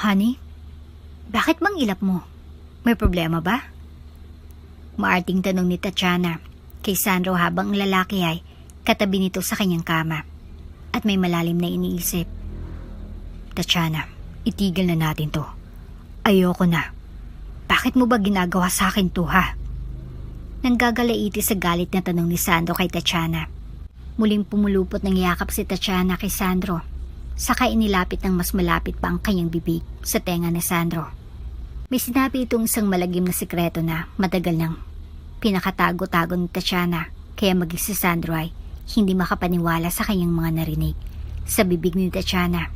Honey, bakit bang ilap mo? May problema ba? Maarting tanong ni Tatiana kay Sandro habang ang lalaki ay katabi nito sa kanyang kama at may malalim na iniisip. Tatiana, itigil na natin to. Ayoko na. Bakit mo ba ginagawa sa akin to, ha? Nanggagalaiti sa galit na tanong ni Sandro kay Tatiana. Muling pumulupot ng yakap si Tatiana kay Sandro. Saka inilapit ng mas malapit pa ang kanyang bibig sa tenga ni Sandro. May sinabi itong isang malagim na sikreto na matagal nang pinakatago-tago ni Tatiana, kaya maging si Sandro ay hindi makapaniwala sa kanyang mga narinig sa bibig ni Tatiana.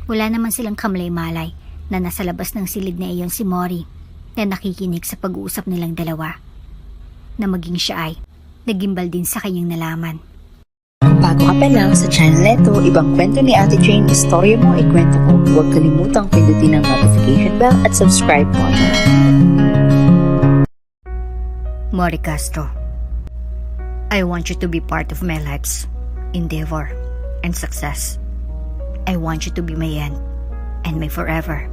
Wala naman silang kamlay-malay na nasa labas ng silid na iyon si Mori na nakikinig sa pag-uusap nilang dalawa. Na maging siya ay nagimbal din sa kanyang nalaman. Bago ka pa lang sa channel neto, ibang kwento ni Ate Jane, istorya mo, ikwento ko. Huwag kalimutang pindutin ang notification bell at subscribe po. Mori Castro, I want you to be part of my life's endeavor and success. I want you to be my end and my forever.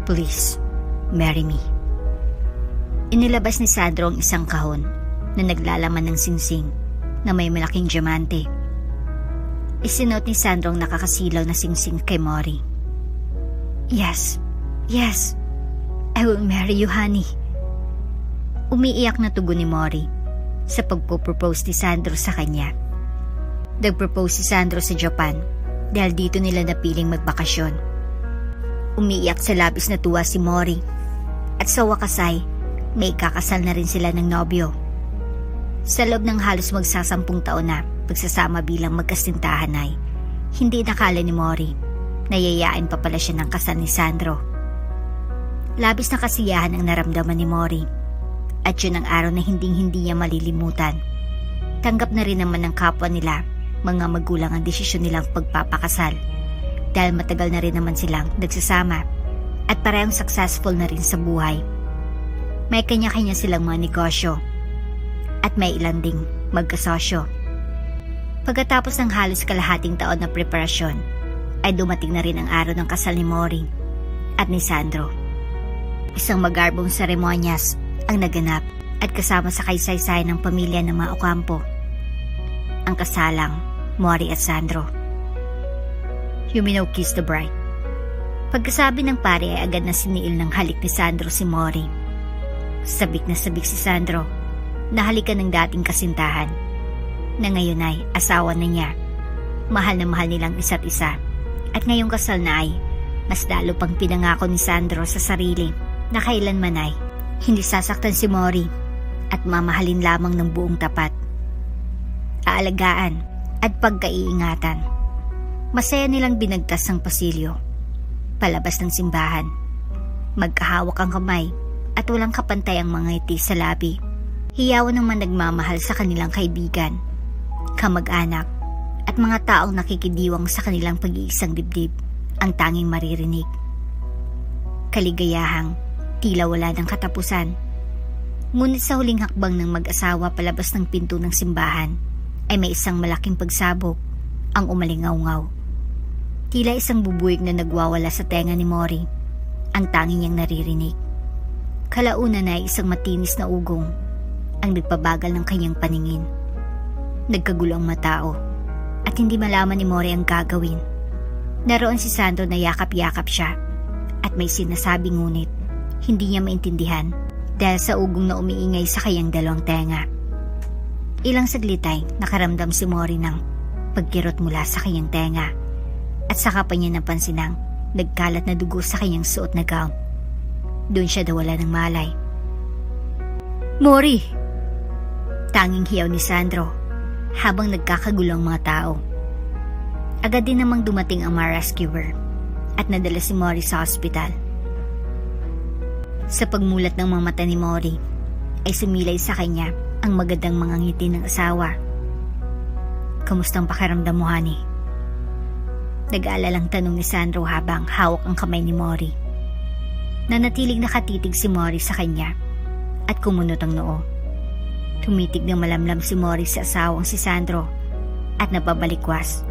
Please, marry me. Inilabas ni Sandro ang isang kahon na naglalaman ng singsing na may malaking diamante. Isinuot ni Sandro ang nakakasilaw na singsing kay Mori. Yes, I will marry you, honey. Umiiyak na tugon ni Mori sa pagpo-propose ni Sandro sa kanya. Nag-propose si Sandro sa Japan dahil dito nila napiling magbakasyon. Umiiyak sa labis na tuwa si Mori at sa wakas ay may kakasal na rin sila ng nobyo. Sa loob ng halos magsasampung taon na pagsasama bilang magkasintahan ay hindi nakala ni Mori na yayain pa pala siya ng kasal ni Sandro. Labis na kasiyahan ang naramdaman ni Mori at yun ang araw na hindi niya malilimutan. Tanggap na rin naman ng kapwa nila mga magulang ang desisyon nilang pagpapakasal dahil matagal na rin naman silang nagsasama at parehong successful na rin sa buhay. May kanya-kanya silang mga negosyo at may ilan ding magkasosyo. Pagkatapos ng halos kalahating taon na preparasyon, ay dumating na rin ang araw ng kasal ni Mori at ni Sandro. Isang magarbong seremonyas ang naganap at kasama sa kaysaysayan ng pamilya ng mga Ocampo. Ang kasalang Mori at Sandro. Yumino kissed the bride. Pagkasabi ng pare ay agad na siniil ng halik ni Sandro si Mori. Sabik na sabik si Sandro na halikan ng dating kasintahan na ngayon ay asawa na niya. Mahal na mahal nilang isa't isa at ngayong kasal na ay mas lalo pang pinangako ni Sandro sa sarili na kailanman ay hindi sasaktan si Mori at mamahalin lamang ng buong tapat. Aalagaan at pagkaiingatan. Masaya nilang binagtas ang pasilyo palabas ng simbahan. Magkahawak ang kamay at walang kapantay ang mga ngiti sa labi. Hiyawan ng mga nagmamahal sa kanilang kaibigan, kamag-anak, at mga taong nakikidiwang sa kanilang pag-iisang dibdib ang tanging maririnig. Kaligayahang tila wala ng katapusan. Ngunit sa huling hakbang ng mag-asawa palabas ng pinto ng simbahan ay may isang malaking pagsabog ang umalingaw-ngaw. Tila isang bubuig na nagwawala sa tenga ni Mori ang tanging niyang naririnig. Kalaunan ay isang matinis na ugong ang nagpabagal ng kanyang paningin. Nagkagulo ang matao at hindi malaman ni Mori ang gagawin. Naroon si Sandro na yakap-yakap siya at may sinasabi ngunit hindi niya maintindihan dahil sa ugong na umiingay sa kanyang dalawang tenga. Ilang saglit ay nakaramdam si Mori ng pagkirot mula sa kanyang tenga at saka pa niya napansin ang nagkalat na dugo sa kanyang suot na gown. Doon siya nawala ng malay. Mori! Tanging hiyaw ni Sandro habang nagkakagulo ang mga tao. Agad din namang dumating ang mga rescuer at nadala si Mori sa ospital. Sa pagmulat ng mga mata ni Mori ay sumilay sa kanya ang magandang mga ngiti ng asawa. Kamustang pakiramdam mo, honey? Nag-aalalang tanong ni Sandro habang hawak ang kamay ni Mori. Nanatiling nakatitig si Mori sa kanya at kumunot ang noo. Tumitig ng malamlam si Mori sa asawang si Sandro at napabalikwas.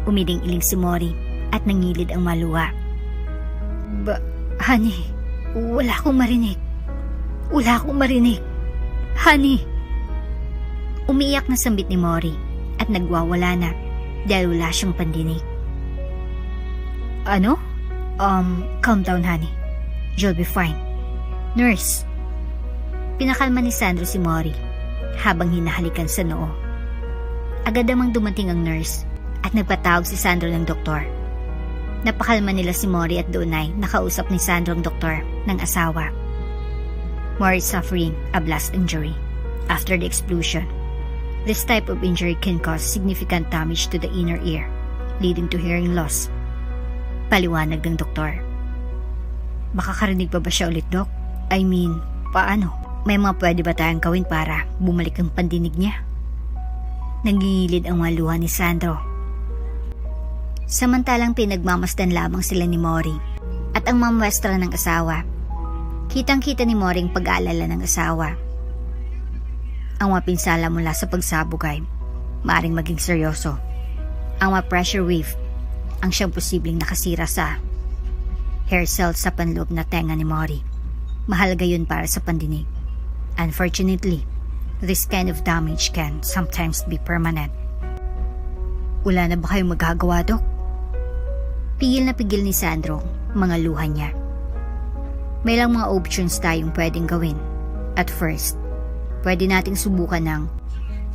Umiling-iling si Mori at nangilid ang maluha Honey, wala akong marinig. Wala akong marinig. Honey! Umiiyak na sambit ni Mori at nagwawala na dahil wala siyang pandinig. Ano? Calm down, honey. You'll be fine. Nurse. Pinakalma ni Sandro si Mori habang hinahalikan sa noo. Agad namang dumating ang nurse at nagpatawag si Sandro ng doktor. Napakalma nila si Mori at doon ay nakausap ni Sandro ang doktor ng asawa. Mori is suffering a blast injury after the explosion. This type of injury can cause significant damage to the inner ear, leading to hearing loss. Paliwanag ng doktor. Makakarinig pa ba siya ulit, Dok? I mean, paano? May mga pwede ba tayong gawin para bumalik ang pandinig niya? Nangingilid ang mga luha ni Sandro. Samantalang pinagmamasdan lamang sila ni Mori at ang mamwestra ng asawa. Kitang-kita ni Mori ang pag-aalala ng asawa. Ang mapinsala mula sa pagsabog ay maaaring maging seryoso. Ang pressure wave ang siyang posibleng nakasira sa hair cells sa panloob na tenga ni Mori. Mahalaga yun para sa pandinig. Unfortunately, this kind of damage can sometimes be permanent. Wala na ba kayong magagawa, Dok? Pigil na pigil ni Sandro mga luha niya. May lang mga options tayong pwedeng gawin. At first, pwede nating subukan ng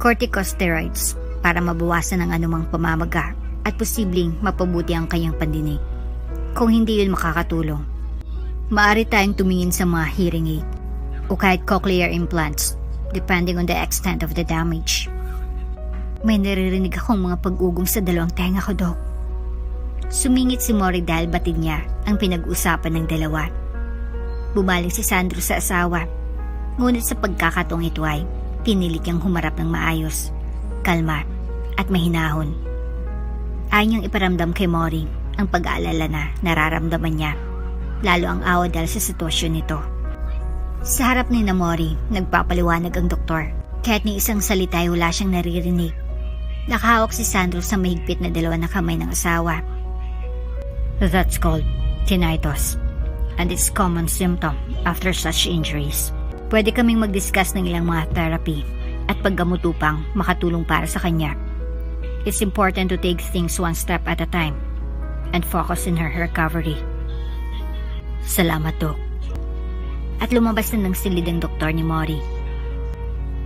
corticosteroids para mabawasan ang anumang pamamaga at posibleng mapabuti ang kanyang pandinig. Kung hindi yun makakatulong, maaari tayong tumingin sa mga hearing aid o kahit cochlear implants depending on the extent of the damage. May naririnig akong mga pag-ugong sa dalawang tenga ko, Dok. Sumingit si Mori dahil batid niya ang pinag-usapan ng dalawa. Bumalik si Sandro sa asawa, ngunit sa pagkakataong ito ay pinilit niyang humarap ng maayos, kalma at mahinahon. Ayaw niyang iparamdam kay Mori ang pag-aalala na nararamdaman niya, lalo ang awa dahil sa sitwasyon nito. Sa harap ni Mori, nagpapaliwanag ang doktor. Kahit ni isang salita ay wala siyang naririnig. Nakahawak si Sandro sa mahigpit na dalawa na kamay ng asawa. That's called tinnitus, and it's common symptom after such injuries. Pwede kaming mag-discuss ng ilang mga therapy at paggamot upang makatulong para sa kanya. It's important to take things one step at a time and focus in her recovery. Salamat, Dok. At lumabas na ng silid ang doktor ni Mori.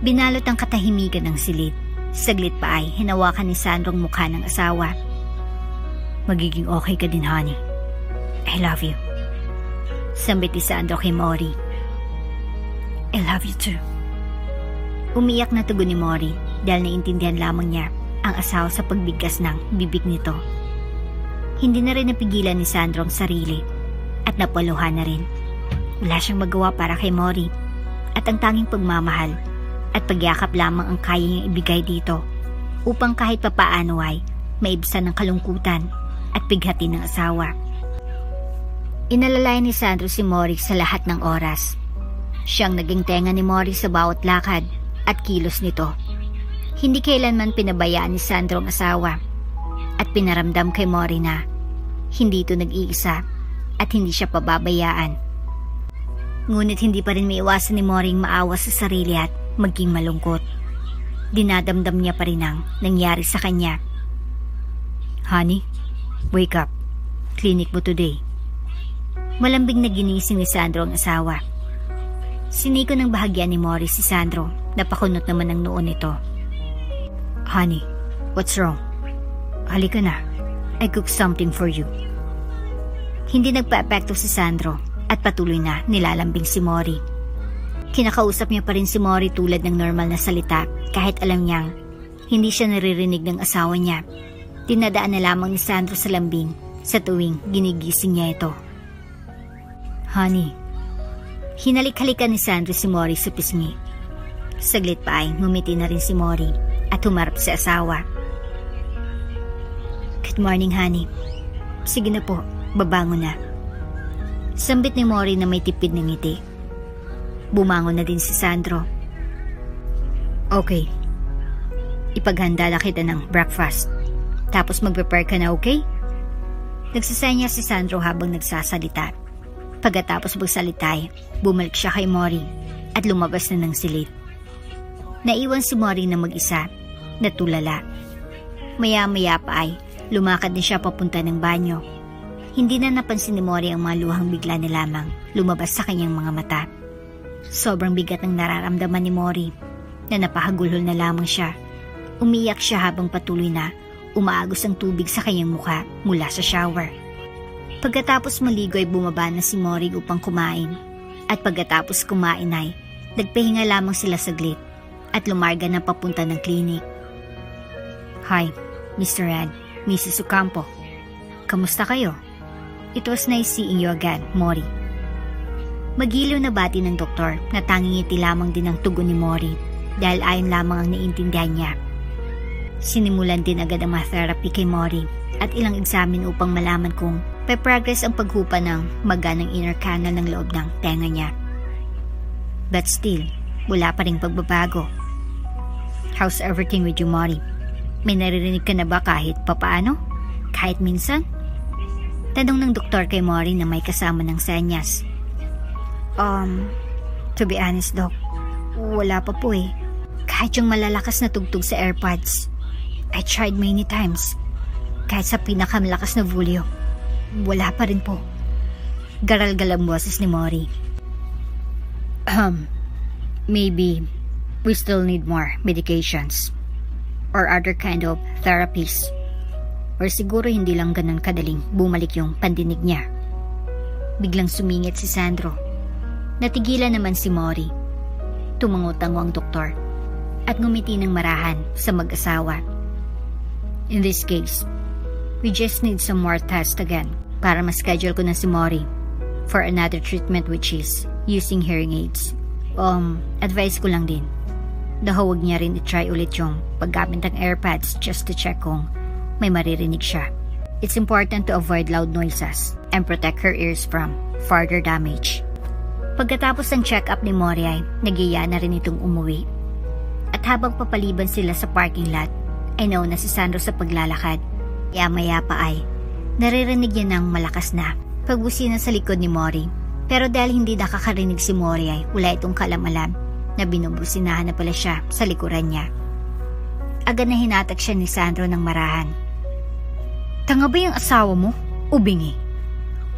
Binalot ang katahimikan ng silid. Saglit pa ay hinawakan ni Sandro ang mukha ng asawa. Magiging okay ka din, honey. I love you. Sambit ni Sandro kay Mori. I love you too. Umiyak na tugon ni Mori dahil naintindihan lamang niya ang asawa sa pagbigkas ng bibig nito. Hindi na rin napigilan ni Sandro ang sarili at napaluhan na rin. Wala siyang magawa para kay Mori at ang tanging pagmamahal at pagyakap lamang ang kaya niyang ibigay dito upang kahit papaano ay maibsan ng kalungkutan at bighati ng asawa. Inalalay ni Sandro si Mori sa lahat ng oras. Siyang naging tenga ni Mori sa bawat lakad at kilos nito. Hindi kailanman pinabayaan ni Sandro ang asawa at pinaramdam kay Mori na hindi ito nag-iisa at hindi siya pababayaan. Ngunit hindi pa rin maiwasan ni Mori ang maawa sa sarili at maging malungkot. Dinadamdam niya pa rin ang nangyari sa kanya. Honey, wake up. Clinic mo today. Malambing na ginising ni Sandro ang asawa. Siniko ng bahagya ni Mori si Sandro. Napakunot naman ang noon nito. Honey, what's wrong? Halika na. I cook something for you. Hindi nagpa-epekto si Sandro at patuloy na nilalambing si Mori. Kinakausap niya pa rin si Mori tulad ng normal na salita kahit alam niyang hindi siya naririnig ng asawa niya. Dinadaan na lamang ni Sandro sa lambing sa tuwing ginigising niya ito. Honey. Hinalik-halikan ni Sandro si Mori sa pisngi. Saglit pa ay ngumiti na rin si Mori at humarap sa asawa. Good morning, honey. Sige na po, babangon na. Sambit ni Mori na may tipid ng ngiti. Bumangon na din si Sandro. Okay. Ipaghanda na kita ng breakfast. Tapos mag-prepare ka na, okay? Nagsasaya si Sandro habang nagsasalita. Pagkatapos magsalitay, bumalik siya kay Mori at lumabas na ng silid. Naiwan si Mori na mag-isa, natulala. Maya-maya pa ay lumakad din siya papunta ng banyo. Hindi na napansin ni Mori ang mga luhang bigla na lamang lumabas sa kanyang mga mata. Sobrang bigat ng nararamdaman ni Mori na napahagulhol na lamang siya. Umiyak siya habang patuloy na umaagos ang tubig sa kanyang mukha mula sa shower. Pagkatapos maligo ay bumaba na si Mori upang kumain. At pagkatapos kumain ay nagpahinga lamang sila saglit at lumarga na papunta ng klinik. Hi, Mr. Red, Mrs. Ocampo. Kamusta kayo? It was nice seeing you again, Mori. Magiliw na bati ng doktor na tanging ngiti lamang din ang tugon ni Mori dahil ayon lamang ang naiintindihan niya. Sinimulan din agad ang mga therapy kay Mori at ilang examen upang malaman kung may progress ang paghupa ng maganang inner canal ng loob ng tenga niya. But still, wala pa ring pagbabago. How's everything with you, Mori? May naririnig ka na ba kahit papaano? Kahit minsan? Tanong ng doktor kay Mori na may kasama ng senyas. To be honest, Doc, wala pa po eh. Kahit yung malalakas na tugtog sa AirPods. I tried many times. Kahit sa pinakamalakas na volume, wala pa rin po. Garal-gal ang boses ni Mori. Maybe we still need more medications or other kind of therapies. Or siguro hindi lang ganun kadaling bumalik yung pandinig niya. Biglang sumingit si Sandro. Natigilan naman si Mori. Tumango-tango ang doktor at ngumiti ng marahan sa mag-asawa. In this case, we just need some more tests again para ma-schedule ko na si Mori for another treatment which is using hearing aids. Advice ko lang din na huwag niya rin i-try ulit yung paggamit ng AirPods just to check kung may maririnig siya. It's important to avoid loud noises and protect her ears from further damage. Pagkatapos ng check-up ni Mori ay nagiya na rin itong umuwi. At habang papaliban sila sa parking lot, ay nauna si Sandro sa paglalakad. Maya pa ay naririnig niya ng malakas na pagbusina sa likod ni Mori. Pero dahil hindi nakakarinig si Mori ay wala itong kalam-alam na binubusinahan na pala siya sa likuran niya. Agad na hinatak siya ni Sandro ng marahan. Tanga ba yung asawa mo? O bingi?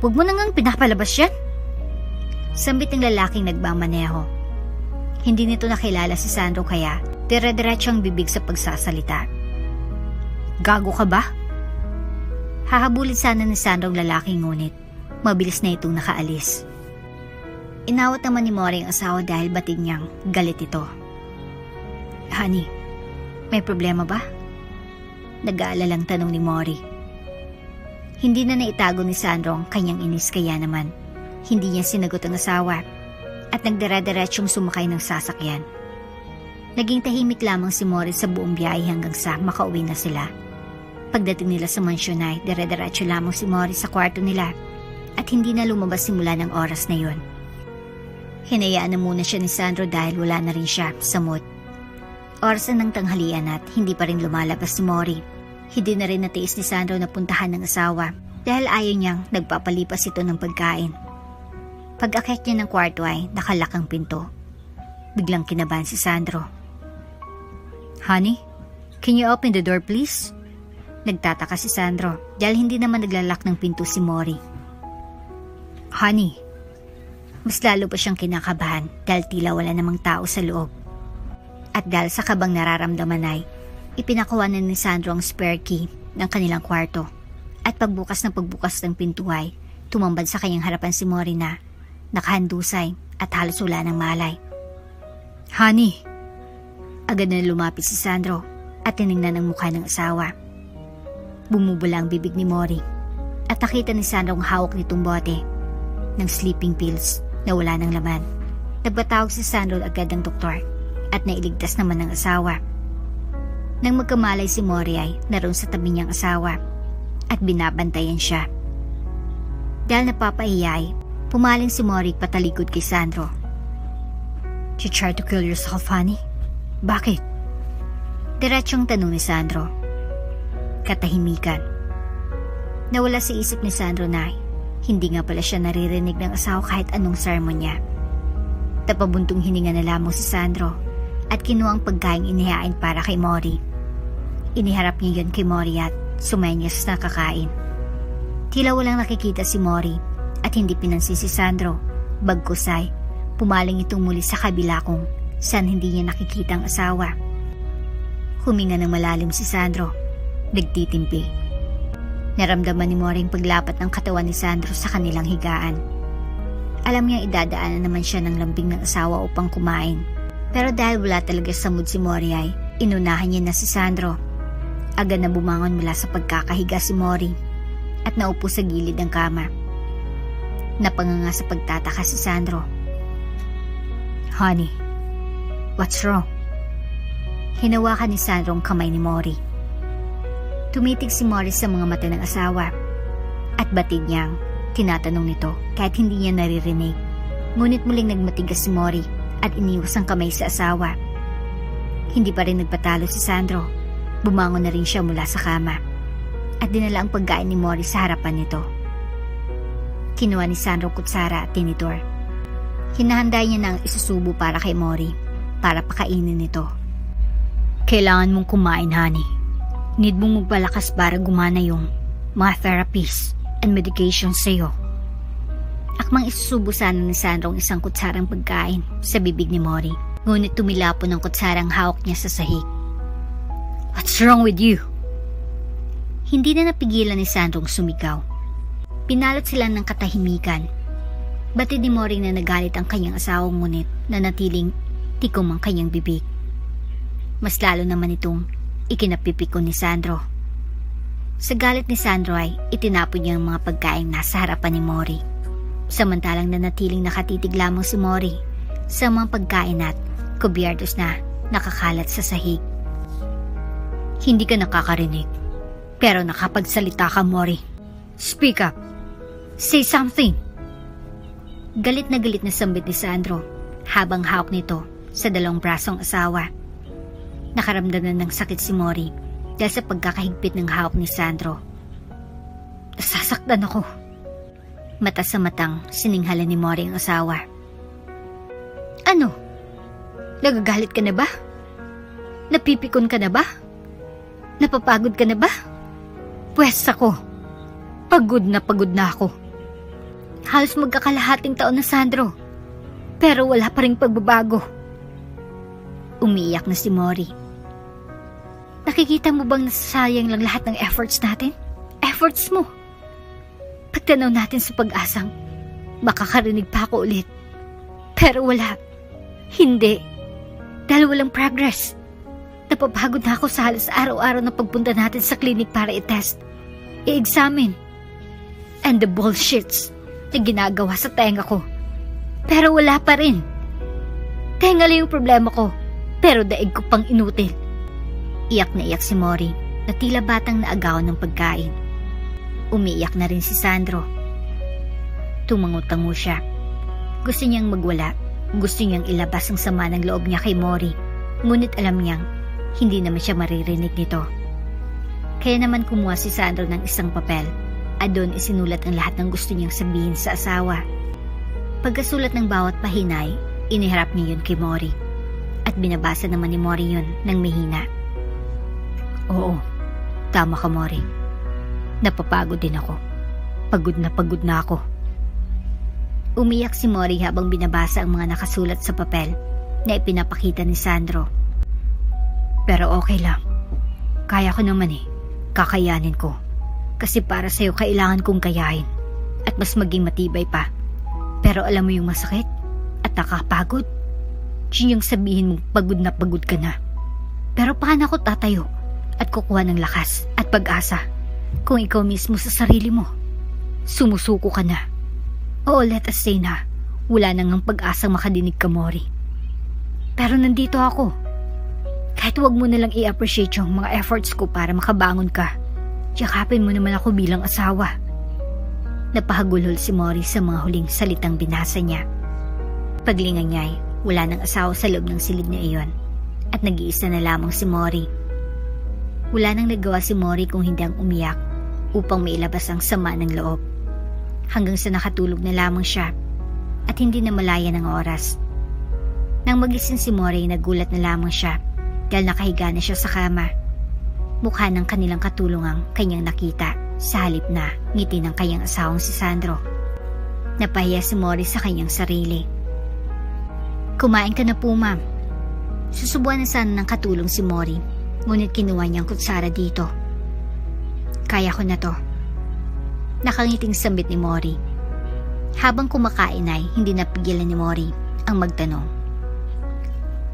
Huwag mo nang pinapalabas yan? Sambit ng lalaking nagmamaneho. Hindi nito nakilala si Sandro kaya dire-diretso ang bibig sa pagsasalita. Gago ka ba? Hahabulin sana ni Sandro ang lalaki ngunit mabilis na itong nakaalis. Inawat naman ni Mori ang asawa dahil batid niyang galit ito. Honey, may problema ba? Nag-aalalang tanong ni Mori. Hindi na naitago ni Sandro ang kanyang inis kaya naman hindi niya sinagot ang asawa at nagdire-diretsong sumakay ng sasakyan. Naging tahimik lamang si Mori sa buong biyahe hanggang sa makauwi na sila. Pagdating nila sa mansyon ay dire-diretso lamang si Mori sa kwarto nila at hindi na lumabas simula ng oras na yon. Hinayaan na muna siya ni Sandro dahil wala na rin siya sa mood. Oras na ng tanghalian at hindi pa rin lumalabas si Mori. Hindi na rin natiis ni Sandro na puntahan ng asawa dahil ayaw niyang nagpapalipas ito ng pagkain. Pag-akyat niya ng kwarto ay nakalak ang pinto. Biglang kinabahan si Sandro. Honey, can you open the door please? Nagtataka si Sandro dahil hindi naman naglalak ng pinto si Mori. Honey, mas lalo pa siyang kinakabahan dahil tila wala namang tao sa loob. At dahil sa kabang nararamdaman ay ipinakuha na ni Sandro ang spare key ng kanilang kwarto. At pagbukas ng pinto ay tumambad sa kanyang harapan si Mori na nakahandusay at halos wala ng malay. Honey! Agad na lumapit si Sandro at tiningnan ang mukha ng asawa. Bumubula ang bibig ni Mori at nakita ni Sandro ang hawak nitong bote ng sleeping pills na wala ng laman. Nagbatawag si Sandro agad ng doktor at nailigtas naman ng asawa. Nang magkamalay si Mori ay naroon sa tabi niyang asawa at binabantayan siya. Dahil napapahiya ay pumaling si Mori patalikod kay Sandro. You try to kill yourself, honey? Bakit? Diretsong tanong ni Sandro. Katahimikan. Nawala sa isip ni Sandro na Hindi nga pala siya naririnig ng asawa kahit anong sermon niya. Tapabuntong hininga na lamang si Sandro at kinuha ang pagkaing inihain para kay Mori. Iniharap niya yun kay Mori at sumenyas na kakain. Tila walang nakikita si Mori at hindi pinansin si Sandro. Bagkus ay pumaling itong muli sa kabila kung saan hindi niya nakikita ang asawa. Huminga ng malalim si Sandro. Nagtitimpi. Naramdaman ni Mori ang paglapat ng katawan ni Sandro sa kanilang higaan. Alam niyang idadaanan naman siya ng lambing ng asawa upang kumain. Pero dahil wala talaga sa mood si Mori ay inunahan niya na si Sandro. Agad na bumangon mula sa pagkakahiga si Mori at naupo sa gilid ng kama. Napanganga sa pagtataka si Sandro. "Honey, what's wrong?" Hinawakan ni Sandro ang kamay ni Mori. Tumitig si Mori sa mga mata ng asawa at batid niyang tinatanong nito kahit hindi niya naririnig. Ngunit muling nagmatigas si Mori at iniwas ang kamay sa asawa. Hindi pa rin nagpatalo si Sandro. Bumangon na rin siya mula sa kama at dinala ang pagkain ni Mori sa harapan nito. Kinuha ni Sandro kutsara at tinitor. Hinahanda niya na ang isusubo para kay Mori para pakainin nito. "Kailangan mong kumain, honey. Need mong magpalakas para gumana yung mga therapies and medication sa'yo." Akmang isusubo sana ni Sandro ang isang kutsarang pagkain sa bibig ni Mori. Ngunit tumilapo ng kutsarang hawak niya sa sahig. "What's wrong with you?" Hindi na napigilan ni Sandrong sumigaw. Pinalot sila ng katahimikan. Batid ni Mori na nagalit ang kanyang asawang ngunit na natiling tikom ang kanyang bibig. Mas lalo naman itong ikinapipikon ni Sandro. Sa galit ni Sandro ay itinapon niya ang mga pagkain nasa harapan ni Mori. Samantalang nanatiling nakatitig lamang si Mori sa mga pagkain at kubyertos na nakakalat sa sahig. "Hindi ka nakakarinig, pero nakapagsalita ka, Mori. Speak up. Say something." Galit na sambit ni Sandro habang hawak nito sa dalawang brasong asawa. Nakaramdam na ng sakit si Mori dahil sa pagkakahigpit ng hawak ni Sandro. "Nasasaktan ako." Mata sa matang sininghalan ni Mori ang asawa. "Ano? Nagagalit ka na ba? Napipikon ka na ba? Napapagod ka na ba?" "Pwes ako. Pagod na ako. Halos magkakalahating taon na, Sandro. Pero wala pa ring pagbabago." Umiiyak na si Mori. "Nakikita mo bang nasasayang lang lahat ng efforts natin? Efforts mo. Pagtanaw natin sa pag-asang makakarinig pa ako ulit. Pero wala. Hindi. Dahil walang progress. Napapagod na ako sa halos araw-araw na pagpunta natin sa clinic para i-test, i-examine. And the bullshits na ginagawa sa tenga ko. Pero wala pa rin. Tenga lang yung problema ko, pero daig ko pang inutil." Iyak na iyak si Mori na tila batang naagawan ng pagkain. Umiiyak na rin si Sandro. Tumango-tango siya. Gusto niyang magwala. Gusto niyang ilabas ang sama ng loob niya kay Mori. Ngunit alam niyang hindi naman siya maririnig nito. Kaya naman kumuha si Sandro ng isang papel at doon isinulat ang lahat ng gusto niyang sabihin sa asawa. Pagkasulat ng bawat pahinay, iniharap niya yun kay Mori. At binabasa naman ni Mori yun ng mahina. "Oo, tama ka, Mori. Napapagod din ako. Pagod na ako." Umiyak si Mori habang binabasa ang mga nakasulat sa papel na ipinapakita ni Sandro. "Pero okay lang. Kaya ko naman eh. Kakayanin ko. Kasi para sa'yo kailangan kong kayahin. At mas maging matibay pa. Pero alam mo yung masakit at nakapagod? Yun yung sabihin mong pagod ka na. Pero paano ako tatayo at kukuha ng lakas at pag-asa kung ikaw mismo sa sarili mo sumusuko ka na? Oo, let us say na wala nang pag-asang makadinig ka, Mori. Pero nandito ako. Kahit wag mo nalang i-appreciate yung mga efforts ko para makabangon ka, yakapin mo naman ako bilang asawa." Napahagulhol si Mori sa mga huling salitang binasa niya. Paglingan niya ay wala nang asawa sa loob ng silid niya iyon at nag-iisa na lamang si Mori. Wala nang nagawa si Mori kung hindi ang umiyak upang mailabas ang sama ng loob. hanggang sa nakatulog na lamang siya at hindi na malaya ng oras. Nang magising si Mori, nagulat na lamang siya dahil nakahiga na siya sa kama. Mukha ng kanilang katulungang kanyang nakita sa halip na ngiti ng kanyang asawang si Sandro. Napahiya si Mori sa kanyang sarili. "Kumain ka na po, ma'am." Susubuan na sana ng katulong si Mori, ngunit kinuha niyang kutsara dito. "Kaya ko na to." Nakangiting sambit ni Mori. Habang kumakain ay hindi napigilan ni Mori ang magtanong,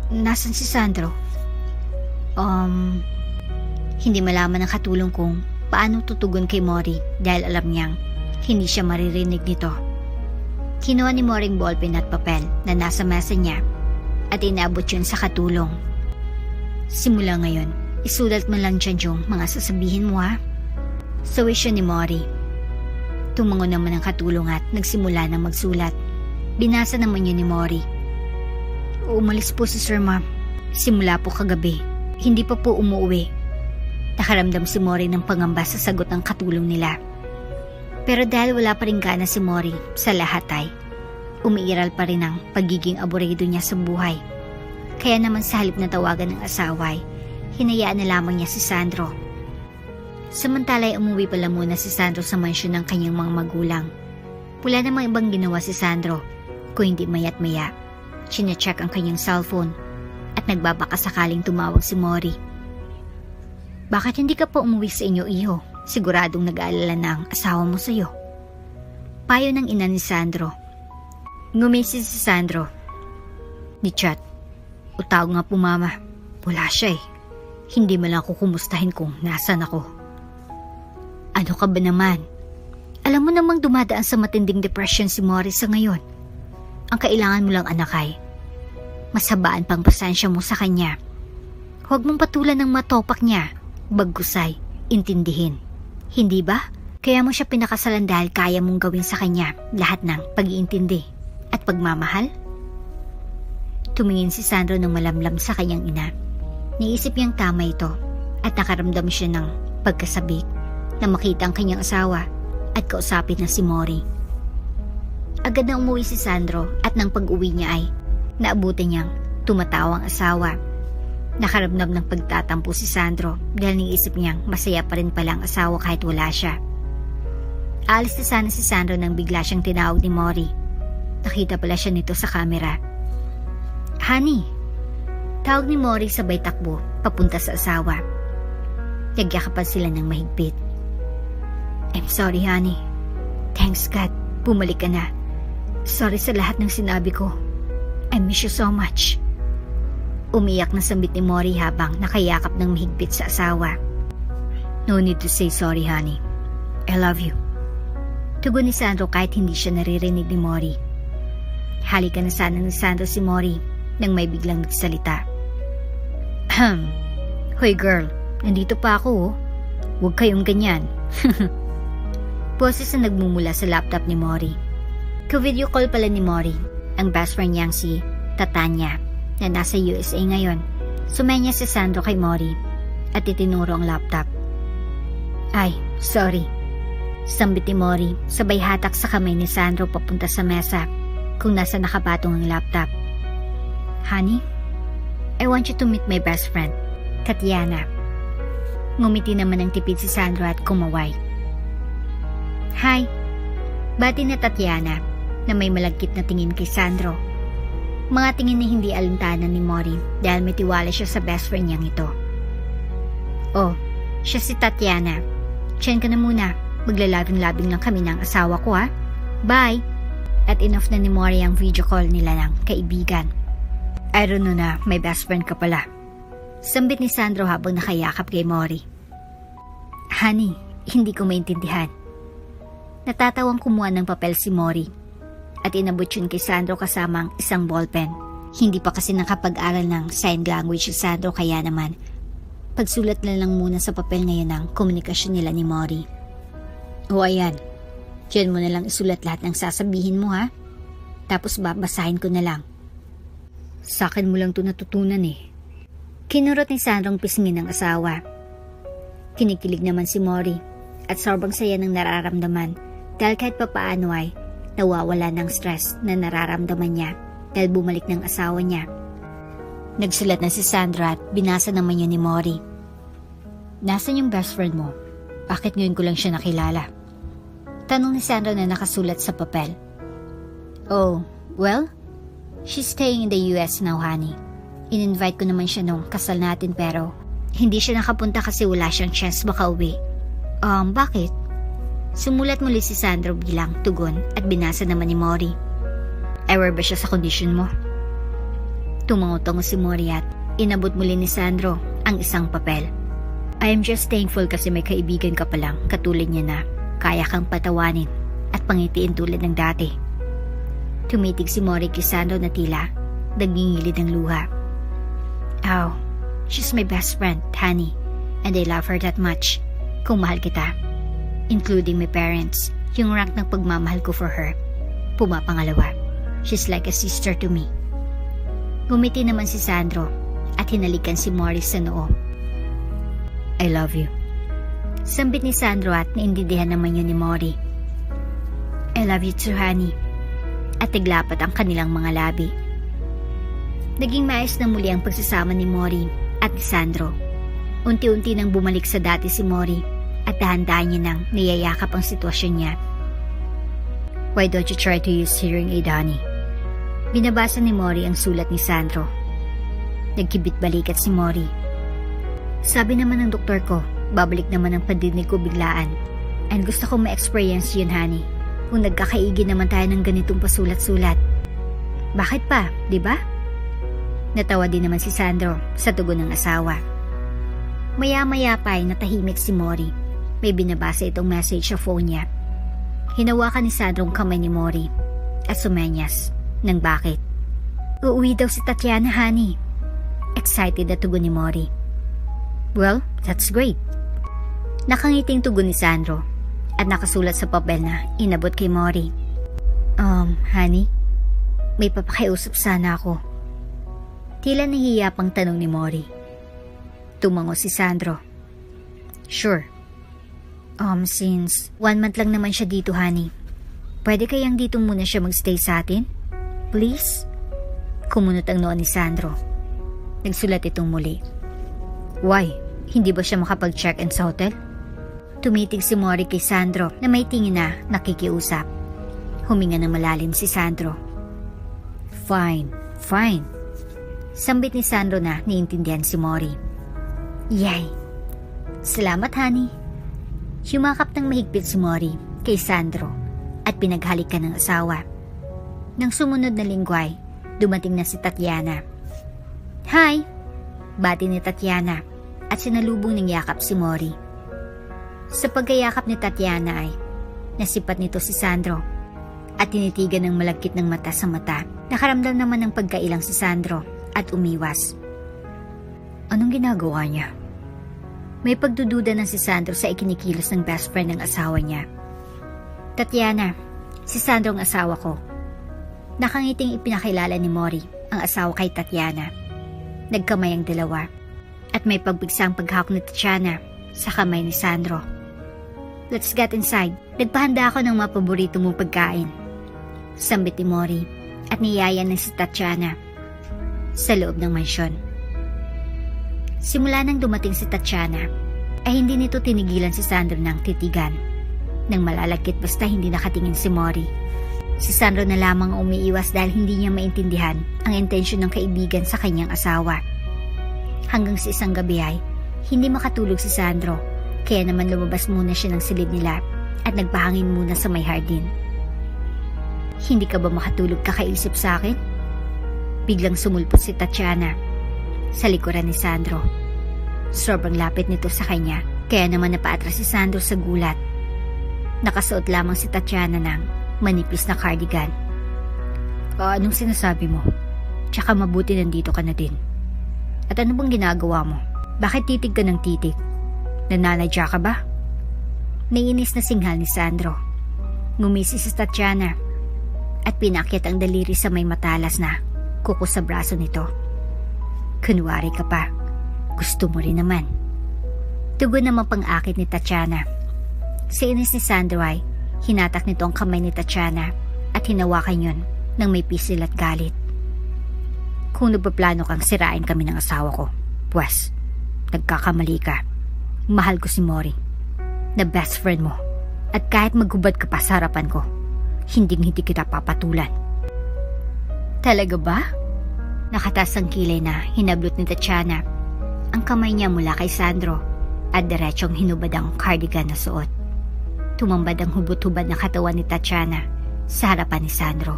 "Nasaan si Sandro?" Hindi malaman ng katulong kung paano tutugon kay Mori dahil alam niyang hindi siya maririnig nito. Kinuha ni Mori ang ballpen at papel na nasa mesa niya at inaabot yun sa katulong. "Simula ngayon, isulat mo lang dyan yung mga sasabihin mo, ha?" Sa wisyo ni Mori. Tumango naman ang katulong at nagsimula na magsulat. Binasa naman yun ni Mori. "Umalis po si Sir, ma'am. Simula po kagabi. Hindi pa po umuwi." Nakaramdam si Mori ng pangamba sa sagot ng katulong nila. Pero dahil wala pa rin gana si Mori sa lahat ay umiiral pa rin ang pagiging aburedo niya sa buhay. Kaya naman sa halip na tawagan ng asawa ay hinayaan na lamang niya si Sandro. Samantala ay umuwi pala muna si Sandro sa mansyon ng kanyang mga magulang. Wala namang ibang ginawa si Sandro kung hindi maya't maya. Sinecheck ang kanyang cellphone at nagbabaka sakaling tumawag si Mori. "Bakit hindi ka pa umuwi sa inyo, iho? Siguradong nag-aalala na ang asawa mo sa'yo." Payo ng ina ni Sandro. Ngumisi si Sandro. "Ni chat. O tawag nga po, mama. Wala siya eh. Hindi man lang ako kumustahin kung nasan ako." "Ano ka ba naman? Alam mo namang dumadaan sa matinding depression si Mori sa ngayon. Ang kailangan mo lang, anak, ay masabaan pang pasensya mo sa kanya. Huwag mong patulan ng matopak niya. Baggusay, intindihin. Hindi ba? Kaya mo siya pinakasalan dahil kaya mong gawin sa kanya lahat ng pag-iintindi at pagmamahal?" Tumingin si Sandro ng malamlam sa kanyang ina. Niisip niyang tama ito at nakaramdam siya ng pagkasabik na makita ang kanyang asawa at kausapin na si Mori. Agad na umuwi si Sandro at nang pag-uwi niya ay naabutan niyang tumatawa ang asawa. Nakaramdam ng pagtatampo si Sandro dahil niisip niyang masaya pa rin pala ang asawa kahit wala siya. Alis na sana si Sandro nang bigla siyang tinawag ni Mori. Nakita pala siya nito sa camera. "Honey," tawag ni Mori sabay takbo papunta sa asawa. Nagyakapan sila ng mahigpit. "I'm sorry, honey. Thanks God, bumalik ka na. Sorry sa lahat ng sinabi ko. I miss you so much." Umiyak na sambit ni Mori habang nakayakap ng mahigpit sa asawa. "No need to say sorry, honey. I love you." Tugon ni Sandro kahit hindi siya naririnig ni Mori. Halika na sana ni Sandro si Mori nang may biglang nagsalita. "Hoy girl, nandito pa ako oh. Huwag kayong ganyan." Boses na nagmumula sa laptop ni Mori. Ka-video call pala ni Mori ang best friend niyang si Tatanya na nasa USA ngayon. Sumenya si Sandro kay Mori at itinuro ang laptop. "Ay, sorry." Sambit ni Mori sabay hatak sa kamay ni Sandro papunta sa mesa kung nasa nakapatong ang laptop. "Honey, I want you to meet my best friend, Tatiana." Ngumiti naman ang tipid si Sandro at kumaway. "Hi." Bati na Tatiana na may malagkit na tingin kay Sandro. Mga tingin na hindi alintanan ni Mori dahil may tiwala siya sa best friend niyang ito. "Oh, siya si Tatiana. Diyan ka na muna. Maglalabing-labing lang kami ng asawa ko, ha? Bye." At inoff na ni Mori ang video call nila ng kaibigan. "I don't know na may best friend ka pala." Sambit ni Sandro habang nakayakap kay Mori. "Honey, hindi ko maintindihan." Natatawang kumuha ng papel si Mori at inabot yun kay Sandro kasama ang isang ballpen. Hindi pa kasi nakapag-aral ng sign language si Sandro kaya naman pagsulat na lang muna sa papel ngayon ang komunikasyon nila ni Mori. "O ayan, diyan mo na lang isulat lahat ng sasabihin mo, ha? Tapos babasahin ko na lang. Sa akin mo lang ito natutunan eh." Kinurot ni Sandro ang pisngin ng asawa. Kinikilig naman si Mori at sobrang saya ng nararamdaman Dahil kahit papaano ay nawawala ng stress na nararamdaman niya dahil bumalik ng asawa niya. Nagsulat na si Sandra at binasa naman yun ni Mori. Nasaan yung best friend mo? Bakit ngayon ko lang siya nakilala? Tanong ni Sandra na nakasulat sa papel. Oh, well, she's staying in the US now, honey. In-invite ko naman siya nung kasal natin pero hindi siya nakapunta kasi wala siyang chance makauwi. Bakit? Sumulat muli si Sandro bilang tugon at binasa naman ni Mori. Aware ba siya sa kondisyon mo? Tumango-tango si Mori at inabot muli ni Sandro ang isang papel. I am just thankful kasi may kaibigan ka palang katulad niya na kaya kang patawanin at pangitiin tulad ng dati. Tumitig si Mori kay Sandro na tila nagingilid ng luha. Oh, she's my best friend, honey, and I love her that much. Kung mahal kita, including my parents, yung rank ng pagmamahal ko for her, pumapangalawa. She's like a sister to me. Ngumiti naman si Sandro at hinalikan si Morris sa noo. I love you. Sambit ni Sandro at naintindihan naman yun ni Mori. I love you too, honey. At tiglapat ang kanilang mga labi. Naging maayos na muli ang pagsasama ni Mori at ni Sandro. Unti-unti nang bumalik sa dati si Mori at dahan-dahan niya nang niyayakap ang sitwasyon niya. Why don't you try to use hearing aid, honey? Binabasa ni Mori ang sulat ni Sandro. Nagkibit balikat si Mori. Sabi naman ng doktor ko, babalik naman ang pandinig ko biglaan. And gusto kong ma-experience yun, honey. Kung nagkakaigi naman tayo ng ganitong pasulat-sulat. Bakit pa, di ba? Natawa din naman si Sandro sa tugon ng asawa. Maya-maya pa ay natahimik si Mori. May binabasa itong message sa phone niya. Hinawakan ni Sandro ang kamay ni Mori at sumenyas ng bakit. Uuwi daw si Tatiana, honey. Excited na tugon ni Mori. Well, that's great. Nakangiting tugon ni Sandro at nakasulat sa papel na inabot kay Mori. Honey, may papakiusap sana ako. Tila nahihiya pang tanong ni Mori. Tumango si Sandro. Sure. Since 1 month lang naman siya dito, honey. Pwede kayang dito muna siya magstay sa atin? Please? Kumunot ang noo ni Sandro. Nagsulat itong muli. Why? Hindi ba siya makapag-check-in sa hotel? Tumitig si Mori kay Sandro na may tingin na nakikiusap. Huminga ng malalim si Sandro. Fine. Sambit ni Sandro na niintindihan si Mori. Yay! Salamat, honey. Yumakap ng mahigpit si Mori kay Sandro at pinaghalikan ng asawa. Nang sumunod na linggo ay dumating na si Tatiana. Hi! Bati ni Tatiana at sinalubong ng yakap si Mori. Sa pagkayakap ni Tatiana ay nasipat nito si Sandro at tinitigan ng malagkit ng mata sa mata. Nakaramdam naman ng pagkailang si Sandro at umiwas. Anong ginagawa niya? May pagdududa ng si Sandro sa ikinikilos ng best friend ng asawa niya. Tatiana, si Sandro ang asawa ko. Nakangiting ipinakilala ni Mori ang asawa kay Tatiana. Nagkamay ang dalawa at may pagbigsang paghawak ni Tatiana sa kamay ni Sandro. Let's get inside. Nagpahanda ako ng mga paborito mong pagkain. Sambit ni Mori at niyaya ng si Tatiana sa loob ng mansyon. Simula nang dumating si Tatiana, ay hindi nito tinigilan si Sandro ng titigan. Nang malalagkit basta hindi nakatingin si Mori. Si Sandro na lamang umiiwas dahil hindi niya maintindihan ang intensyon ng kaibigan sa kanyang asawa. Hanggang sa isang gabi ay hindi makatulog si Sandro, kaya naman lumabas muna siya ng silid nila at nagpahangin muna sa may hardin. Hindi ka ba makatulog kakaisip sa akin? Biglang sumulpot si Tatiana sa likuran ni Sandro. Sobrang lapit nito sa kanya, kaya naman napaatras si Sandro sa gulat. Nakasuot lamang si Tatiana ng manipis na cardigan. Anong sinasabi mo? Tsaka mabuti nandito ka na din. At ano bang ginagawa mo? Bakit titig ka ng titig? Nananadya ka ba? Naiinis na singhal ni Sandro. Ngumisi si Tatiana at pinakyat ang daliri sa may matalas na kuko sa braso nito. Kunwari ka pa. Gusto mo rin naman. Tugon naman pang-akit ni Tatiana. Sa inis ni Sandro ay Hinatak nito ang kamay ni Tatiana at hinawakan yun ng may pisil at galit. Kung nagpaplano kang sirain kami ng asawa ko, pwes, nagkakamali ka. Mahal ko si Mori, na best friend mo. At kahit maghubad ka pa sa harapan ko, hindi kita papatulan. Talaga ba? Nakatas ang kilay na hinablot ni Tatiana. Ang kamay niya mula kay Sandro at diretsong hinubad ang cardigan na suot. Tumambad ang hubot-hubad na katawan ni Tatiana sa harapan ni Sandro.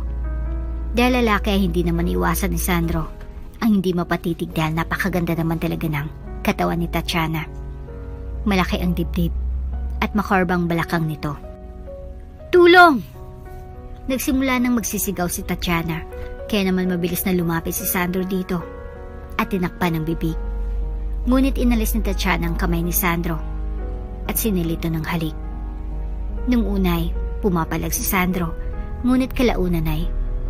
Dahil lalaki ay hindi naman iwasan ni Sandro ang hindi mapatitig dahil napakaganda naman talaga ng katawan ni Tatiana. Malaki ang dibdib at makarbang balakang nito. Tulong! Nagsimula nang magsisigaw si Tatiana, kaya naman mabilis na lumapit si Sandro dito at tinakpan ang bibig. Ngunit inalis ni Tatiana ang kamay ni Sandro at sinilito ng halik. Nung unay, pumapalag si Sandro, ngunit kalaunan ay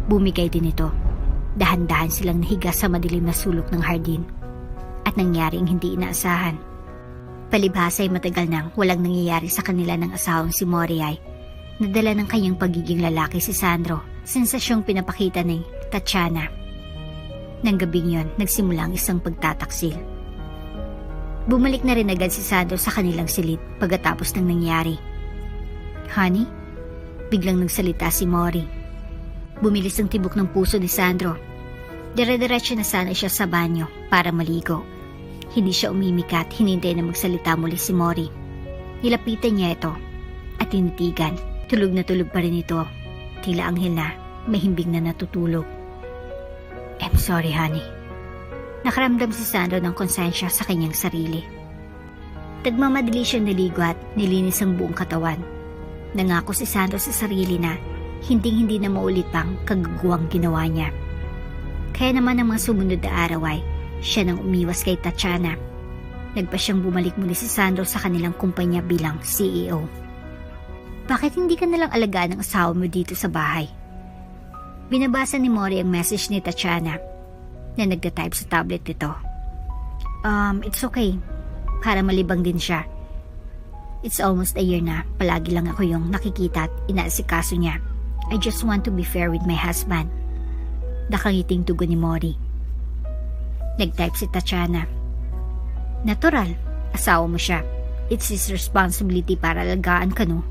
bumigay din ito. Dahan-dahan silang nahiga sa madilim na sulok ng hardin at nangyaring hindi inaasahan. Palibhasa ay matagal nang walang nangyayari sa kanila ng asawang si Mori ay nadala ng kanyang pagiging lalaki si Sandro. Sensasyong pinapakita ni Tatiana. Nang gabing yon, nagsimula ang isang pagtataksil. Bumalik na rin agad si Sandro sa kanilang silid pagkatapos ng nangyari. Honey? Biglang nagsalita si Mori. Bumilis ang tibok ng puso ni Sandro. Dire-diretso na sana siya sa banyo para maligo. Hindi siya umimik at hinintay na magsalita muli si Mori. Nilapitan niya ito at tinitigan. Tulog na tulog pa rin ito. Tila anghel na may himbing na natutulog. I'm sorry, honey. Nakaramdam si Sandro ng konsensya sa kanyang sarili. Nagmamadali siyang naligo at nilinis ang buong katawan. Nangako si Sandro sa sarili na hindi na maulit pang kagaguwang ginawa niya. Kaya naman ang mga sumunod na araw ay siya nang umiwas kay Tatiana. Nagpa siyang bumalik muli si Sandro sa kanilang kumpanya bilang CEO. Bakit hindi ka nalang alagaan ng asawa mo dito sa bahay? Binabasa ni Mori ang message ni Tatiana na nagda-type sa tablet nito. It's okay. Para malibang din siya. It's almost a year na palagi lang ako yung nakikita at inaasikaso niya. I just want to be fair with my husband. Nakangiting tugon ni Mori. Nag-type si Tatiana. Natural, asawa mo siya. It's his responsibility para alagaan ka, no?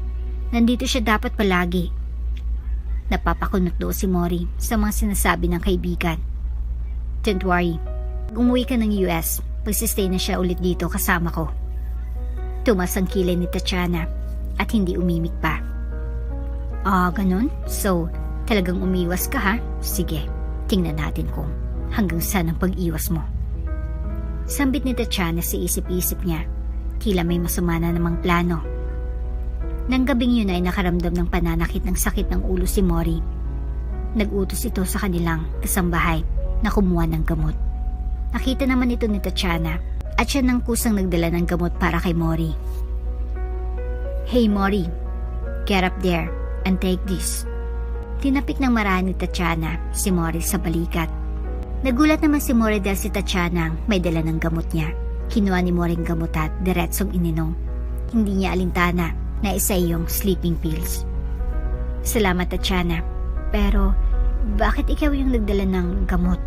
Nandito siya dapat palagi. Napapakunot do si Mori sa mga sinasabi ng kaibigan. Don't worry, umuwi ka ng US, magsistay na siya ulit dito kasama ko. Tumas ang kilay ni Tatiana at hindi umimik pa. Ganun? So, talagang umiwas ka ha? Sige, tingnan natin kung hanggang saan ang pag-iwas mo. Sambit ni Tatiana sa isip-isip niya. Tila may masama na namang plano. Nang gabing yun ay nakaramdam ng pananakit ng sakit ng ulo si Mori. Nag-utos ito sa kanilang kasambahay na kumuha ng gamot. Nakita naman ito ni Tatiana at siya nang kusang nagdala ng gamot para kay Mori. Hey Mori, get up there and take this. Tinapik ng marahan ni Tatiana si Mori sa balikat. Nagulat naman si Mori dahil si Tatiana may dala ng gamot niya. Kinuha ni Mori ang gamot at diretsong ininom. Hindi niya alintana na isa yung sleeping pills. Salamat Tatiana, pero bakit ikaw yung nagdala ng gamot?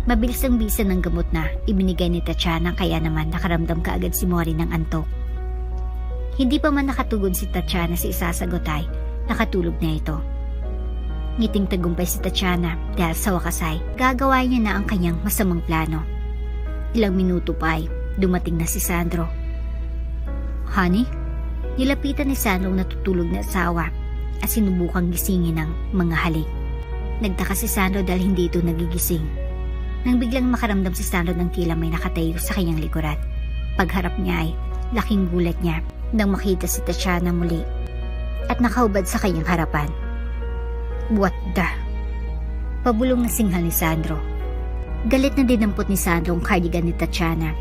Mabilis ang bisa ng gamot na ibinigay ni Tatiana kaya naman nakaramdam kaagad si Mori ng antok. Hindi pa man nakatugon si Tatiana sa isasagot ay nakatulog na ito. Ngiting tagumpay si Tatiana dahil sa wakas ay gagawa niya na ang kanyang masamang plano. Ilang minuto pa ay dumating na si Sandro. Honey? Nilapitan ni Sandro ang natutulog na asawa at sinubukang gisingin ng mga halik. Nagtaka si Sandro dahil hindi ito nagigising. Nang biglang makaramdam si Sandro ng tila may nakatayo sa kanyang likuran. Pagharap niya ay laking gulat niya nang makita si Tatiana muli at nakahubad sa kanyang harapan. What the? Pabulong na singhal ni Sandro. Galit na dinampot ni Sandro ang cardigan ni Tatiana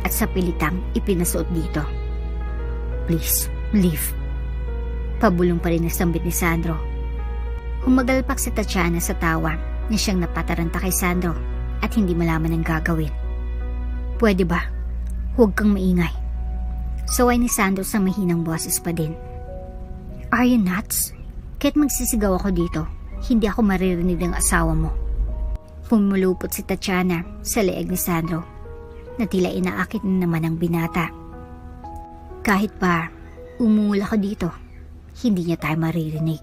at sa pilitang ipinasuot dito. Please, leave. Pabulong pa rin nasambit ni Sandro. Humagalpak si Tatiana sa tawa na siyang napataranta kay Sandro at hindi malaman ang gagawin. Pwede ba? Huwag kang maingay. Saway ni Sandro sa mahinang boses pa din. Are you nuts? Kahit magsisigaw ako dito, hindi ako maririnig ng asawa mo. Pumulupot si Tatiana sa leeg ni Sandro na tila inaakit na naman ang binata. Kahit pa umula ko dito, hindi niya tayo maririnig.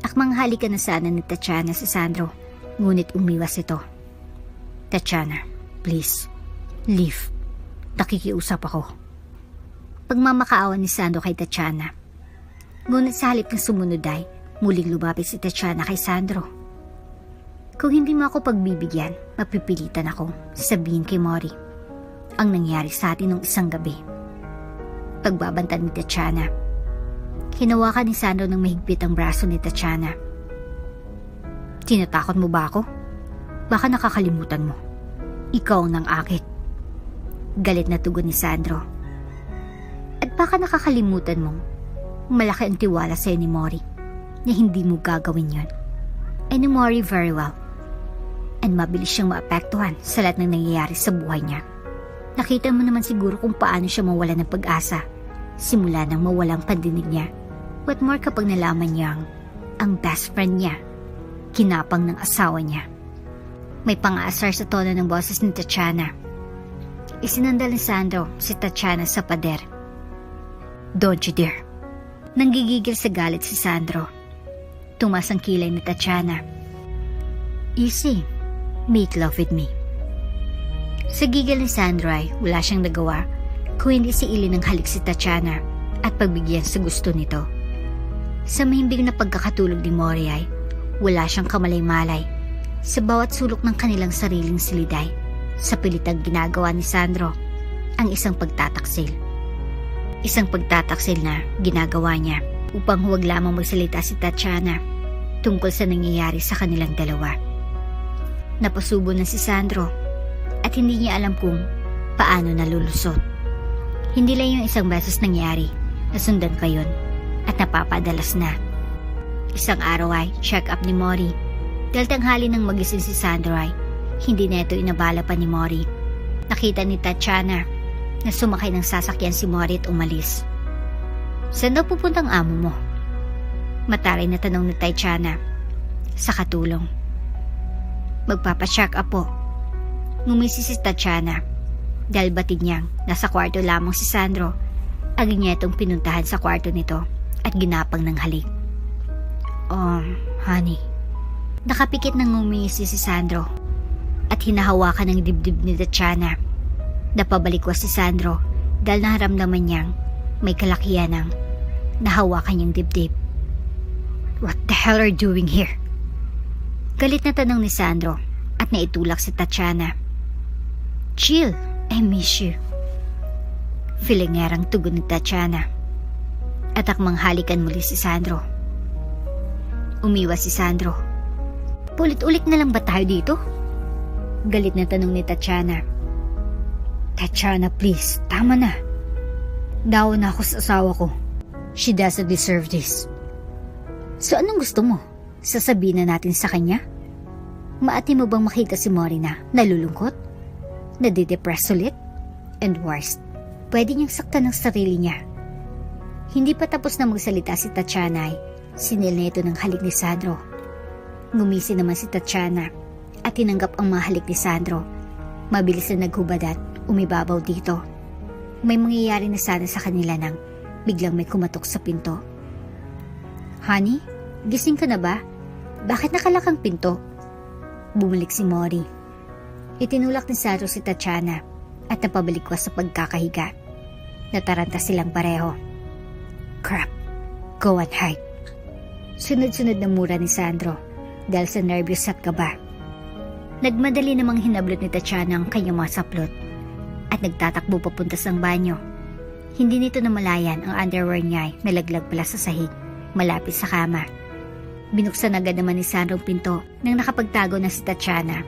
Akmang halikan na sana ni Tatiana si Sandro, ngunit umiwas ito. Tatiana, please, leave. Nakikiusap ako. Pagmamakaawa ni Sandro kay Tatiana. Ngunit sa halip ng sumunod ay muling lumapit si Tatiana kay Sandro. Kung hindi mo ako pagbibigyan, mapipilitan ako sabihin kay Mori ang nangyari sa atin nung isang gabi. Pagbabanta ni Tatiana. Hinawakan ni Sandro ng mahigpit ang braso ni Tatiana. Tinatakot mo ba ako? Baka nakakalimutan mo. Ikaw ang nang-akit. Galit na tugon ni Sandro. At baka nakakalimutan mong malaki ang tiwala sa'yo ni Mori na hindi mo gagawin yon. I know Mori very well. And mabilis siyang maapektuhan sa lahat ng nangyayari sa buhay niya. Nakita mo naman siguro kung paano siya mawala ng pag-asa simula nang mawalang pandinig niya. What more kapag nalaman niyang ang best friend niya, kinapang ng asawa niya. May pang-aasar sa tono ng boses ni Tatiana. Isinandal ni Sandro si Tatiana sa pader. Don't you dare. Nanggigigil sa galit si Sandro. Tumas ang kilay ni Tatiana. Easy, make love with me. Sa gigil ni Sandro ay wala siyang nagawa kung hindi si ilin ng halik si Tatiana at pagbigyan sa gusto nito. Sa mahimbing na pagkakatulog ni Mori ay wala siyang kamalay-malay sa bawat sulok ng kanilang sariling siliday sa pilitang ginagawa ni Sandro ang isang pagtataksil. Isang pagtataksil na ginagawa niya upang huwag lamang magsalita si Tatiana tungkol sa nangyayari sa kanilang dalawa. Napasubo na si Sandro at hindi niya alam kung paano nalulusot. Hindi lang yung isang beses nangyari na sundan pa yun at napapadalas na. Isang araw ay check up ni Mori. Dahil tanghali nang magising si Sandro ay hindi na ito inabala pa ni Mori. Nakita ni Tatiana na sumakay ng sasakyan si Mori at umalis. Saan daw pupuntang amo mo? Mataray na tanong ni Tatiana sa katulong. Magpapacheck up po. Ngumisi si Tatiana dahil batid niyang nasa kwarto lamang si Sandro. Agad niya itong pinuntahan sa kwarto nito at ginapang ng halik. Honey. Nakapikit ng ngumisi si Sandro at hinahawakan ng dibdib ni Tatiana. Napabalikwas si Sandro dahil naharamdaman niyang may kalakihan ng nahawakan niyang dibdib. What the hell are you doing here? Galit na tanong ni Sandro at naitulak si Tatiana. Chill, I miss you. Filingerang tugon ni Tatiana at akmang halikan muli si Sandro. Umiwas si Sandro. Pulit-ulit na lang ba tayo dito? Galit na tanong ni Tatiana. Tatiana, please, tama na. Daw na ako sa asawa ko. She doesn't deserve this. So anong gusto mo? Sasabihin na natin sa kanya? Maati mo bang makita si Mori na nalulungkot? Nadidepress ulit? And worst, pwede niyang saktan ng sarili niya. Hindi pa tapos na magsalita si Tatiana ay sinil na ito ng halik ni Sandro. Ngumisi naman si Tatiana at tinanggap ang mga halik ni Sandro. Mabilis na naghubad at umibabaw dito. May mangyayari na sana sa kanila nang biglang may kumatok sa pinto. Honey, gising ka na ba? Bakit nakalakang pinto? Bumalik si Mori. Itinulak ni Sandro si Tatiana at napabalikwas sa pagkakahiga. Nataranta silang pareho. Crap, go and hide. Sunod-sunod na mura ni Sandro dahil sa nervyos at kaba. Nagmadali namang hinablot ni Tatiana ang kanyang mga saplot at nagtatakbo papunta sa banyo. Hindi nito namalayan ang underwear niya ay nalaglag pala sa sahig malapit sa kama. Binuksan agad naman ni Sandro ang pinto nang nakapagtago na si Tatiana.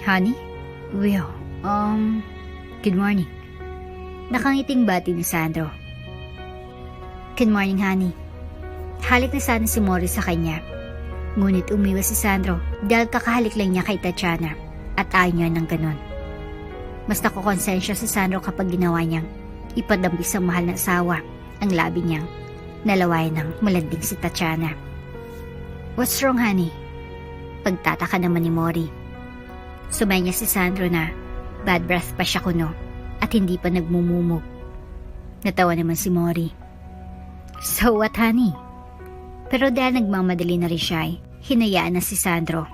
Honey? Well, good morning. Nakangiting bati ni Sandro. Good morning, honey. Halik na sana si Mori sa kanya. Ngunit umiwas si Sandro dahil kakahalik lang niya kay Tatiana at ayaw niya ng ganon. Mas nakukonsensya si Sandro kapag ginawa niyang ipadambis sa mahal na asawa ang labi niyang Nalaway ng malanding si Tatiana. What's wrong, honey? Pagtataka naman ni Mori. Sumay niya si Sandro na bad breath pa siya kuno at hindi pa nagmumumog. Natawa naman si Mori. So what, honey? Pero dahil nagmamadali na rin siya, hinayaan na si Sandro.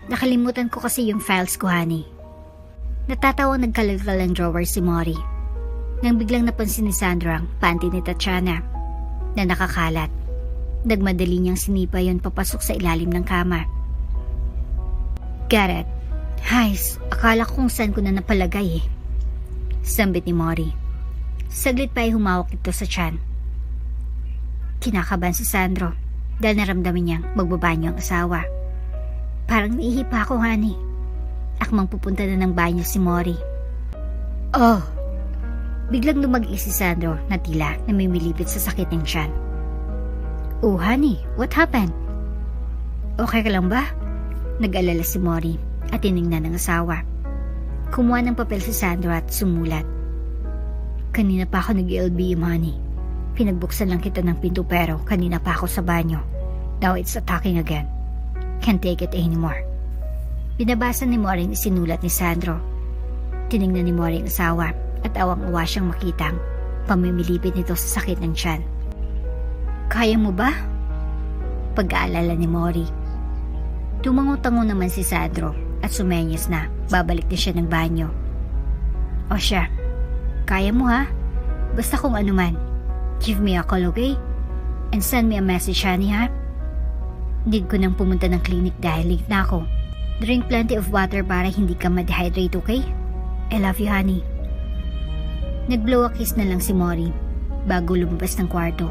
Nakalimutan ko kasi yung files ko, honey. Natatawang nagkalagkal ang drawer si Mori nang biglang napansin ni Sandro ang panty ni Tatiana na nakakalat. Nagmadali niyang sinipa yon papasok sa ilalim ng kama. Got it. Hays, akala ko kung saan ko na napalagay Sambit ni Mori. Saglit pa ay humawak ito sa tiyan. Kinakabahan si Sandro dahil naramdaman niyang magbabanyo ang asawa. Parang naihi pa ako, honey. Akmang pupunta na ng banyo si Mori. Oh! Biglang lumag-is si Sandro na tila namimilipit sa sakit ng tiyan. Oh, honey, what happened? Okay ka lang ba? Nag-alala si Mori at tiningnan ng asawa. Kumuha ng papel si Sandro at sumulat. Kanina pa ako nag-LBM, honey. Pinagbuksan lang kita ng pinto pero kanina pa ako sa banyo. Now it's attacking again. Can't take it anymore. Binabasa ni Mori ang isinulat ni Sandro. Tiningnan ni Mori ang asawa at awang-awa siyang makitang pamimilipit nito sa sakit ng tiyan. Kaya mo ba? Pag-aalala ni Mori. Tumango-tango naman si Sandro at sumenyas na babalik na siya ng banyo. O siya, kaya mo ha? Basta kung ano man. Give me a call, okay? And send me a message, honey, ha? Need ko nang pumunta ng clinic dahil late na ako. Drink plenty of water para hindi ka ma-dehydrate, okay? I love you, honey. Nag-blow a kiss na lang si Mori bago lumabas ng kwarto.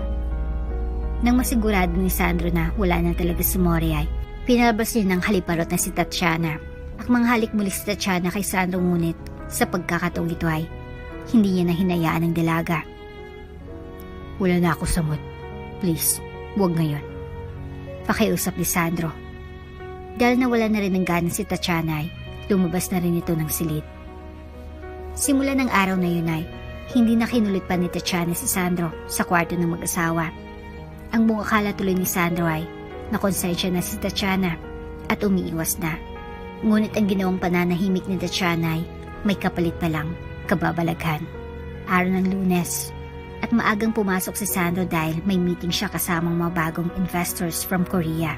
Nang masigurado ni Sandro na wala na talaga si Mori ay pinalabas niya ng haliparot na si Tatiana. Akmang halik muli si Tatiana kay Sandro ngunit sa pagkakataong ito ay hindi niya na hinayaan ng dalaga. Wala na ako sa mood. Please, huwag ngayon. Pakiusap ni Sandro. Dahil nawala na rin ng gana si Tatiana ay lumabas na rin ito ng silid. Simula ng araw na yun ay hindi na kinulit pa ni Tatiana si Sandro sa kwarto ng mag-asawa. Ang buong akala tuloy ni Sandro ay nakonsensya na si Tatiana at umiiwas na. Ngunit ang ginawang pananahimik ni Tatiana ay may kapalit pa lang, kababalaghan. Araw ng Lunes at maagang pumasok si Sandro dahil may meeting siya kasamang mga bagong investors from Korea.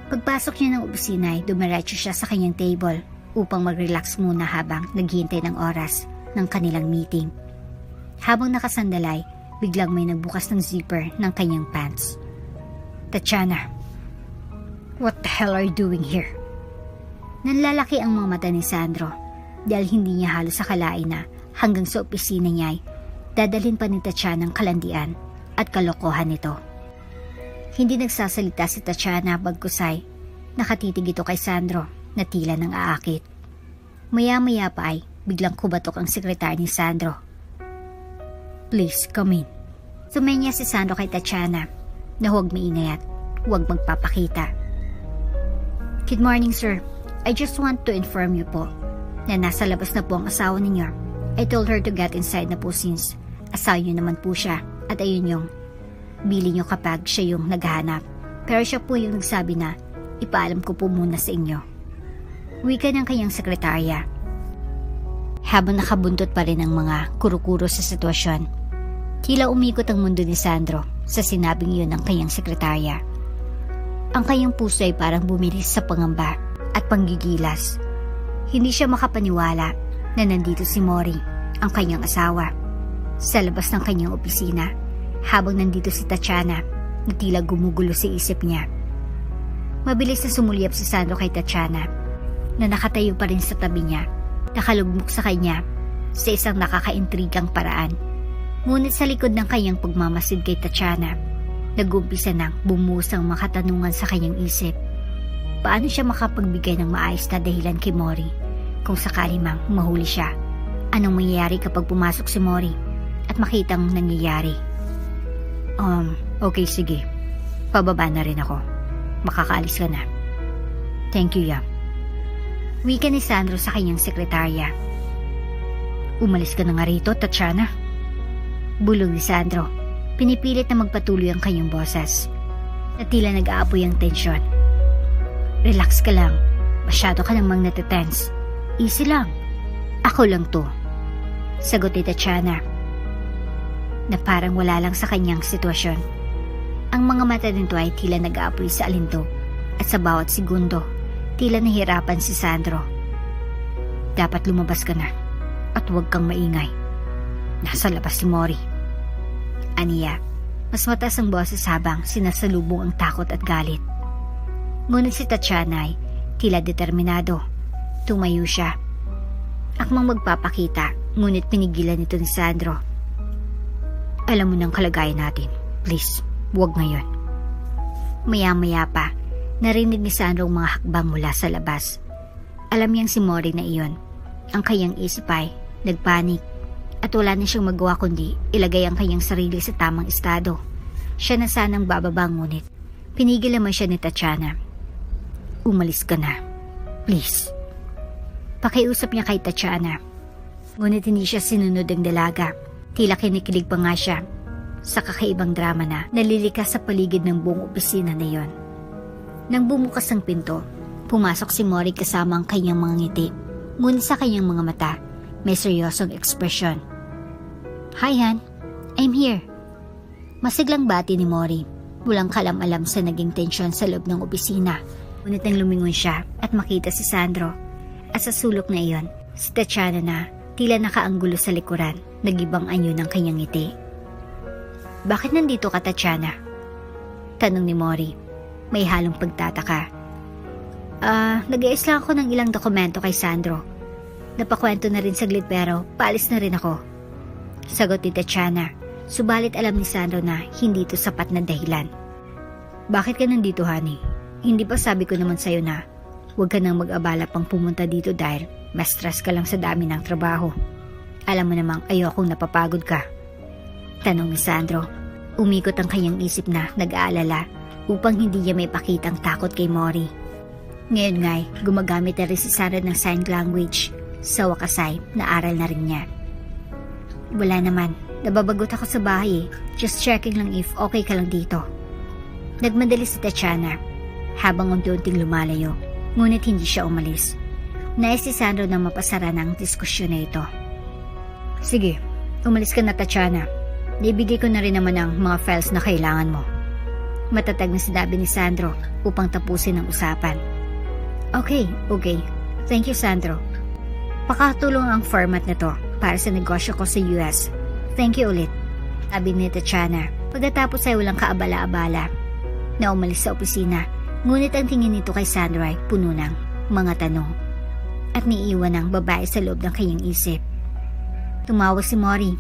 Pagpasok niya ng opisina ay dumiretso siya sa kanyang table upang mag-relax muna habang naghihintay ng oras ng kanilang meeting. Habang nakasandalay, biglang may nagbukas ng zipper ng kanyang pants. Tatiana, what the hell are you doing here? Nanlalaki ang mga mata ni Sandro dahil hindi niya halos akalain na hanggang sa opisina niya ay dadalhin pa ni Tatiana ang kalandian at kalokohan nito. Hindi nagsasalita si Tatiana bagkusay nakatitig ito kay Sandro na tila nang aakit. Maya-maya pa ay biglang kubatok ang sekretary ni Sandro. Please, come in. Sumenya si Sandro kay Tatiana na huwag maingay at huwag magpapakita. Good morning, sir. I just want to inform you po na nasa labas na po ang asawa ninyo. I told her to get inside na po since asawa niyo naman po siya at ayun yung bili niyo kapag siya yung naghahanap. Pero siya po yung nagsabi na ipaalam ko po muna sa inyo. Wika ng kanyang sekretarya. Habang nakabuntot pa rin ang mga kuro-kuro sa sitwasyon, tila umikot ang mundo ni Sandro sa sinabing yun ng kanyang sekretarya. Ang kanyang puso ay parang bumilis sa pangamba at panggigilas. Hindi siya makapaniwala na nandito si Mori, ang kanyang asawa, sa labas ng kanyang opisina habang nandito si Tatiana na tila gumugulo sa isip niya. Mabilis na sumulyap si Sandro kay Tatiana na nakatayo pa rin sa tabi niya, nakalugmok sa kanya sa isang nakakaintrigang paraan. Ngunit sa likod ng kanyang pagmamasid kay Tatiana, nag-umpisa nang bumusang mga katanungan sa kanyang isip. Paano siya makapagbigay ng maayos na dahilan kay Mori kung sakali mang mahuli siya? Anong mangyayari kapag pumasok si Mori at makitang nangyayari? Okay, sige. Pababa na rin ako. Makakaalis ka na. Thank you, Yam. Wika ni Sandro sa kanyang sekretarya. Umalis ka na nga rito, Tatiana. Bulong ni Sandro Pinipilit na magpatuloy ang kanyang boses na tila nag-aapoy ang tensyon. Relax ka lang. Masyado ka namang natitense. Easy lang. Ako lang to. Sagot ni Tatiana na parang wala lang sa kanyang sitwasyon. Ang mga mata nito ay tila nag-aapoy sa alindog at sa bawat segundo, tila nahirapan si Sandro. Dapat lumabas ka na at huwag kang maingay. Nasa labas si Mori. Aniya, mas mataas ang boses habang sinasalubong ang takot at galit. Ngunit si Tatiana ay tila determinado. Tumayo siya. Akmang magpapakita, ngunit pinigilan nito ni Sandro. Alam mo ng kalagayan natin. Please, huwag ngayon. Maya-maya pa, narinig ni Sandro ang mga hakbang mula sa labas. Alam niyang si Mori na iyon. Ang kanyang isip ay nagpanik at wala na siyang magawa kundi ilagay ang kanyang sarili sa tamang estado. Siya na sanang bababa ngunit pinigil naman siya ni Tatiana. Umalis ka na. Please. Pakiusap niya kay Tatiana. Ngunit hindi siya sinunod ng dalaga. Tila kinikilig pa nga siya sa kakaibang drama na nalilikas sa paligid ng buong opisina na yon. Nang bumukas ang pinto, pumasok si Mori kasama ang kanyang mga ngiti. Ngunit sa kanyang mga mata, may seryosong ekspresyon. Hi Han, I'm here. Masiglang bati ni Mori. Walang kalam-alam sa naging tensyon sa loob ng opisina. Ngunit nang lumingon siya at makita si Sandro, at sa sulok na iyon, si Tatiana na tila nakaanggulo sa likuran, nagibang anyo ng kanyang ngiti. Bakit nandito ka, Tatiana? Tanong ni Mori. May halong pagtataka. Nag-iis lang ako ng ilang dokumento kay Sandro. Napakwento na rin saglit pero paalis na rin ako. Sagot ni Tatiana. Subalit alam ni Sandro na hindi ito sapat na dahilan. Bakit ka nandito, honey? Hindi pa sabi ko naman sa'yo na huwag ka nang mag-abala pang pumunta dito dahil mas stress ka lang sa dami ng trabaho. Alam mo namang ayokong napapagod ka. Tanong ni Sandro. Umikot ang kanyang isip na nag-aalala upang hindi niya may pakitang takot kay Mori. Ngayon nga'y gumagamit na rin si Sandro ng sign language. Sa wakas ay naaral na rin niya. Wala naman. Nababagot ako sa bahay eh. Just checking lang if okay ka lang dito. Nagmadali si Tatiana habang unti-unting lumalayo. Ngunit hindi siya umalis. Nais si Sandro na mapasara ng diskusyon na ito. Sige, umalis ka na, Tatiana. Naibigay ko na rin naman ang mga files na kailangan mo. Matatag na sinabi ni Sandro upang tapusin ang usapan. Okay. Thank you, Sandro. Pakatulong ang format na to para sa negosyo ko sa US. Thank you ulit. Sabi ni Tatiana. Pagkatapos ay walang kaabala-abala na umalis sa opisina. Ngunit ang tingin nito kay Sandro ay puno ng mga tanong at niiwan ng babae sa loob ng kanyang isip. Tumawa si Mori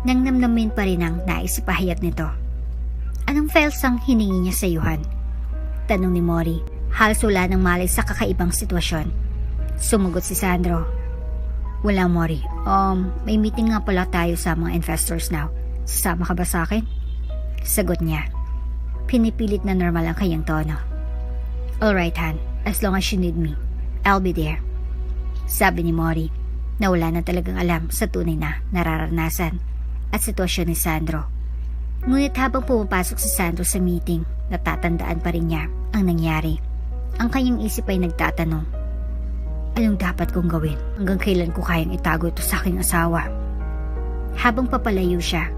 nang namnamin pa rin ang naisipahayag nito. Anong files ang hiningi niya sa Yuhan? Tanong ni Mori. Halos wala nang malay sa kakaibang sitwasyon. Sumagot si Sandro. Wala, Mori. May meeting nga pala tayo sa mga investors now. Sasama ka ba sa akin? Sagot niya. Pinipilit na normal ang kanyang tono. Alright, Han. As long as you need me, I'll be there. Sabi ni Mori na wala na talagang alam sa tunay na nararanasan at sitwasyon ni Sandro. Ngunit habang pumapasok si Sandro sa meeting, natatandaan pa rin niya ang nangyari. Ang kanyang isip ay nagtatanong, anong dapat kong gawin? Hanggang kailan ko kayang itago ito sa aking asawa? Habang papalayo siya,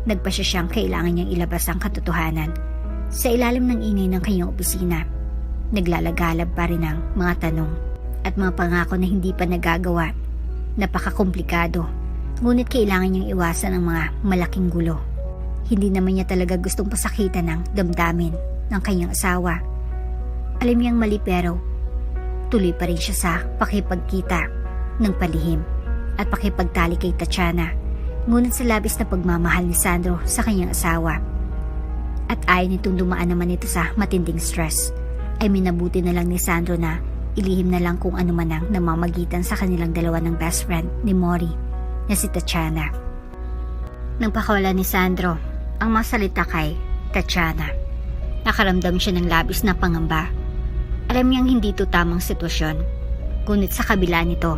nagpasya siyang kailangan niyang ilabas ang katotohanan. Sa ilalim ng ingay ng kanyang opisina, naglalagalab pa rin ang mga tanong at mga pangako na hindi pa nagagawa. Napakakomplikado, ngunit kailangan niyang iwasan ang mga malaking gulo. Hindi naman niya talaga gustong pasakitan ng damdamin ng kanyang asawa. Alam niyang mali pero tuloy pa rin siya sa pakipagkita ng palihim at pakipagtali kay Tatiana. Ngunit sa labis na pagmamahal ni Sandro sa kanyang asawa at ayaw nitong dumaan naman ito sa matinding stress, ay minabuti na lang ni Sandro na ilihim na lang kung ano man ang namamagitan sa kanilang dalawa ng best friend ni Mori na si Tatiana. Nang pakawala ni Sandro ang masalita kay Tatiana, nakaramdam siya ng labis na pangamba. Alam niyang hindi ito tamang sitwasyon, ngunit sa kabila nito,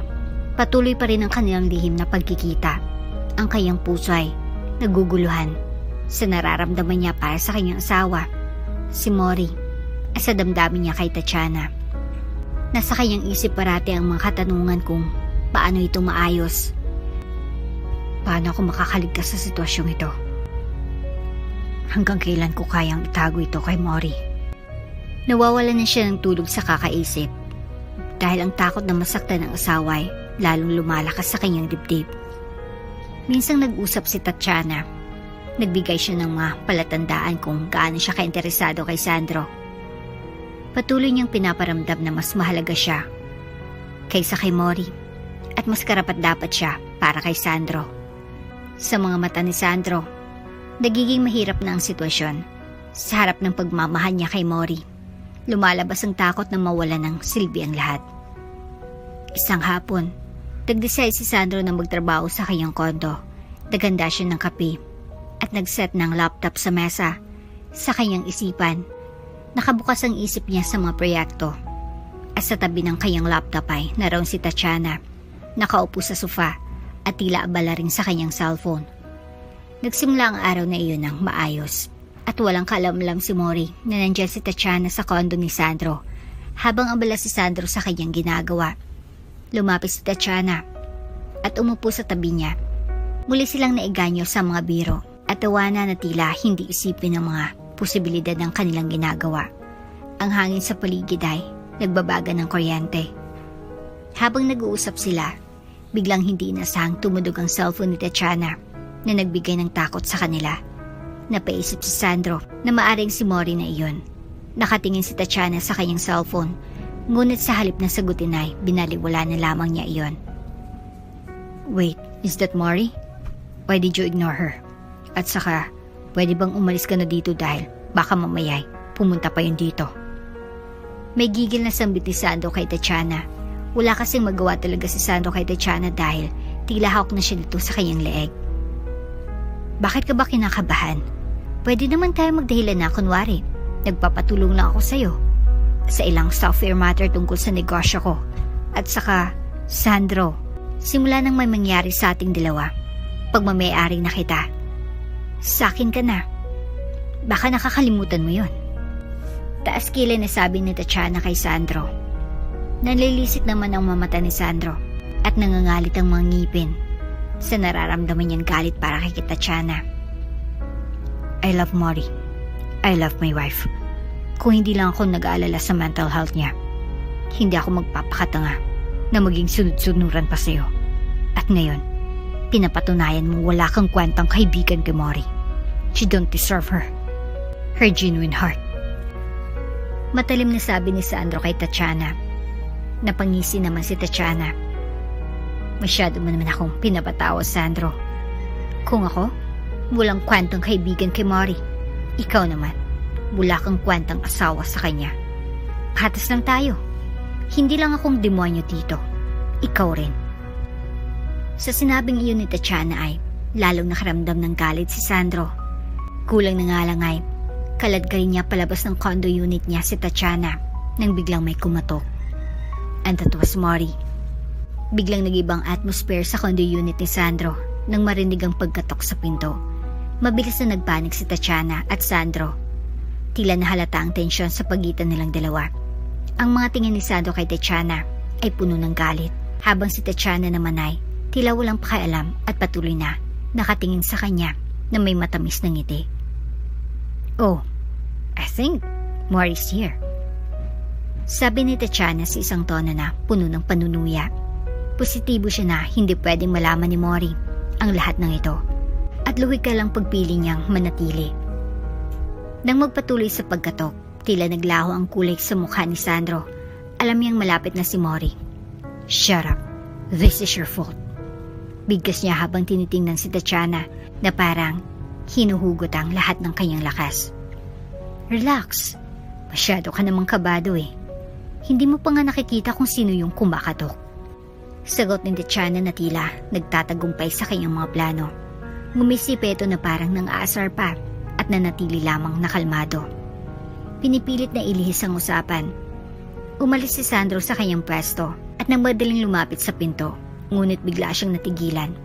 patuloy pa rin ang kanilang lihim na pagkikita. Ang kanyang puso ay naguguluhan sa nararamdaman niya para sa kanyang asawa, si Mori, at sa damdamin niya kay Tatiana. Nasa kanyang isip parati ang mga katanungan kung paano ito maayos. Paano ako makakaligtas sa sitwasyong ito? Hanggang kailan ko kayang itago ito kay Mori? Nawawalan na siya ng tulog sa kakaisip dahil ang takot na masaktan ng asawa ay lalong lumalakas sa kanyang dibdib. Minsang nag-usap si Tatiana. Nagbigay siya ng mga palatandaan kung gaano siya kainteresado kay Sandro. Patuloy niyang pinaparamdam na mas mahalaga siya kaysa kay Mori at mas karapat-dapat siya para kay Sandro. Sa mga mata ni Sandro, nagiging mahirap na ang sitwasyon. Sa harap ng pagmamahal niya kay Mori, lumalabas ang takot na mawala ng silbi ang lahat. Isang hapon, nag-decide si Sandro na magtrabaho sa kanyang kondo. Naganda siya ng kape at nag-set ng laptop sa mesa. Sa kanyang isipan, nakabukas ang isip niya sa mga proyekto. At sa tabi ng kanyang laptop ay naroon si Tatiana, nakaupo sa sofa at tila abala rin sa kanyang cellphone. Nagsimula ang araw na iyon ng maayos at walang kaalam-alam si Mori na nandiyan si Tatiana sa kondo ni Sandro habang abala si Sandro sa kanyang ginagawa. Lumapit si Tatiana at umupo sa tabi niya. Muli silang naiganyo sa mga biro at tawanan na tila hindi isipin ng mga posibilidad ng kanilang ginagawa. Ang hangin sa paligid ay nagbabaga ng kuryente. Habang nag-uusap sila, biglang hindi inasahang tumudog ang cellphone ni Tatiana na nagbigay ng takot sa kanila. Napaisip si Sandro na maaring si Mori na iyon. Nakatingin si Tatiana sa kanyang cellphone, ngunit sa halip na sagutin ay binaliwala na lamang niya iyon. Wait, is that Mori? Why did you ignore her? At saka, pwede bang umalis ka na dito dahil baka mamayay pumunta pa yun dito? May gigil na sambit ni Sandro kay Tatiana. Wala kasing magawa talaga si Sandro kay Tatiana dahil tila hawak na siya dito sa kanyang leeg. Bakit ka ba kinakabahan? Pwede naman tayo magdahilan na kunwari. Nagpapatulong lang ako sa'yo sa ilang software matter tungkol sa negosyo ko. At saka, Sandro, simula nang may mangyari sa ating dalawa, pagmamayari na kita, sa akin ka na. Baka nakakalimutan mo yon. Taas kilay na sabi ni Tatiana kay Sandro. Nalilisik naman ang mamata ni Sandro at nangangalit ang mga ngipin. Sa nararamdaman niyang galit para kay Tatiana. I love Mori. I love my wife. Kung hindi lang ako nag-aalala sa mental health niya, hindi ako magpapakatanga na maging sunod-sunuran pa sa'yo. At ngayon, pinapatunayan mo wala kang kwentang kaibigan kay Mori. You don't deserve her. Her genuine heart. Matalim na sabi ni Sandro kay Tatiana. Napangisi naman si Tatiana. Masyado mo naman akong pinapatawa, Sandro. Kung ako, walang kwentang kaibigan kay Mori. Ikaw naman, wala kang kwentang asawa sa kanya. Patas lang tayo. Hindi lang akong demonyo dito. Ikaw rin. Sa sinabing iyon ni Tatiana ay lalong nakaramdam ng galit si Sandro. Kulang na nga lang ay kalad ka rin niya palabas ng condo unit niya si Tatiana nang biglang may kumatok. And that was Mori. Biglang nag-ibang atmosphere sa condo unit ni Sandro nang marinig ang pagkatok sa pinto. Mabilis na nagpanik si Tatiana at Sandro. Tila nahalata ang tensyon sa pagitan nilang dalawa. Ang mga tingin ni Sandro kay Tatiana ay puno ng galit, habang si Tatiana naman ay tila walang pakialam at patuloy na nakatingin sa kanya na may matamis na ngiti. Oh, I think Mori's here. Sabi ni Tatiana sa isang tono na puno ng panunuya. Positibo siya na hindi pwedeng malaman ni Mori ang lahat ng ito at luhig ka lang pagpili niyang manatili. Nang magpatuloy sa pagkatok, tila naglaho ang kulay sa mukha ni Sandro. Alam niyang malapit na si Mori. Shut up. This is your fault. Bigkas niya habang tinitingnan si Tatiana na parang hinuhugot ang lahat ng kanyang lakas. Relax. Masyado ka namang kabado eh. Hindi mo pa nga nakikita kung sino yung kumakatok. Sagot ni Tatiana na tila nagtatagumpay sa kanyang mga plano. Ngumisipa ito na parang nang-aasar pa at nanatili lamang nakalmado. Pinipilit na ilihis ang usapan. Umalis si Sandro sa kanyang pwesto at nang madaling lumapit sa pinto, ngunit bigla siyang natigilan.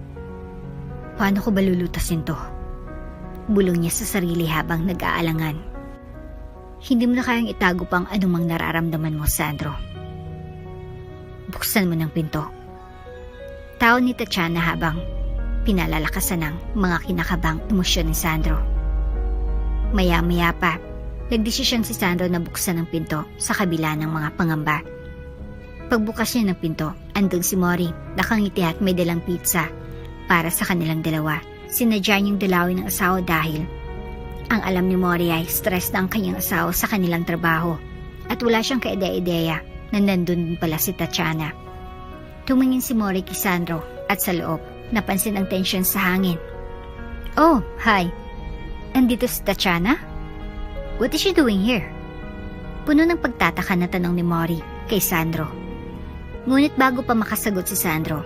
Paano ko ba lulutasin to? Bulong niya sa sarili habang nag-aalangan. Hindi mo na kayang itago pang anumang nararamdaman mo, Sandro. Buksan mo ng pinto. Tao ni Tatiana habang pinalalakasan ng mga kinakabang emosyon ni Sandro. Maya-maya pa, nagdesisyon si Sandro na buksan ang pinto sa kabila ng mga pangamba. Pagbukas niya ng pinto, andun si Mori, nakangiti at may dalang pizza para sa kanilang dalawa. Sinadya niyang dalawin ng asawa dahil ang alam ni Mori ay stress na ang kanyang asawa sa kanilang trabaho at wala siyang kaide-ideya na nandun pala si Tatiana. Tumingin si Mori kay Sandro at sa loob, napansin ang tension sa hangin. Oh, hi. Andito si Tatiana? What is she doing here? Puno ng pagtataka na tanong ni Mori kay Sandro. Ngunit bago pa makasagot si Sandro,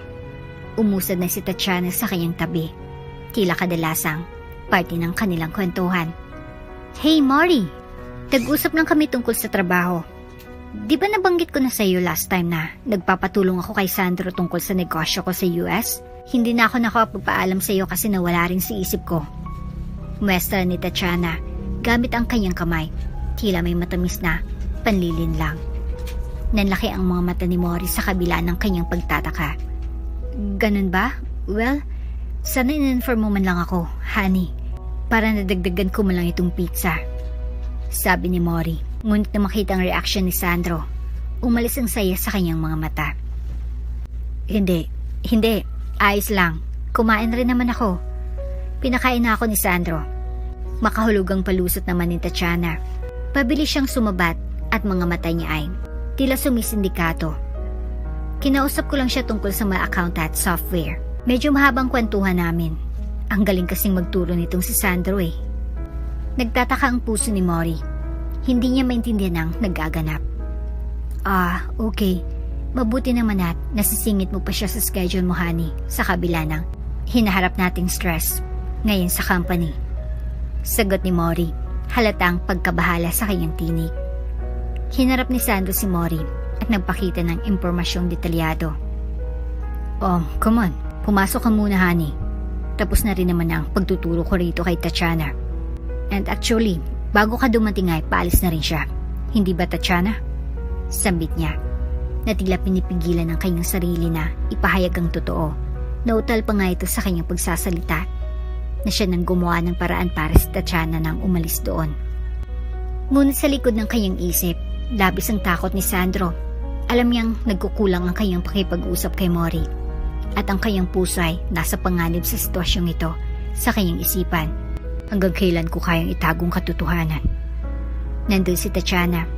umusad na si Tatiana sa kanyang tabi. Tila kadalasang parte ng kanilang kwentuhan. Hey Mori, tag-usap lang kami tungkol sa trabaho. Di ba nabanggit ko na sa iyo last time na nagpapatulong ako kay Sandro tungkol sa negosyo ko sa US? Hindi na ako nakapagpaalam sa iyo kasi nawala rin sa isip ko. Muestra ni Tatiana gamit ang kanyang kamay. Tila may matamis na panlilin lang. Nanlaki ang mga mata ni Mori sa kabila ng kanyang pagtataka. Ganun ba? Well, sana in-inform mo man lang ako, honey, para nadagdagan ko man lang itong pizza. Sabi ni Mori, ngunit na makita ang reaksyon ni Sandro, umalis ang saya sa kanyang mga mata. Hindi, ayos lang. Kumain rin naman ako. Pinakain na ako ni Sandro. Makahulugang palusot naman ni Tatiana. Pabilis siyang sumabat at mga mata niya ay tila sumisindikato. Kinausap ko lang siya tungkol sa mga account at software. Medyo mahabang kwentuhan namin. Ang galing kasing magturo nitong si Sandro eh. Nagtataka ang puso ni Mori. Hindi niya maintindihan ang nagaganap. Ah, okay. Mabuti naman at nasisingit mo pa siya sa schedule mo, honey, sa kabila ng hinaharap nating stress ngayon sa company. Sagot ni Mori, halatang pagkabahala sa kanyang tinig. Hinarap ni Sandro si Mori at nagpakita ng impormasyong detalyado. Oh, come on. Pumasok ka muna, honey. Tapos na rin naman ang pagtuturo ko rito kay Tatiana. And actually, bago ka dumating ay paalis na rin siya. Hindi ba, Tatiana? Sambit niya. Na tila pinipigilan ng kanyang sarili na ipahayag ang totoo. Nautal pa nga ito sa kanyang pagsasalita na siya nang gumawa ng paraan para si Tatiana nang umalis doon. Ngunit sa likod ng kanyang isip, labis ang takot ni Sandro. Alam niyang nagkukulang ang kanyang pakipag-usap kay Mori. At ang kanyang puso ay nasa panganib sa sitwasyong ito sa kanyang isipan. Hanggang kailan ko kayang itagong katotohanan? Nandun si Tatiana,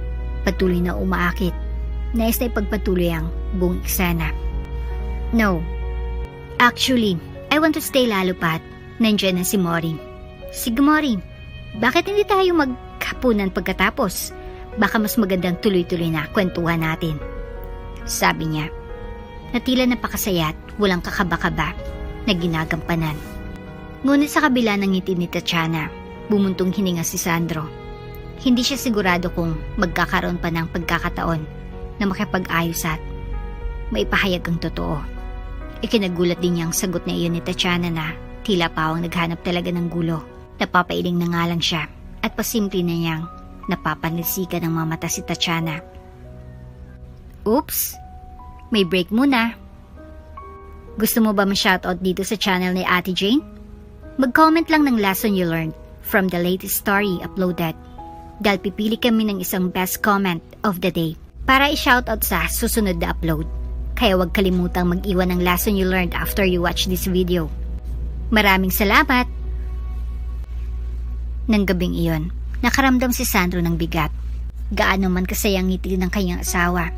patuloy na umaakit. Nais na ipagpatuloy ang buong eksena. No. Actually, I want to stay lalo pat. Nandiyan na si Mori. Sige Mori, bakit hindi tayo maghapunan pagkatapos? Baka mas magandang tuloy-tuloy na kwentuhan natin. Sabi niya. Na tila napakasaya at walang kakaba-kaba na ginagampanan. Ngunit sa kabila ng ngiti ni Tatiana, bumuntong hininga si Sandro. Hindi siya sigurado kung magkakaroon pa ng pagkakataon na makipag-ayos at maipahayag ang totoo. Ikinagulat din niyang sagot na iyon ni Tatiana na tila pawang naghanap talaga ng gulo. Napapailing na nga lang siya at pasimple na niyang napapanlisikan ng mga mata si Tatiana. Oops! May break muna. Gusto mo ba ma-shoutout dito sa channel ni Ate Jane? Mag-comment lang ng lesson you learned from the latest story uploaded. Dahil pipili kami ng isang best comment of the day para i-shoutout sa susunod na upload. Kaya huwag kalimutang mag-iwan ng lesson you learned after you watch this video. Maraming salamat! Nang gabing iyon, nakaramdam si Sandro ng bigat. Gaano man kasayang ngiti ng kanyang asawa.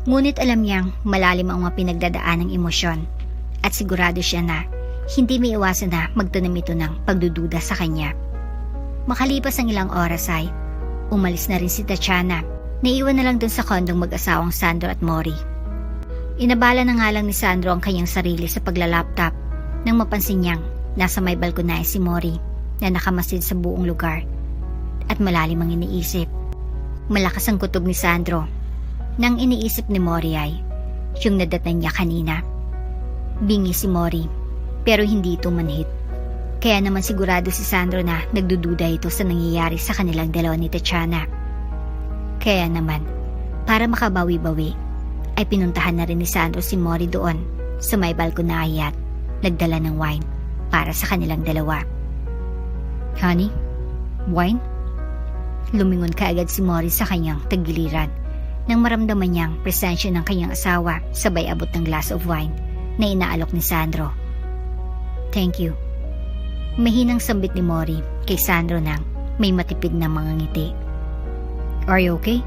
Ngunit alam niyang malalim ang mga pinagdadaan ng emosyon at sigurado siya na hindi may iwasan na magtanim ito ng pagdududa sa kanya. Makalipas ang ilang oras ay umalis na rin si Tatiana. Naiwan na lang dun sa kondong mag-asawang Sandro at Mori. Inabala na nga lang ni Sandro ang kanyang sarili sa paglalaptop nang mapansin niyang nasa may balkonahe si Mori na nakamasid sa buong lugar at malalim ang iniisip. Malakas ang kutob ni Sandro. Nang iniisip ni Mori ay yung nadatnan niya kanina. Bingi si Mori pero hindi ito manhit. Kaya naman sigurado si Sandro na nagdududa ito sa nangyayari sa kanilang dalawa ni Tatiana. Kaya naman, para makabawi-bawi, ay pinuntahan na rin ni Sandro si Mori doon sa may balkonahe at nagdala ng wine para sa kanilang dalawa. Honey, wine? Lumingon kaagad si Mori sa kanyang tagiliran nang maramdaman niyang presensya ng kanyang asawa sabay abot ng glass of wine na inaalok ni Sandro. Thank you. Mahinang sambit ni Mori kay Sandro nang may matipid na mga ngiti. Are you okay?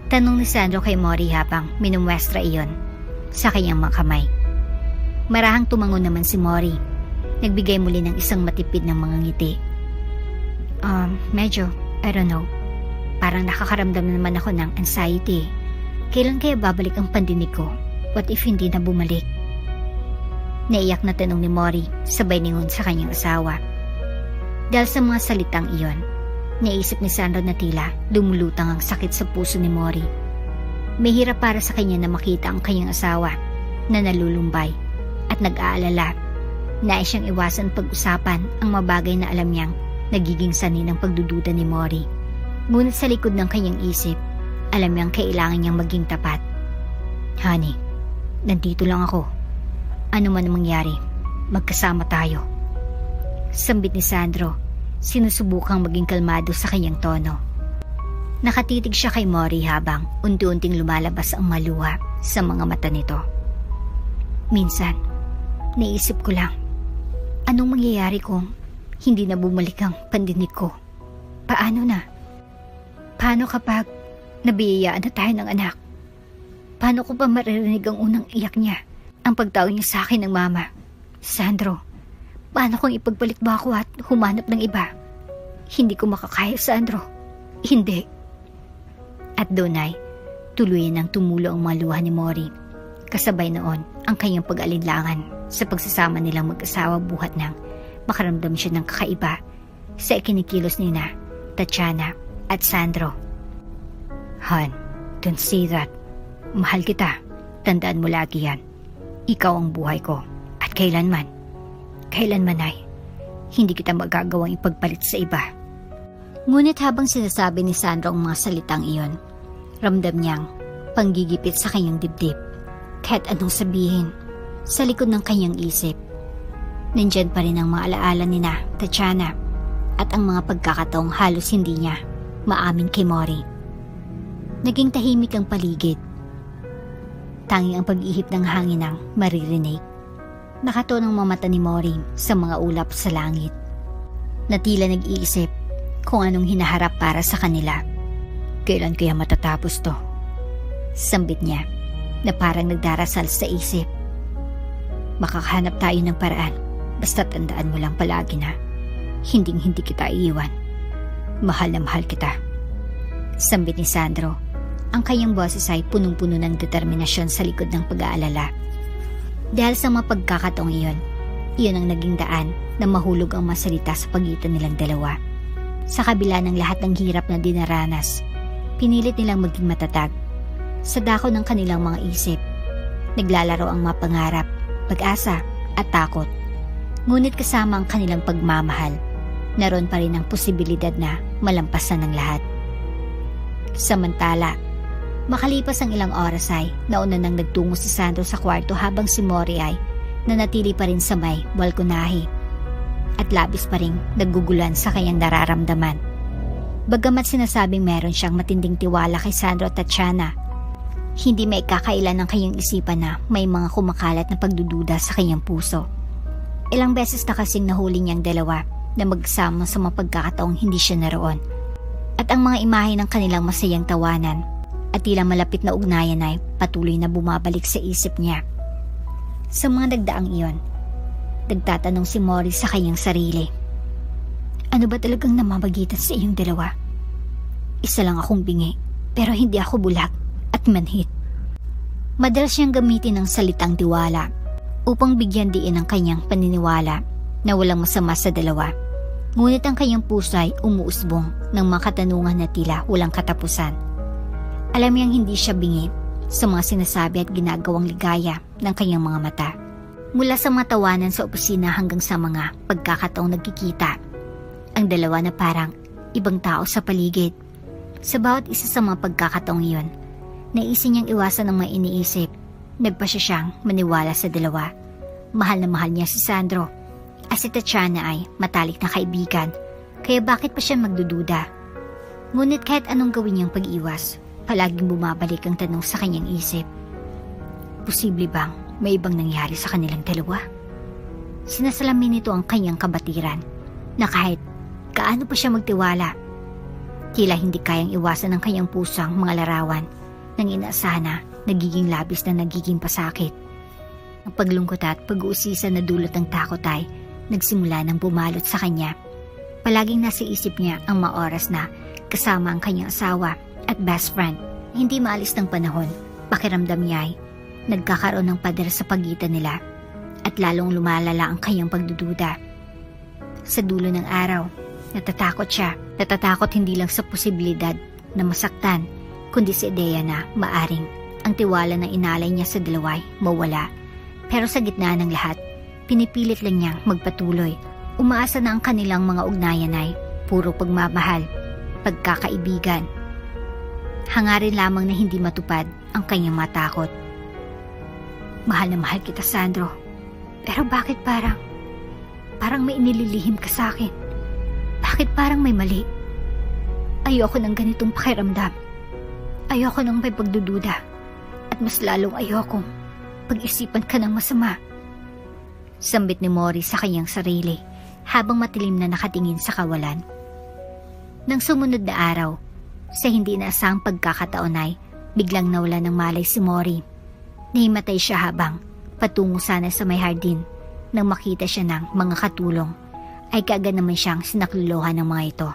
Tanong ni Sandro kay Mori habang minumwestra iyon sa kanyang mga kamay. Marahang tumangon naman si Mori. Nagbigay muli ng isang matipid ng mga ngiti. Medyo, I don't know. Parang nakakaramdam naman ako ng anxiety. Kailan kaya babalik ang pandinig ko? What if hindi na bumalik? Naiyak na tanong ni Mori sabay ningon sa kanyang asawa. Dahil sa mga salitang iyon, naisip ni Sandro na tila lumulutang ang sakit sa puso ni Mori. May hirap para sa kanya na makita ang kanyang asawa na nalulumbay at nag-aalala. Nais siyang iwasan pag-usapan ang mabagay na alam niyang nagiging sanhi ng pagdududa ni Mori. Ngunit sa likod ng kanyang isip, alam niyang kailangan niyang maging tapat. Honey, nandito lang ako. Ano man ang mangyari, magkasama tayo. Sambit ni Sandro, sinusubukang maging kalmado sa kanyang tono. Nakatitig siya kay Mori habang unti-unting lumalabas ang maluha sa mga mata nito. Minsan, naisip ko lang, anong mangyayari kung hindi na bumalik ang pandinig ko? Paano na? Paano kapag nabiyayaan na tayo ng anak? Paano ko pa maririnig ang unang iyak niya? Ang pagtawag niya sa akin ng mama. Sandro, paano kung ipagbalik ba ako at humanap ng iba? Hindi ko makakaya, Sandro. Hindi. At doon ay tuluyan ng tumulo ang mga luha ni Mori. Kasabay noon ang kanyang pag-alinlangan sa pagsasama nilang mag-asawa buhat ng makaramdam siya ng kakaiba sa ikinikilos ni na Tatiana at Sandro. Han, don't say that. Mahal kita. Tandaan mo lagi yan. Ikaw ang buhay ko. At kailanman ay hindi kita magagawang ipagpalit sa iba. Ngunit habang sinasabi ni Sandro ang mga salitang iyon, ramdam niyang panggigipit sa kanyang dibdib. Kahit anong sabihin, sa likod ng kanyang isip, nandyan pa rin ang mga alaala ni na Tatiana at ang mga pagkakataong halos hindi niya maamin kay Mori. Naging tahimik ang paligid. Tanging ang pag-ihip ng hangin ang maririnig. Nakatonong mamata ni Mori sa mga ulap sa langit. Na tila nag-iisip kung anong hinaharap para sa kanila. Kailan kaya matatapos to? Sambit niya na parang nagdarasal sa isip. Makakahanap tayo ng paraan. Basta tandaan mo lang palagi na hinding-hindi kita iiwan. Mahal na mahal kita. Sambit ni Sandro. Ang kanyang boses ay punong-puno ng determinasyon sa likod ng pag-aalala. Dahil sa mga pagkakataong iyon ang naging daan na mahulog ang masalita sa pagitan nilang dalawa. Sa kabila ng lahat ng hirap na dinaranas, pinilit nilang maging matatag. Sa dako ng kanilang mga isip, naglalaro ang mga pangarap, pag-asa at takot. Ngunit kasama ang kanilang pagmamahal, naroon pa rin ang posibilidad na malampasan ng lahat. Samantala, makalipas ang ilang oras ay nauna nang nagtungo si Sandro sa kwarto habang si Mori ay nanatili pa rin sa may balkonahe at labis pa rin naggugulan sa kanyang nararamdaman. Bagamat sinasabing meron siyang matinding tiwala kay Sandro at Tatiana, hindi may kakailan ng kanyang isipan na may mga kumakalat na pagdududa sa kanyang puso. Ilang beses na kasing nahuli niyang dalawa na magsama sa mga pagkakataong hindi siya naroon. At ang mga imahe ng kanilang masayang tawanan at tila malapit na ugnayan ay patuloy na bumabalik sa isip niya. Sa mga nagdaang iyon, nagtatanong si Mori sa kanyang sarili. Ano ba talagang namamagitan sa iyong dalawa? Isa lang akong bingi, pero hindi ako bulag at manhit. Madalas siyang gamitin ng salitang tiwala upang bigyan diin ang kanyang paniniwala na walang masama sa dalawa. Ngunit ang kanyang puso ay umuusbong ng mga katanungan na tila walang katapusan. Alam niyang hindi siya bingi sa mga sinasabi at ginagawang ligaya ng kanyang mga mata. Mula sa mga tawanan sa opisina hanggang sa mga pagkakataong nagkikita, ang dalawa na parang ibang tao sa paligid. Sa bawat isa sa mga pagkakataong iyon, naisin niyang iwasan ang mga iniisip. Nagpa siya siyang maniwala sa dalawa. Mahal na mahal niya si Sandro, at si Tatiana ay matalik na kaibigan, kaya bakit pa siya magdududa? Ngunit kahit anong gawin niyang pag-iwas, palaging bumabalik ang tanong sa kanyang isip. Posible bang may ibang nangyari sa kanilang dalawa? Sinasalamin nito ang kanyang kabatiran, na kahit kaano pa siya magtiwala, tila hindi kayang iwasan ng kanyang pusang mga larawan ng inaasahan na nagiging labis na nagiging pasakit. Ang paglungkot at pag-uusisa na dulot ng takot ay nagsimula ng bumalot sa kanya. Palaging nasa isip niya ang mga oras na kasama ang kanyang asawa at best friend. Hindi maalis ng panahon, pakiramdam niya ay nagkakaroon ng pader sa pagitan nila at lalong lumalala ang kanyang pagdududa. Sa dulo ng araw, natatakot siya. Natatakot hindi lang sa posibilidad na masaktan, kundi sa ideya na maaring ang tiwala na inalay niya sa dalaway mawala. Pero sa gitna ng lahat, pinipilit lang niyang magpatuloy. Umaasa na ang kanilang mga ugnayan ay puro pagmamahal, pagkakaibigan. Hangarin lamang na hindi matupad ang kanyang matakot. Mahal na mahal kita, Sandro. Pero bakit parang may inililihim ka sa akin? Bakit parang may mali? Ayoko ng ganitong pakiramdam. Ayoko ng may pagdududa. At mas lalong ayokong pag-isipan ka ng masama. Sambit ni Mori sa kanyang sarili habang matilim na nakatingin sa kawalan. Nang sumunod na araw, sa hindi inaasahang pagkakataon ay biglang nawala ng malay si Mori. Nahimatay siya habang patungo sana sa may hardin. Nang makita siya ng mga katulong, ay kaagad naman siyang sinakluluhan ng mga ito.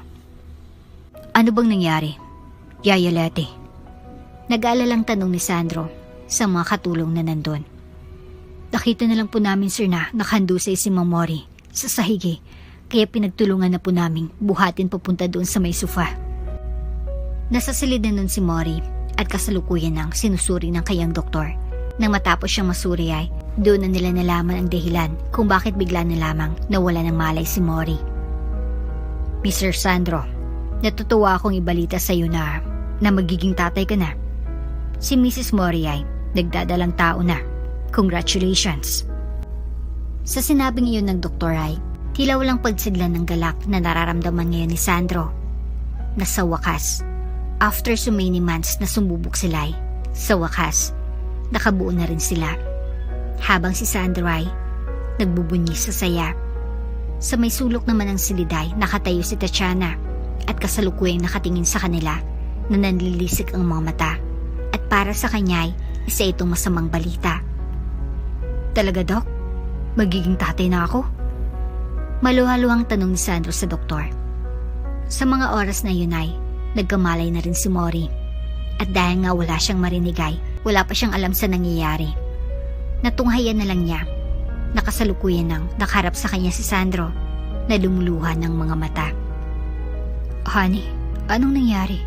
Ano bang nangyari, Yaya Leti? Nag-aalalang tanong ni Sandro sa mga katulong na nandun. Nakita na lang po namin, sir, na nakahandusay si Mang Mori sa sahigi, kaya pinagtulungan na po naming buhatin papunta doon sa may sofa. Nasa silid na nun si Mori at kasalukuyan ng sinusuri ng kayang doktor. Nang matapos siyang masuri ay doon na nila nalaman ang dahilan kung bakit bigla na lamang nawala ng malay si Mori. Mr. Sandro, natutuwa akong ibalita sa iyo na magiging tatay ka na. Si Mrs. Mori ay nagdadalang tao na. Congratulations. Sa sinabing iyon ng doktor ay tila walang pagsidlan ng galak na nararamdaman ngayon ni Sandro. Na sa wakas, after so many months na sumubok sila ay, sa wakas, nakabuo na rin sila. Habang si Sandro ay nagbubunyi sa saya. Sa may sulok naman ng siliday, nakatayo si Tatiana at kasalukuyang nakatingin sa kanila na nanlilisik ang mga mata. At para sa kanya ay isa itong masamang balita. Talaga, Dok? Magiging tatay na ako? Maluhaluhang tanong ni Sandro sa doktor. Sa mga oras na yun ay nagkamalay na rin si Mori. At dahil nga wala siyang marinig ay wala pa siyang alam sa nangyayari. Natunghayan na lang niya. Nakasalukuyan ng nakaharap sa kanya si Sandro na lumuluha ng mga mata. Honey, anong nangyari?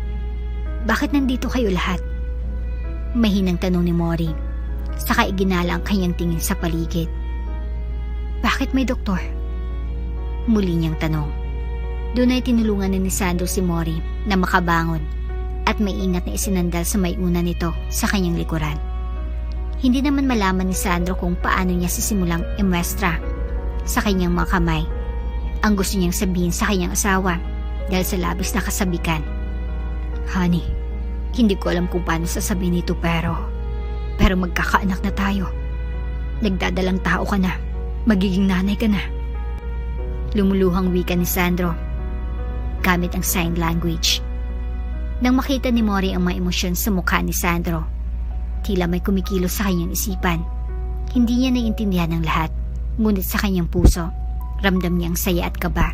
Bakit nandito kayo lahat? Mahinang tanong ni Mori. Saka iginala ang kanyang tingin sa paligid. Bakit may doktor? Muli niyang tanong. Doon ay tinulungan ni Sandro si Mori na makabangon at maingat na isinandal sa may una nito sa kanyang likuran. Hindi naman malaman ni Sandro kung paano niya sisimulang imuestra sa kanyang mga kamay ang gusto niyang sabihin sa kanyang asawa dahil sa labis na kasabikan. Honey, hindi ko alam kung paano sasabihin ito pero magkakaanak na tayo. Nagdadalang tao ka na. Magiging nanay ka na. Lumuluhang wika ni Sandro gamit ang sign language. Nang makita ni Mori ang mga emosyon sa mukha ni Sandro, tila may kumikilos sa kanyang isipan. Hindi niya naiintindihan ang lahat, ngunit sa kanyang puso, ramdam niya ang saya at kaba.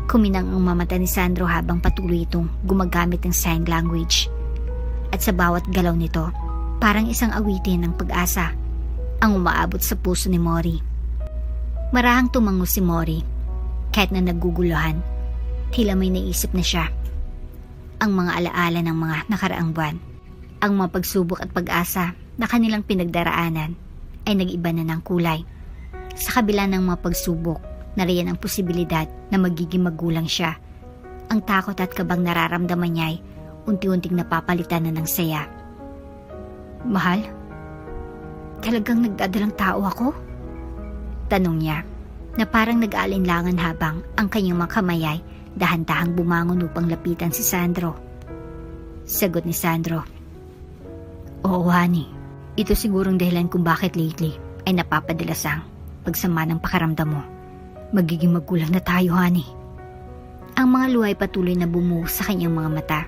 Kuminang ang mamata ni Sandro habang patuloy itong gumagamit ng sign language. At sa bawat galaw nito, parang isang awitin ng pag-asa ang umaabot sa puso ni Mori. Marahang tumango si Mori, kahit na nagguguluhan, tila may naisip na siya. Ang mga alaala ng mga nakaraang buwan, ang mga pagsubok at pag-asa na kanilang pinagdaraanan ay nag-iba na ng kulay. Sa kabila ng mga pagsubok, nariyan ang posibilidad na magiging magulang siya. Ang takot at kabang nararamdaman niya ay unti-unting napapalitan na ng saya. Mahal? Talagang nagdadalang tao ako? Tanong niya, na parang nag-aalinlangan habang ang kanyang mga kamay ay dahan-dahang bumangon upang lapitan si Sandro. Sagot ni Sandro, Oo, honey. Ito sigurong dahilan kung bakit lately ay napapadalas ang pagsama ng pakaramdam mo. Magiging magulang na tayo, honey. Ang mga luhay patuloy na bumuhos sa kanyang mga mata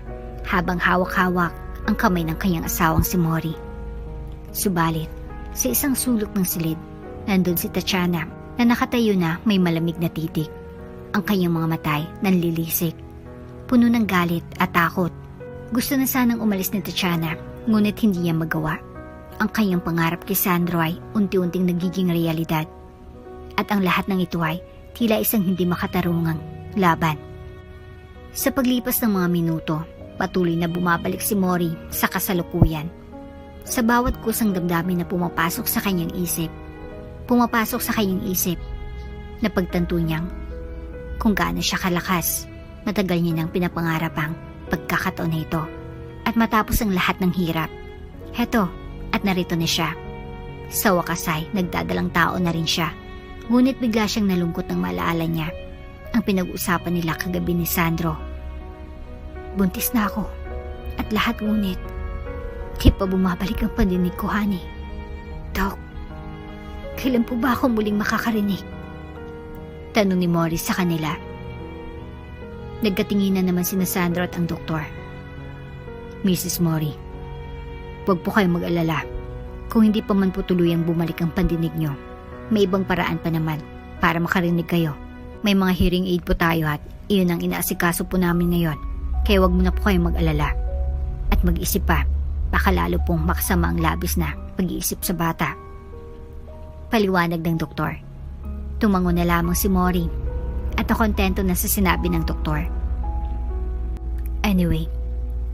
habang hawak-hawak ang kamay ng kanyang asawang si Mori. Subalit, sa isang sulok ng silid, nandun si Tatiana na nakatayo na may malamig na titig. Ang kanyang mga matay nanlilisik, puno ng galit at takot. Gusto na sanang umalis ni Tatiana, ngunit hindi niya magawa. Ang kanyang pangarap kay Sandro ay unti-unting nagiging realidad. At ang lahat ng ito ay tila isang hindi makatarungang laban. Sa paglipas ng mga minuto, patuloy na bumabalik si Mori sa kasalukuyan. Sa bawat kusang damdamin na pumapasok sa kanyang isip, napagtanto niyang kung gaano siya kalakas. Matagal niya nang pinapangarap ang pagkakataon na ito. At matapos ang lahat ng hirap, heto, at narito na siya. Sa wakas ay nagdadalang tao na rin siya. Ngunit bigla siyang nalungkot nang maalaala niya ang pinag-uusapan nila kagabi ni Sandro. Buntis na ako at lahat, ngunit di pa bumabalik ang pandinig ko, honey. Doc, kailan po ba ako muling makakarinig? Tanong ni Morris sa kanila. Nagkatinginan naman sina Sandro at ang doktor. Mrs. Mori, huwag po kayong mag-alala. Kung hindi pa man po tuluyang bumalik ang pandinig nyo, may ibang paraan pa naman para makarinig kayo. May mga hearing aid po tayo at iyon ang inaasikaso po namin ngayon. Kaya wag mo na po kayong mag-alala. At mag-isip pa, baka lalo pong makasama ang labis na pag-iisip sa bata. Paliwanag ng doktor. Tumango na lamang si Mori at nakontento na sa sinabi ng doktor. Anyway,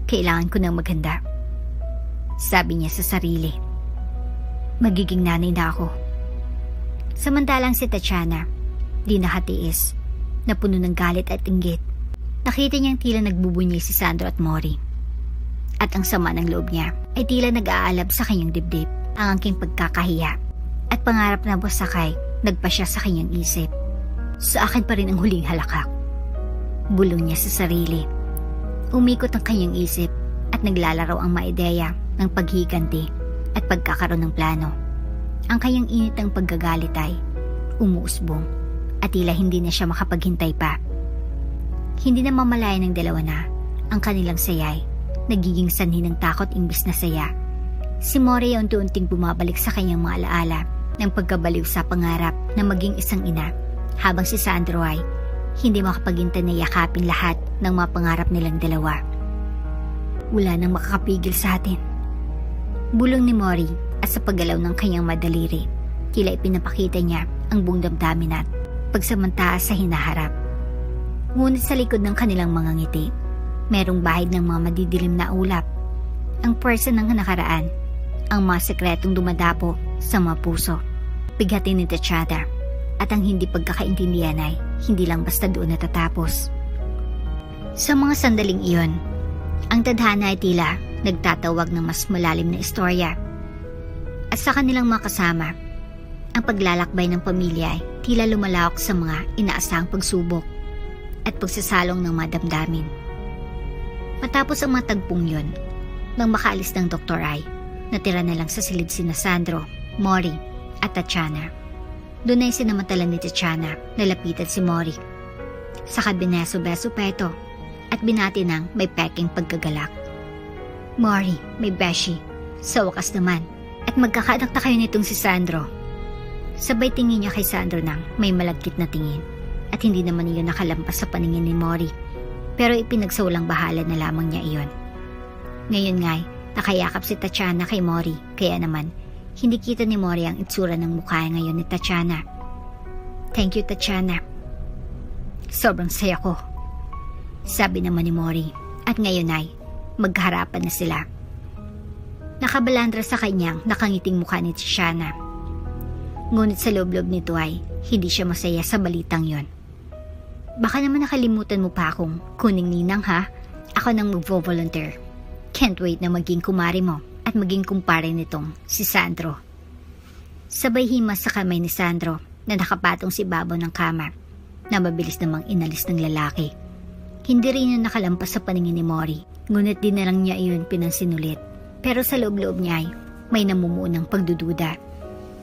kailangan ko nang maghanda. Sabi niya sa sarili. Magiging nanay na ako. Samantalang si Tatiana, di nakatiis, na puno ng galit at inggit. Nakita niyang tila nagbubunyi si Sandro at Mori. At ang sama ng loob niya ay tila nag-aalab sa kanyang dibdib. Ang angking pagkakahiya at pangarap na wasakay nagpa siya sa kanyang isip. Sa akin pa rin ang huling halakak. Bulong niya sa sarili. Umikot ang kanyang isip at naglalaro ang maideya ng paghiganti at pagkakaroon ng plano. Ang kanyang init ng paggagalit ay umuusbong at tila hindi na siya makapaghintay pa. Hindi na mamalaya ng dalawa na ang kanilang sayay nagiging sanhi ng takot imbis na saya. Si Mori ay unti-unting bumabalik sa kanyang mga alaala ng pagkabaliw sa pangarap na maging isang ina, habang si Sandro ay hindi makapaghintay na yakapin lahat ng mga pangarap nilang dalawa. Wala nang makakapigil sa atin. Bulong ni Mori at sa paggalaw ng kanyang madaliri, tila ipinapakita niya ang buong damdamin at pagsamantaas sa hinaharap. Ngunit sa likod ng kanilang mga ngiti, merong bahid ng mga madidilim na ulap. Ang puwersa ng nakaraan, ang mga sekretong dumadapo sa mga puso. Bighatin ni Tatiana at ang hindi pagkakaintindihan ay hindi lang basta doon natatapos. Sa mga sandaling iyon, ang tadhana ay tila nagtatawag ng mas malalim na istorya. At sa kanilang mga kasama, ang paglalakbay ng pamilya ay tila lumalawak sa mga inaasahang pagsubok at pagsasalong ng mga damdamin. Matapos ang mga tagpong yun, nang makaalis ng doktor ay natira na lang sa silid sina Sandro, Mori at Tatiana. Doon ay sinamantala ni Tatiana na lapitan si Mori. Saka bineso-beso pa ito at binati ng may peking pagkagalak. Mori, may beshi. Sa wakas naman, at magkakaanak na kayo nitong si Sandro. Sabay tingin niya kay Sandro nang may malagkit na tingin at hindi naman iyon nakalampas sa paningin ni Mori. Pero ipinagsawalang bahala na lamang niya iyon. Ngayon nga'y nakayakap si Tatiana kay Mori, kaya naman hindi kita ni Mori ang itsura ng mukha ngayon ni Tatiana. Thank you, Tatiana. Sobrang saya ko, sabi naman ni Mori, at ngayon ay magharapan na sila. Nakabalandra sa kanyang nakangiting mukha ni Tatiana. Ngunit sa loob-loob nito ay hindi siya masaya sa balitang yon. Baka naman nakalimutan mo pa akong kuning ninang ha? Ako nang mag-volunteer. Can't wait na maging kumari mo at maging kumpare nitong si Sandro. Sabay himas sa kamay ni Sandro na nakapatong si babaw ng kama na mabilis namang inalis ng lalaki. Hindi rin yun nakalampas sa paningin ni Mori, ngunit di na lang niya iyon pinansin ulit. Pero sa loob-loob niya ay may namumuunang pagdududa.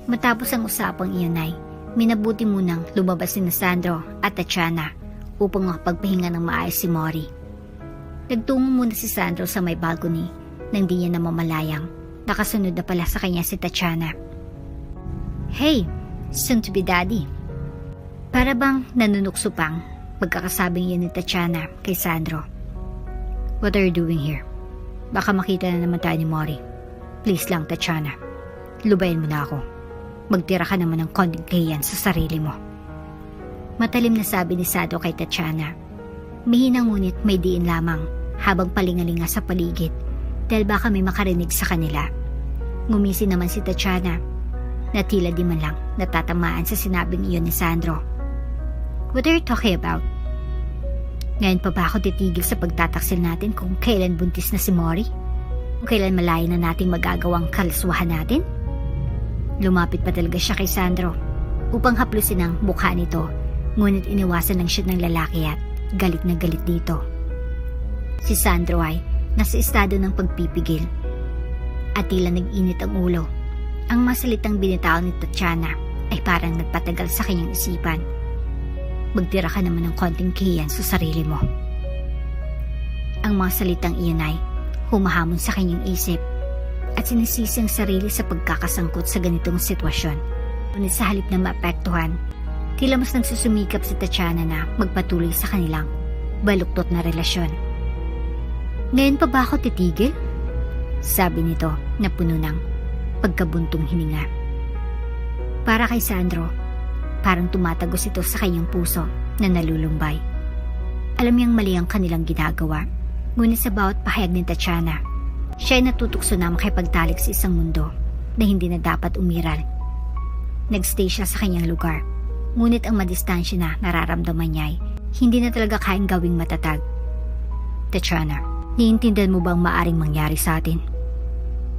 Matapos ang usapang iyon ay minabuti munang lumabas si Sandro at Tatiana upang makapagpahinga ng maayos si Mori. Nagtungo muna si Sandro sa may balcony nang di niya namamalayang nakasunod na pala sa kanya si Tatiana. Hey, soon to be daddy. Para bang nanunukso pang pagkakasabing yun ni Tatiana kay Sandro. What are you doing here? Baka makita na naman tayo ni Mori. Please lang, Tatiana. Lubayin mo na ako. Magtira ka naman ng konting kahiyan sa sarili mo. Matalim na sabi ni Sandro kay Tatiana. Mahina ngunit may diin lamang habang palingalinga sa paligid dahil baka may makarinig sa kanila. Ngumisi naman si Tatiana na tila di man lang natatamaan sa sinabing iyon ni Sandro. What are you talking about? Ngayon pa ba ako titigil sa pagtataksil natin kung kailan buntis na si Mori? Kung kailan malayo na nating magagawang kalaswahan natin? Lumapit pa talaga siya kay Sandro upang haplusin ang mukha nito, ngunit iniwasan lang siya ng lalaki at galit na galit dito. Si Sandro ay nasa estado ng pagpipigil at tila nag-init ang ulo. Ang masalitang binitaw ni Tatiana ay parang nagpatagal sa kanyang isipan. Magtira ka naman ng konting kiyan sa sarili mo. Ang mga salitang iyon ay humahamon sa kanyang isip at sinisisi ang sarili sa pagkakasangkot sa ganitong sitwasyon. Ngunit sa halip na maapektuhan, tila mas nagsusumikap si Tatiana na magpatuloy sa kanilang baluktot na relasyon. Ngayon pa ba ako titigil? Sabi nito na puno ng pagkabuntong hininga. Para kay Sandro, parang tumatagos ito sa kanyang puso na nalulumbay. Alam niyang mali ang kanilang ginagawa, ngunit sa bawat pahayag ni Tatiana, siya ay natutukso na makipagtalik sa isang mundo na hindi na dapat umiral. Nagstay siya sa kanyang lugar, ngunit ang madistansya na nararamdaman niya ay hindi na talaga kayang gawing matatag. Tatiana, naiintindihan mo bang maaring mangyari sa atin?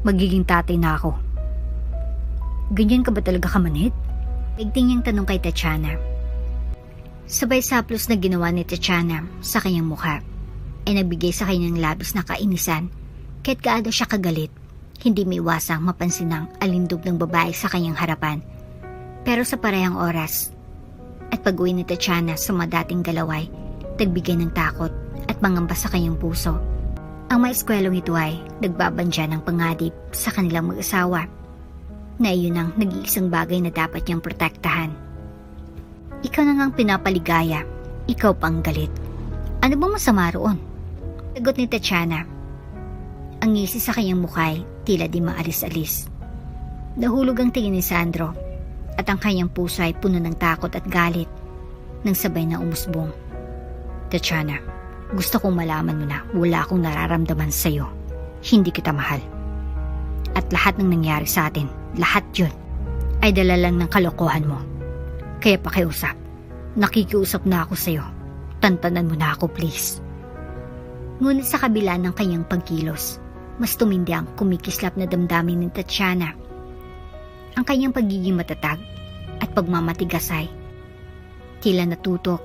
Magiging tatay na ako. Ganyan ka ba talaga kamanhid? Igting niyang tanong kay Tatiana. Sabay saplos na ginawa ni Tatiana sa kanyang mukha ay nagbigay sa kanyang labis na kainisan. Kahit gaano siya kagalit, hindi may iwasang mapansin ang alindog ng babae sa kanyang harapan. Pero sa parehang oras at pag-uwi ni Tatiana sa mga dating galaway, nagbigay ng takot at mangamba sa kanyang puso. Ang mga eskwelong ito ay nagbabandya ng pangadip sa kanilang mag-asawa na iyon ang nag-iisang bagay na dapat niyang protektahan. Ikaw na ngang pinapaligaya, ikaw pang galit. Ano bang masama roon? Sagot ni Tatiana. Ang ngisi sa kanyang mukha ay tila di maalis-alis. Nahulog ang tingin ni Sandro at ang kanyang puso ay puno ng takot at galit nang sabay na umusbong. Tatiana, gusto kong malaman mo na wala akong nararamdaman sa'yo. Hindi kita mahal. At lahat ng nangyari sa atin, lahat yun, ay dala lang ng kalokohan mo. Kaya pakiusap, nakikiusap na ako sa'yo. Tantanan mo na ako, please. Ngunit sa kabila ng kanyang pagkilos, mas tumindi ang kumikislap na damdamin ni Tatiana. Ang kanyang pagiging matatag at pagmamatigas ay tila natutok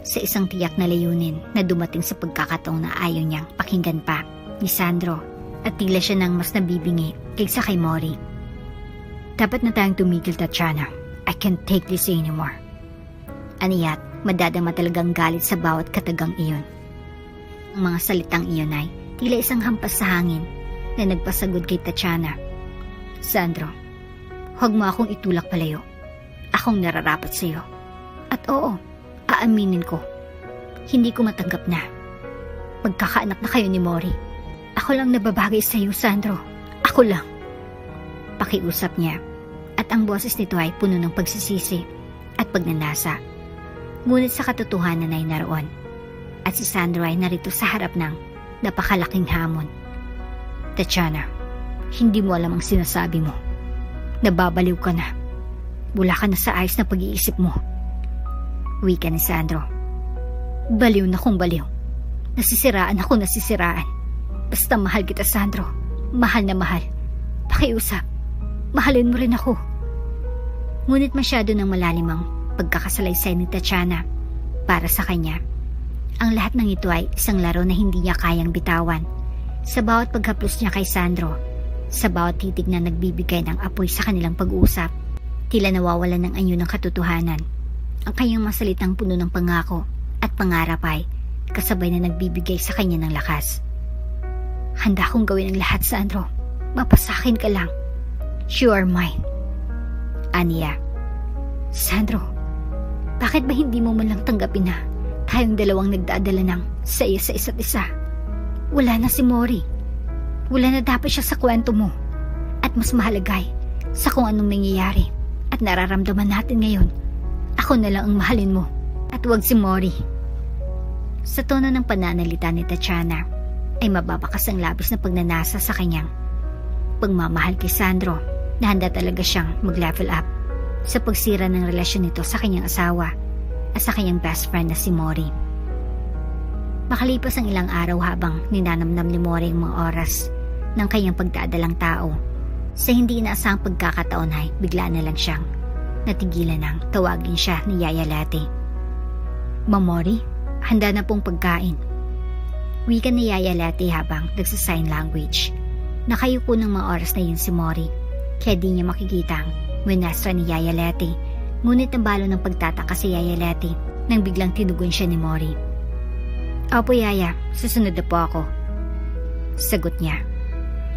sa isang tiyak na layunin na dumating sa pagkakataon na ayaw niyang pakinggan pa ni Sandro at tila siya nang mas nabibingi kaysa kay Mori. Dapat na tayong tumigil, Tatiana. I can't take this anymore. Aniya't madadama talagang galit sa bawat katagang iyon. Ang mga salitang iyon ay tila isang hampas sa hangin na nagpasagod kay Tatiana. Sandro, huwag mo akong itulak palayo. Akong nararapat sa iyo. At oo, aaminin ko, hindi ko matanggap na magkakaanak na kayo ni Mori. Ako lang nababagay sa iyo, Sandro. Ako lang. Pakiusap niya at ang boses nito ay puno ng pagsisisi at pagnanasa. Ngunit sa katotohanan ay naroon at si Sandro ay narito sa harap ng napakalaking hamon. Tatiana, hindi mo alam ang sinasabi mo. Nababaliw ka na. Bula ka na sa ayos na pag-iisip mo. Wika ni Sandro. Baliw na kung baliw. Nasisiraan ako, nasisiraan. Basta mahal kita, Sandro. Mahal na mahal. Pakiusap. Mahalin mo rin ako. Ngunit masyado ng malalim ang pagkakasalaysay ni Tatiana para sa kanya. Ang lahat ng ito ay isang laro na hindi niya kayang bitawan. Sa bawat paghaplos niya kay Sandro, sa bawat titig na nagbibigay ng apoy sa kanilang pag-uusap, tila nawawalan ng anyo ng katotohanan. Ang kanyang masalitang puno ng pangako at pangarap ay kasabay na nagbibigay sa kanya ng lakas. Handa kong gawin ang lahat, Sandro. Mapasakin ka lang. You are mine. Aniya. Sandro, bakit ba hindi mo man lang tanggapin na tayong dalawang nagdadala ng saya sa isa't isa? Wala na si Mori. Wala na dapat siya sa kwento mo. At mas mahalagay sa kung anong nangyayari at nararamdaman natin ngayon. Ako na lang ang mahalin mo at huwag si Mori. Sa tono ng pananalita ni Tatiana ay mababakas ang labis na pagnanasa sa kanyang pagmamahal kay Sandro na handa talaga siyang mag-level up sa pagsira ng relasyon nito sa kanyang asawa at sa kanyang best friend na si Mori. Makalipas ang ilang araw habang ninanamnam ni Mori ang mga oras ng kanyang pagdadalang tao, sa hindi inaasahang pagkakataon ay bigla na lang siyang natigilan ng tawagin siya ni Yaya Lati. Ma'am Mori, handa na pong pagkain. Wika ni Yaya Lati habang nagsa-sign language. Nakayuko ng mga oras na yun si Mori, kaya di niya makikita ang winastra ni Yaya Lati, ngunit nabalo ng pagtataka si Yaya Lati nang biglang tinugon siya ni Mori. Opo Yaya, susunod na po ako. Sagot niya.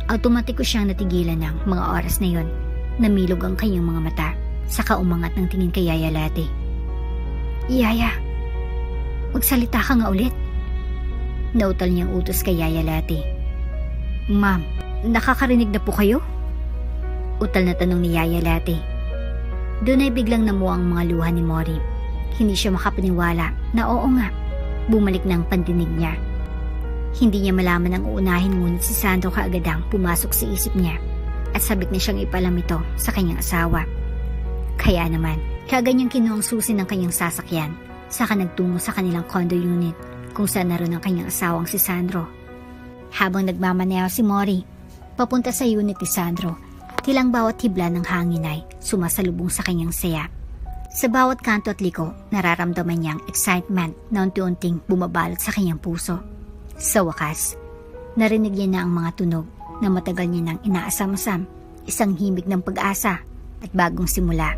Automatiko siyang natigilan ng mga oras na yon. Namilog ang kanyang mga mata, saka umangat ng tingin kay Yaya Lati. Yaya, magsalita ka nga ulit. Nautal niyang utos kay Yaya Lati. Ma'am, nakakarinig na po kayo? Utal na tanong ni Yaya Lati. Doon ay biglang namuha ang mga luha ni Mori. Hindi siya makapaniwala na oo nga. Bumalik ng pandinig niya. Hindi niya malaman ang uunahin, ngunit si Sandro kaagad ang pumasok sa isip niya at sabik na siyang ipalam ito sa kanyang asawa. Kaya naman, kaagad niyang kinuha ang susi ng kanyang sasakyan, saka nagtungo sa kanilang condo unit kung saan naroon ang kanyang asawang si Sandro. Habang nagmamaneho si Mori papunta sa unit ni Sandro, tilang bawat hibla ng hangin ay sumasalubong sa kanyang saya. Sa bawat kanto at liko, nararamdaman niyang excitement na unti-unting bumabalot sa kanyang puso. Sa wakas, narinig niya na ang mga tunog na matagal niya nang inaasam-asam, isang himig ng pag-asa at bagong simula.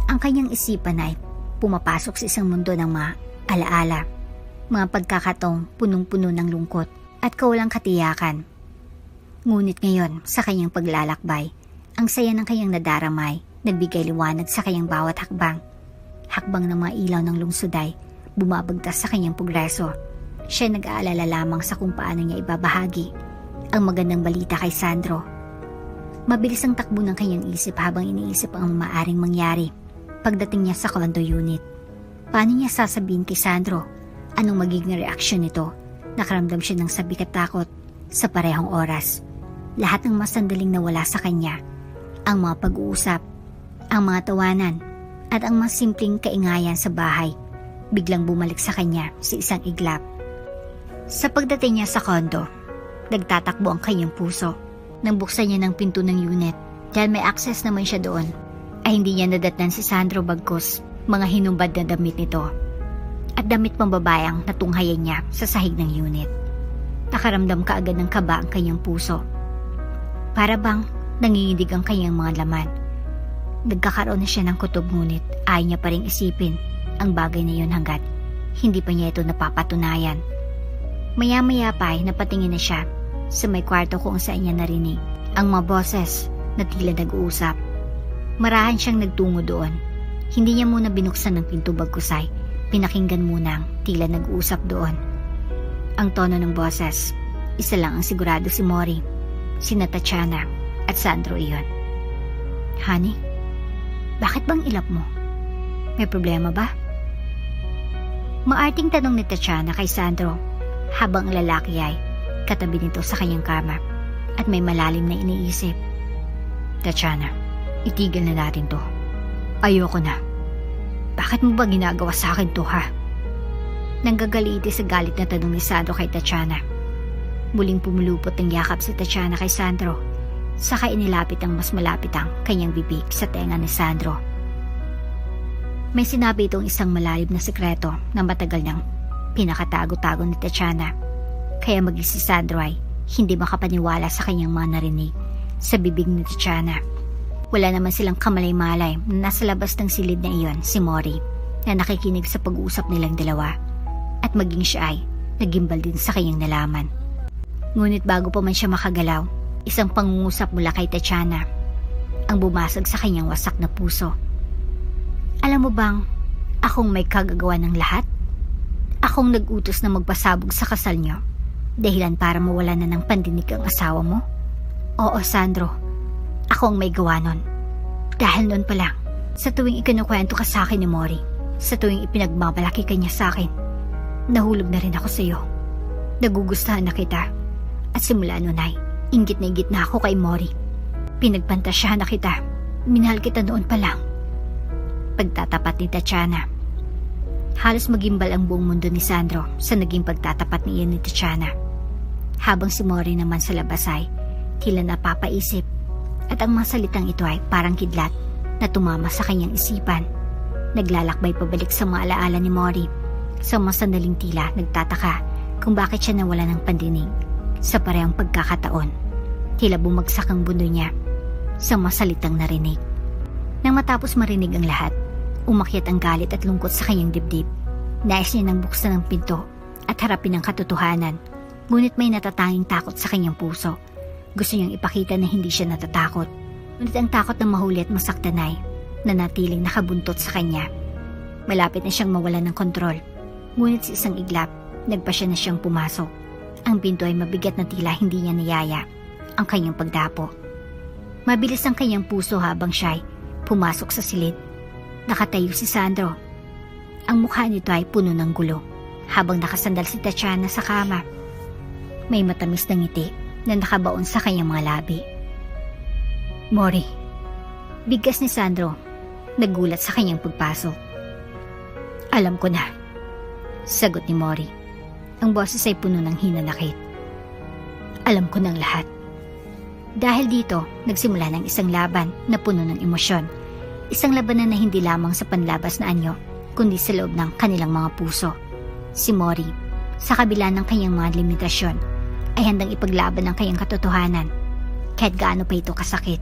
Ang kanyang isipan ay pumapasok sa isang mundo ng mga alaala, mga pagkakataong punong-puno ng lungkot at kawalang katiyakan. Ngunit ngayon, sa kanyang paglalakbay, ang saya ng kanyang nadaramay nagbigay liwanag sa kanyang bawat hakbang. Hakbang ng mga ilaw ng lungsod ay bumabagtas sa kanyang progreso. Siya nag-aalala lamang sa kung paano niya ibabahagi ang magandang balita kay Sandro. Mabilis ang takbo ng kanyang isip habang iniisip ang maaaring mangyari pagdating niya sa condo unit. Paano niya sasabihin kay Sandro? Anong magiging reaksyon nito? Nakaramdam siya ng sabik at takot sa parehong oras. Lahat ng masandaling nawala sa kanya, ang mga pag-uusap, ang mga tawanan, at ang mga simpleng kaingayan sa bahay, biglang bumalik sa kanya sa isang iglap. Sa pagdating niya sa kondo, nagtatakbo ang kanyang puso. Nang buksan niya ng pinto ng unit, dahil may access naman siya doon, ay hindi niya nadatnan si Sandro bagkus mga hinumbad na damit nito at damit pambabayang natunghayan niya sa sahig ng unit. Nakaramdam kaagad ng kaba ang kanyang puso. Para bang nanginginig ang kanyang mga laman. Nagkakaroon na siya ng kutob, ngunit ayaw niya pa rin isipin ang bagay na yun hanggat hindi pa niya ito napapatunayan. Maya-maya pa ay napatingin na siya sa may kwarto kung saan niya narinig ang mga boses na tila nag-uusap. Marahan siyang nagtungo doon. Hindi niya muna binuksan ng pinto bagkusay, pinakinggan muna ang tila nag-uusap doon. Ang tono ng boses, isa lang ang sigurado, si Mori, sina Tatiana at Sandro iyon. Honey, bakit bang ilap mo? May problema ba? Maarting tanong ni Tatiana kay Sandro habang ang lalaki ay katabi nito sa kanyang kama at may malalim na iniisip. Tatiana, itigil na natin to. Ayoko na. Bakit mo ba ginagawa sa akin to, ha? Nanggagaliiti sa galit na tanong ni Sandro kay Tatiana. Muling pumulupot ng yakap si Tatiana kay Sandro, saka inilapit ang mas malapit ang kanyang bibig sa tenga ni Sandro. May sinabi itong isang malalim na sekreto na matagal nang pinakatago-tago ni Tatiana, kaya maging si Sandro ay hindi makapaniwala sa kanyang mga narinig sa bibig ni Tatiana. Wala naman silang kamalay-malay na nasa labas ng silid na iyon si Mori na nakikinig sa pag-uusap nilang dalawa, at maging siya ay nagimbal din sa kanyang nalaman. Ngunit bago pa man siya makagalaw, isang pangungusap mula kay Tatiana ang bumasag sa kanyang wasak na puso. Alam mo bang akong may kagagawa ng lahat? Akong nag-utos na magpasabog sa kasal niyo, dahilan para mawala na ng pandinig ang asawa mo? Oo, Sandro. Ako ang may gawa nun. Dahil noon pa lang, sa tuwing ikinukwento ka sa akin ni Mori, sa tuwing ipinagmamalaki ka niya sa akin, nahulog na rin ako sa iyo. Nagugustuhan na kita. At simula noon ay, inggit na ako kay Mori. Pinagpantasyahan na kita. Minahal kita noon pa lang. Pagtatapat ni Tatiana. Halos magimbal ang buong mundo ni Sandro sa naging pagtatapat niya ni Tatiana. Habang si Mori naman sa labas ay tila napapaisip, at ang mga salitang ito ay parang kidlat na tumama sa kanyang isipan. Naglalakbay pabalik sa mga alaala ni Mori. Sa mga sandaling tila nagtataka kung bakit siya nawala ng pandinig. Sa parehong pagkakataon, tila bumagsak ang bundo niya sa mga salitang narinig. Nang matapos marinig ang lahat, umakyat ang galit at lungkot sa kanyang dibdib. Nais niya nang buksan ang pinto at harapin ang katotohanan, ngunit may natatanging takot sa kanyang puso. Gusto niyang ipakita na hindi siya natatakot, ngunit ang takot na mahuli at masaktan ay nanatiling nakabuntot sa kanya. Malapit na siyang mawalan ng kontrol, ngunit sa isang iglap, nagpasya na siyang pumasok. Ang pinto ay mabigat na tila hindi niya niyaya ang kanyang pagdapo. Mabilis ang kanyang puso habang siya ay pumasok sa silid. Nakatayo si Sandro. Ang mukha nito ay puno ng gulo, habang nakasandal si Tatiana sa kama. May matamis na ngiti na nakabaon sa kanyang mga labi. Mori. Bigkas ni Sandro. Nagulat sa kanyang pagpasok. Alam ko na. Sagot ni Mori. Ang boses ay puno ng hinanakit. Alam ko ng lahat. Dahil dito, nagsimula ng isang laban na puno ng emosyon. Isang labanan na hindi lamang sa panlabas na anyo, kundi sa loob ng kanilang mga puso. Si Mori, sa kabila ng kanyang mga limitasyon, ay handang ipaglaban ang kanyang katotohanan. Kahit gaano pa ito kasakit.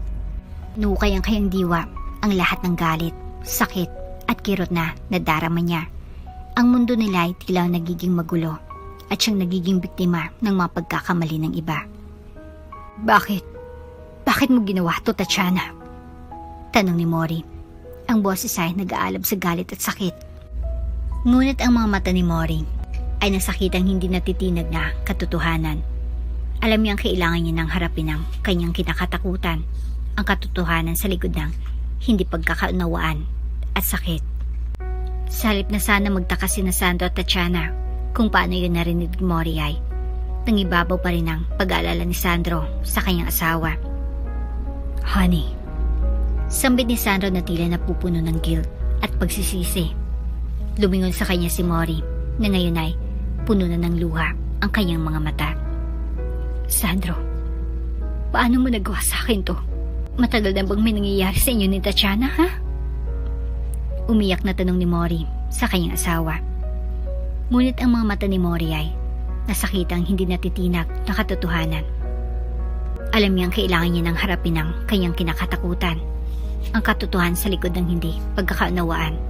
Nukay ang kanyang diwa ang lahat ng galit, sakit at kirot na nadarama niya. Ang mundo nila ay tila nagiging magulo at siyang nagiging biktima ng mga pagkakamali ng iba. Bakit? Bakit mo ginawa to, Tatiana? Tanong ni Mori. Ang boses ay nag-aalab sa galit at sakit. Ngunit ang mga mata ni Mori ay nasakitang hindi natitinag na katotohanan. Alam niyang kailangan niya ng harapin ang kanyang kinakatakutan, ang katotohanan sa likod ng hindi pagkakaunawaan at sakit. Sa halip na sana magtaka sina Sandro at Tatiana kung paano yun narinig ni Mori ay nangibabaw pa rin ang pag-aalala ni Sandro sa kanyang asawa. Honey. Sambit ni Sandro na tila napupuno ng guilt at pagsisisi. Lumingon sa kanya si Mori na ngayon ay puno na ng luha ang kanyang mga mata. Sandro, paano mo nagawa sa akin to? Matagal na bang may nangyayari sa inyo ni Tatiana, ha? Umiyak na tanong ni Mori sa kanyang asawa. Ngunit ang mga mata ni Mori ay nasakitang hindi natitinag na katotohanan. Alam niyang kailangan niya ng harapin ang kanyang kinakatakutan, ang katotohanan sa likod ng hindi pagkakaunawaan,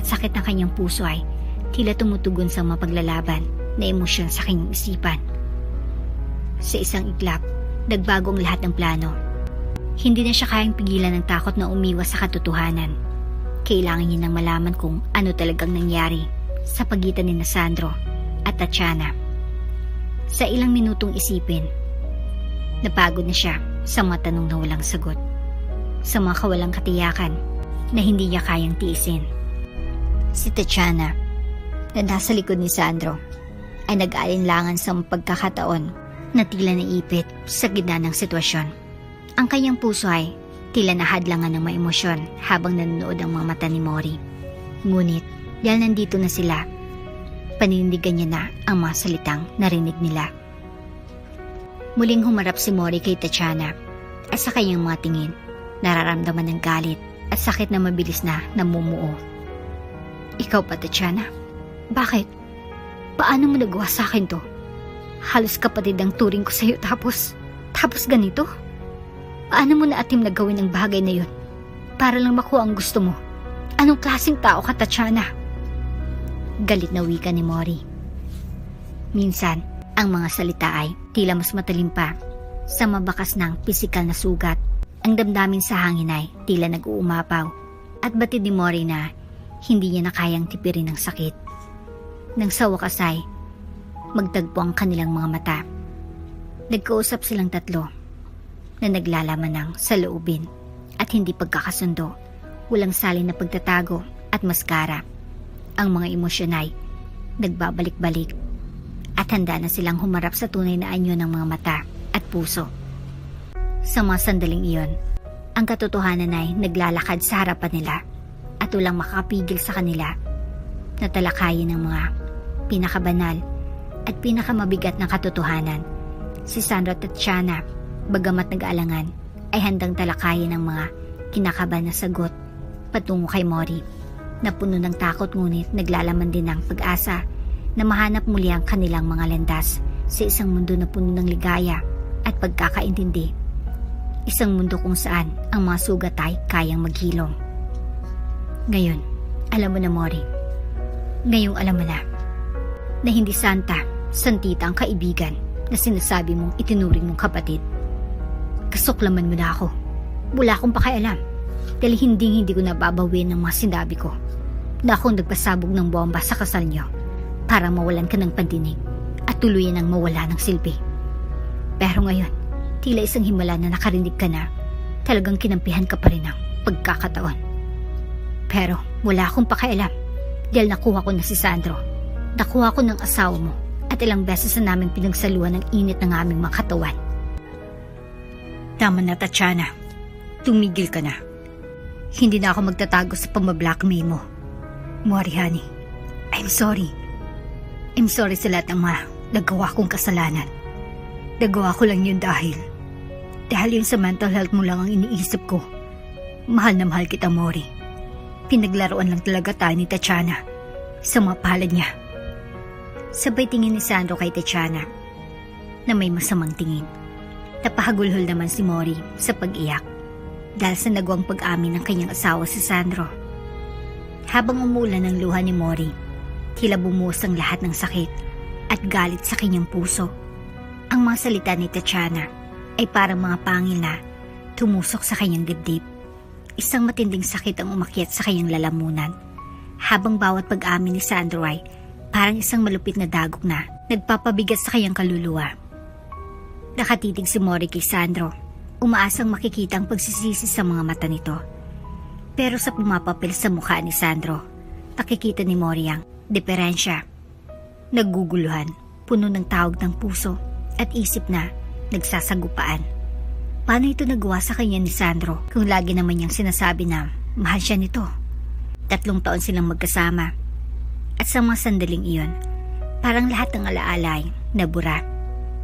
at sakit ng kanyang puso ay tila tumutugon sa mapaglalaban na emosyon sa kanyang isipan. Sa isang iglap, nagbago ang lahat ng plano. Hindi na siya kayang pigilan ng takot na umiwas sa katotohanan. Kailangan niya nang malaman kung ano talagang nangyari sa pagitan ni Sandro at Tatiana. Sa ilang minutong isipin, napagod na siya sa mga tanong na walang sagot, sa mga kawalang katiyakan na hindi niya kayang tiisin. Si Tatiana, na nasa likod ni Sandro, ay nag-aalinlangan sa pagkakataon na tila naipit sa gitna ng sitwasyon. Ang kanyang puso ay Tila nahadlangan ng mga emosyon habang nanonood ang mga mata ni Mori. Ngunit, dahil nandito na sila, paninindigan niya na ang mga salitang narinig nila. Muling humarap si Mori kay Tatiana at sa kanyang mga tingin, nararamdaman ng galit at sakit na mabilis na namumuo. Ikaw pa, Tatiana? Bakit? Paano mo nagawa sa akin to? Halos kapatid ang turing ko sa'yo tapos ganito? Paano mo naatim na gawin ang bagay na yun para lang makuha ang gusto mo? Anong klaseng tao ka, Tatiana? Galit na wika ni Mori. Minsan, ang mga salita ay tila mas matalim pa sa mabakas ng pisikal na sugat. Ang damdamin sa hangin ay tila nag-uumapaw at batid ni Mori na hindi niya na kayang tipirin ang sakit. Nang sa wakas ay magtagpo ang kanilang mga mata. Nagkausap silang tatlo na naglalaman ng saloobin at hindi pagkakasundo, walang salin na pagtatago at maskara. Ang mga emosyon ay nagbabalik-balik at handa na silang humarap sa tunay na anyo ng mga mata at puso. Sa mga sandaling iyon, ang katotohanan ay naglalakad sa harapan nila at walang makakapigil sa kanila na talakayin ng mga pinakabanal at pinakamabigat na katotohanan. Si Sandro at Tatiana, bagamat nag-aalangan, ay handang talakayin ng mga kinakabahan na sagot patungo kay Mori, na puno ng takot ngunit naglalaman din ng pag-asa na mahanap muli ang kanilang mga landas sa isang mundo na puno ng ligaya at pagkakaintindi. Isang mundo kung saan ang mga sugat ay kayang maghilom. Ngayon, alam mo na, Mori. Ngayong alam mo na hindi santa, santita ang kaibigan na sinasabi mong itinuring mong kapatid. Kasuklaman mo na ako. Wala akong pakialam dahil hindi ko nababawin ng mga sinabi ko na akong nagpasabog ng bomba sa kasal niyo para mawalan ka ng pandinig at tuluyan ang mawala ng silbi. Pero ngayon, tila isang himala na nakarinig ka na, talagang kinampihan ka pa rin ng pagkakataon. Pero wala akong pakialam dahil nakuha ko na si Sandro. Nakuha ko ng asawa mo at ilang beses na namin pinagsaluhan ng init ng aming mga katawan. Tama na, Tatiana. Tumigil ka na. Hindi na ako magtatago sa pamablackmail mo. Mori, honey. I'm sorry. I'm sorry sa lahat ng mga nagawa kong kasalanan. Nagawa ko lang yun dahil yung sa mental health mo lang ang iniisip ko. Mahal na mahal kita, Mori. Pinaglaruan lang talaga tayo ni Tatiana sa mga palad niya. Sabay tingin ni Sandro kay Tatiana na may masamang tingin. Napahagulhol naman si Mori sa pag-iyak dahil sa nagawang pag-amin ng kanyang asawa si Sandro. Habang umulan ng luha ni Mori, tila bumuhos ang lahat ng sakit at galit sa kanyang puso. Ang mga salita ni Tatiana ay parang mga pangil na tumusok sa kanyang dibdib. Isang matinding sakit ang umakyat sa kanyang lalamunan, habang bawat pag-amin ni Sandro ay parang isang malupit na dagok na nagpapabigat sa kanyang kaluluwa. Nakatitig si Mori kay Sandro, umaasang makikita ang pagsisisi sa mga mata nito. Pero sa pumapapil sa mukha ni Sandro, nakikita ni Mori ang diferensya. Nagguguluhan, puno ng tawag ng puso at isip na nagsasagupaan. Paano ito nagawa sa kanya ni Sandro kung lagi naman niyang sinasabi na mahal siya nito? 3 taon silang magkasama. At sa mga sandaling iyon, parang lahat ng alaala ay nabura.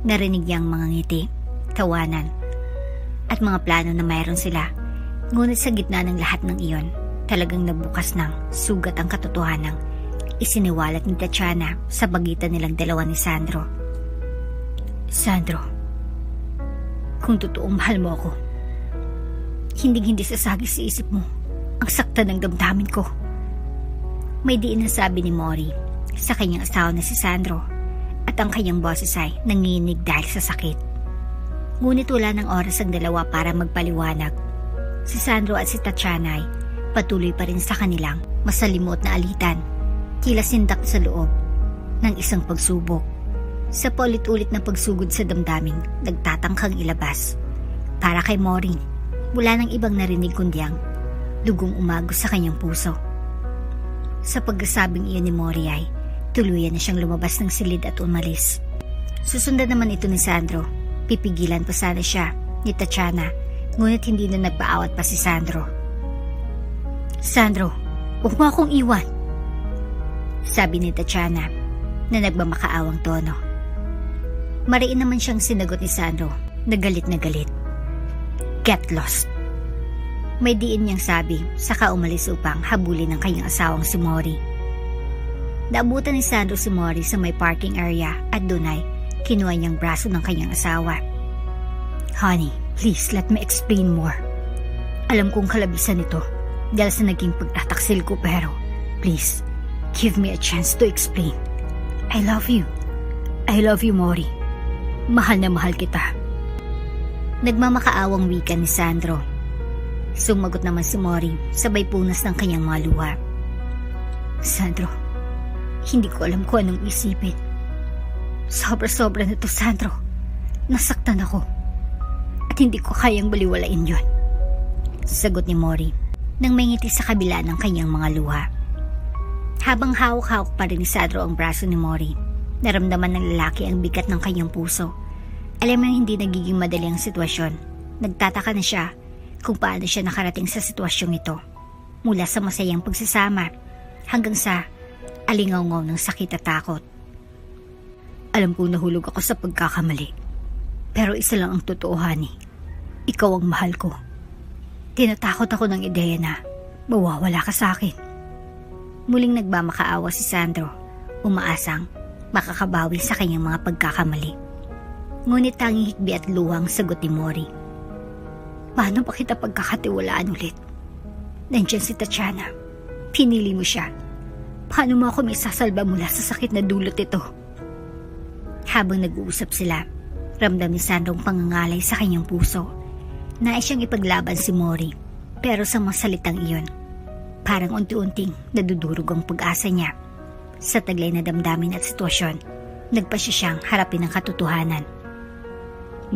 Narinig niyang mga ngiti, tawanan, at mga plano na mayroon sila. Ngunit sa gitna ng lahat ng iyon, talagang nabukas ng sugat ang katotohanang isiniwalat ni Tatiana sa pagitan nilang dalawa ni Sandro. Sandro, kung totoong mahal mo ako, hindi sasagi sa isip mo ang sakta ng damdamin ko. May diin na sabi ni Mori sa kanyang asawa na si Sandro, at ang kanyang boses ay nanginginig dahil sa sakit. Ngunit wala ng oras ang dalawa para magpaliwanag. Si Sandro at si Tatiana ay patuloy pa rin sa kanilang masalimuot na alitan, tila sindak sa loob ng isang pagsubok. Sa paulit-ulit na pagsugod sa damdaming nagtatangkang ilabas. Para kay Mori, wala nang ibang narinig kundi ang dugong umagos sa kanyang puso. Sa pagkasabing iyon ni Mori ay tuluyan na siyang lumabas ng silid at umalis. Susundan naman ito ni Sandro. Pipigilan pa sana siya ni Tatiana, Ngunit hindi na nagpaawat pa si Sandro. "Sandro, huwag mo akong iwan," sabi ni Tatiana na nagmamakaawang tono. Mariin naman siyang sinagot ni Sandro na galit na galit. "Get lost." May diin niyang sabi, saka umalis upang habulin ng kanyang asawang si Mori. Naabutan ni Sandro si Mori sa may parking area at doon ay kinuha niyang braso ng kanyang asawa. "Honey, please let me explain more. Alam kong kalabisan ito dahil sa naging pagtataksil ko, pero please, give me a chance to explain. I love you. I love you, Mori. Mahal na mahal kita." Nagmamakaawang wika ni Sandro. Sumagot naman si Mori sabay punas ng kanyang mga luha. "Sandro, hindi ko alam kung anong isipin. Sobra-sobra na to, Sandro. Nasaktan ako at hindi ko kayang baliwalain yon," sagot ni Mori nang may ngiti sa kabila ng kanyang mga luha. Habang hawak-hawak pa rin ni Sandro ang braso ni Mori, naramdaman ng lalaki ang bigat ng kanyang puso. Alam mo, hindi nagiging madali ang sitwasyon. Nagtataka na siya kung paano siya nakarating sa sitwasyong ito. Mula sa masayang pagsasama hanggang sa alingaw-ngaw ng sakit at takot. "Alam ko nahulog ako sa pagkakamali. Pero isa lang ang totoo, honey. Ikaw ang mahal ko. Tinatakot ako ng ideya na mawawala ka sa akin." Muling nagmamakaawa si Sandro, umaasang makakabawi sa kanyang mga pagkakamali. Ngunit tanging hikbi at luhang sagot ni Mori. "Paano ba kita pagkakatiwalaan ulit? Nandiyan si Tatiana. Pinili mo siya. Paano mo ako may sasalba mula sa sakit na dulot ito?" Habang nag-uusap sila, ramdam ni Sandro ang pangangalay sa kanyang puso. Nais siyang ipaglaban si Mori, pero sa mga salitang iyon, parang unti-unting nadudurog ang pag-asa niya. Sa taglay na damdamin at sitwasyon, nagpasya siyang harapin ang katotohanan.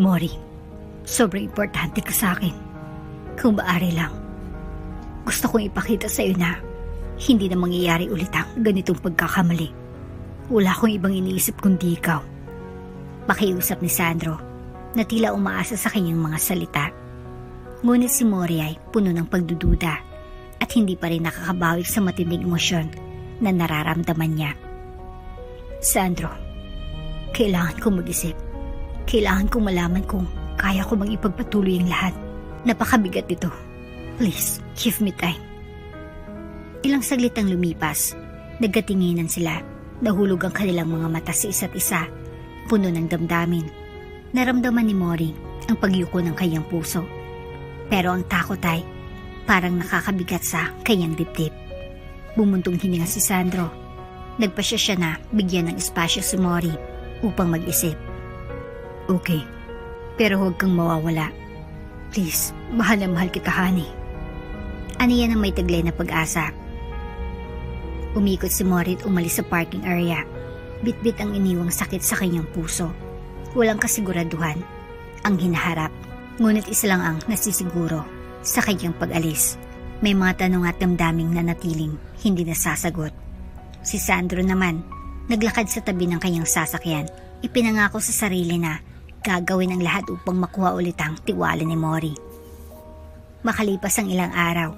"Mori, sobrang importante ka sa akin. Kung maaari lang, gusto kong ipakita sa iyo na hindi na mangyayari ulit ang ganitong pagkakamali. Wala akong ibang iniisip kundi ikaw." Pakiusap ni Sandro na tila umaasa sa kanyang mga salita. Ngunit si Mori ay puno ng pagdududa at hindi pa rin nakakabawi sa matinding emosyon na nararamdaman niya. "Sandro, kailangan kong mag-isip. Kailangan kong malaman kung kaya ko bang ipagpatuloy ang lahat. Napakabigat ito. Please, give me time." Ilang saglit ang lumipas. Nagkatinginan sila. Nahulog ang kanilang mga mata sa isa't isa, puno ng damdamin. Naramdaman ni Mori ang pagyuko ng kanyang puso. Pero ang takot ay parang nakakabigat sa kanyang dibdib. Bumuntong hininga si Sandro. Nagpasya siya na bigyan ng espasyo si Mori upang mag-isip. "Okay, pero huwag kang mawawala. Please, mahal na mahal kita, honey." Aniya na may taglay na pag-asa. Umikot si Mori at umalis sa parking area. Bit-bit ang iniwang sakit sa kanyang puso. Walang kasiguraduhan ang hinaharap. Ngunit isa lang ang nasisiguro sa kanyang pag-alis. May mga tanong at damdaming na natiling hindi nasasagot. Si Sandro naman, naglakad sa tabi ng kanyang sasakyan. Ipinangako sa sarili na gagawin ang lahat upang makuha ulit ang tiwala ni Mori. Makalipas ang ilang araw,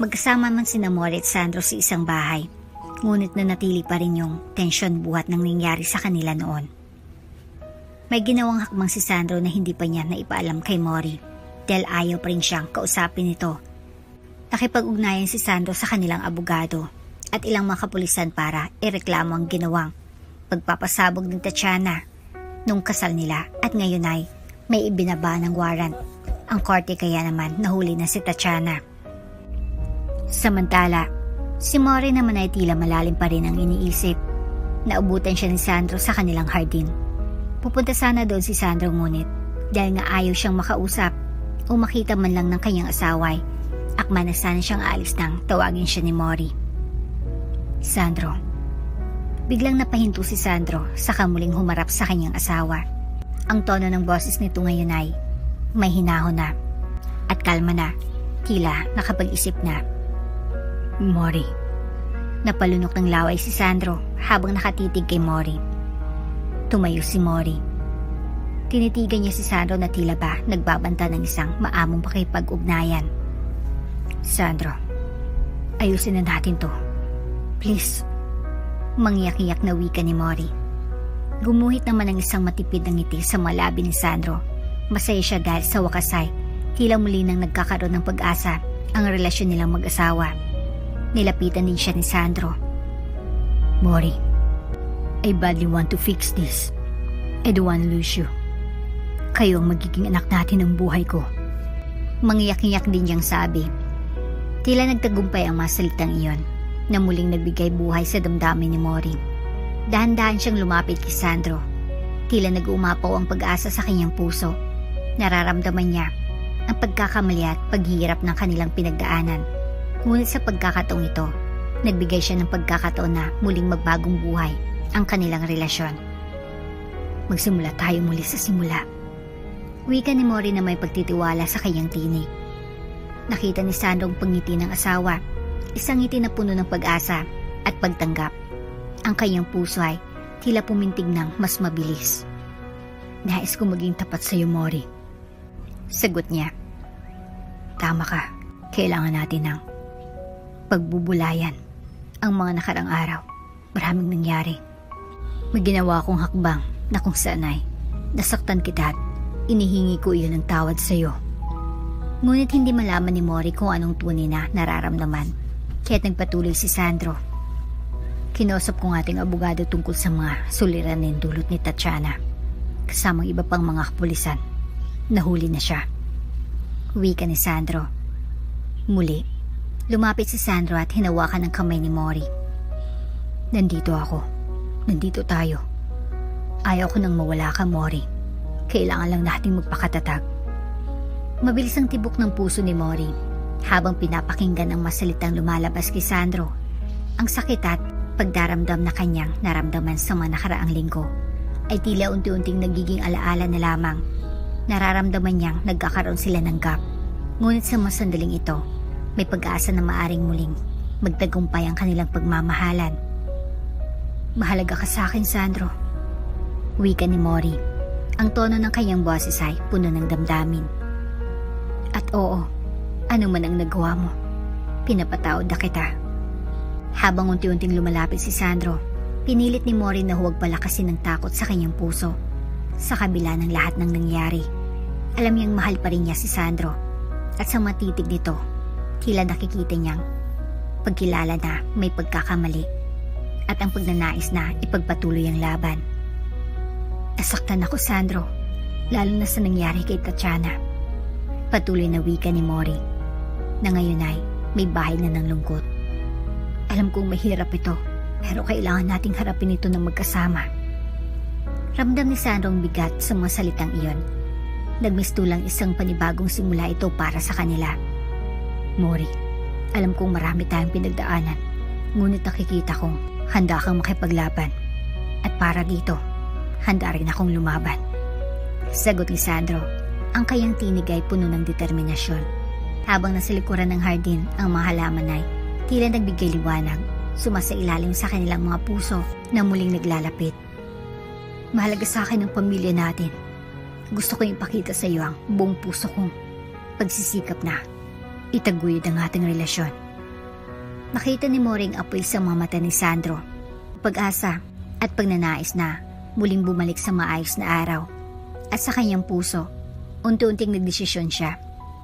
magkasama man sina Mori at Sandro sa isang bahay. Ngunit nanatili pa rin yung tensyon buhat ng nangyari sa kanila noon. May ginawang hakbang si Sandro na hindi pa niya naipaalam kay Mori dahil ayaw pa rin siyang kausapin ito. Nakipag-ugnayan si Sandro sa kanilang abogado at ilang mga kapulisan para ireklamo ang ginawang pagpapasabog ng Tatiana nung kasal nila, at ngayon ay may ibinaba ng warrant ang korte, kaya naman nahuli na si Tatiana. Samantala, si Mori naman ay tila malalim pa rin ang iniisip. Naubutan siya ni Sandro sa kanilang hardin. Pupunta sana doon si Sandro, ngunit dahil nga ayaw siyang makausap o makita man lang ng kanyang asaway, akma na sana siyang alis nang tawagin siya ni Mori. "Sandro." Biglang napahinto si Sandro saka muling humarap sa kanyang asawa. Ang tono ng boses nito ngayon ay may hinahon na at kalma na, tila nakapag-isip na. "Mori." Napalunok ng laway si Sandro habang nakatitig kay Mori. Tumayo si Mori. Tinitigan niya si Sandro na tila ba nagbabanta ng isang maamong pakipag-ugnayan. Sandro, ayusin na natin to. Please. Mangyak-iyak na wika ni Mori. Gumuhit naman ng isang matipid na ngiti sa mga labi ni Sandro. Masaya siya dahil sa wakas ay tila muli nang nagkakaroon ng pag-asa ang relasyon nilang mag-asawa. Nilapitan din siya ni Sandro. Mori, I badly want to fix this. I don't want to lose you. Kayo ang magiging anak natin ng buhay ko. Mangiyak-iyak din niyang sabi. Tila nagtagumpay ang mga salitang iyon na muling nagbigay buhay sa damdamin ni Mori. Dahan-dahan siyang lumapit kay Sandro. Tila nag-uumapaw ang pag-asa sa kanyang puso. Nararamdaman niya ang pagkakamali at paghihirap ng kanilang pinagdaanan. Ngunit sa pagkakataong ito, nagbigay siya ng pagkakataon na muling magbagong buhay ang kanilang relasyon. Magsimula tayo muli sa simula. Wika ni Mori na may pagtitiwala sa kanyang tinig. Nakita ni Sandro ang pangiti ng asawa, isang ngiti na puno ng pag-asa at pagtanggap. Ang kanyang puso ay tila pumintig ng mas mabilis. Nais ko maging tapat sa iyo, Mori. Sagot niya. Tama ka, kailangan natin ng pagbubulayan. Ang mga nakarang araw, maraming nangyari. May ginawa akong hakbang na kung saan ay nasaktan kita at inihingi ko iyon ng tawad sa iyo. Ngunit hindi malaman ni Mori kung anong tunay na nararamdaman, kaya't nagpatuloy si Sandro. Kinausap ko ng ating abogado tungkol sa mga suliranin dulot ni Tatiana, kasamang iba pang mga kapulisan. Nahuli na siya. Wika ni Sandro. Muli, lumapit si Sandro at hinawakan ng kamay ni Mori. Nandito ako. Nandito tayo. Ayaw ko nang mawala ka, Mori. Kailangan lang nating magpakatatag. Mabilis ang tibok ng puso ni Mori habang pinapakinggan ang masalitang lumalabas kay Sandro. Ang sakit at pagdaramdam na kanyang naramdaman sa mga nakaraang linggo ay tila unti-unting nagiging alaala na lamang. Nararamdaman niyang nagkakaroon sila ng gap. Ngunit sa mga sandaling ito, may pag-asa na maaring muling magtagumpay ang kanilang pagmamahalan. Mahalaga ka sa akin, Sandro. Wika ni Mori. Ang tono ng kanyang boses ay puno ng damdamin. At oo, ano man ang nagawa mo, pinapatawad na kita. Habang unti-unting lumalapit si Sandro, pinilit ni Mori na huwag palakasin ng takot sa kanyang puso. Sa kabila ng lahat ng nangyari, alam niyang mahal pa rin niya si Sandro. At sa matitig nito, tila nakikita niyang pagkilala na may pagkakamali at ang pagnanais na ipagpatuloy ang laban. Nasaktan ako, Sandro, lalo na sa nangyari kay Tatiana. Patuloy na wika ni Mori, na ngayon ay may bahay na ng lungkot. Alam kong mahirap ito, pero kailangan nating harapin ito ng magkasama. Ramdam ni Sandro ang bigat sa mga salitang iyon. Nagmistulang isang panibagong simula ito para sa kanila. Mori, alam kong marami tayong pinagdaanan, ngunit nakikita kong handa kang makipaglaban. At para dito, handa rin akong lumaban. Sagot ni Sandro, ang kayang tinig ay puno ng determinasyon. Habang nasa likuran ng hardin, ang mga halaman ay tila nagbigay liwanag, sumasailalim sa kanilang mga puso na muling naglalapit. Mahalaga sa akin ang pamilya natin. Gusto ko ipakita sa iyo ang buong puso kong pagsisikap na itaguyod ang ating relasyon. Nakita ni Mori ang apoy sa mga mata ni Sandro, pag-asa at pagnanais na muling bumalik sa maayos na araw. At sa kanyang puso, unti-unting nagdesisyon siya.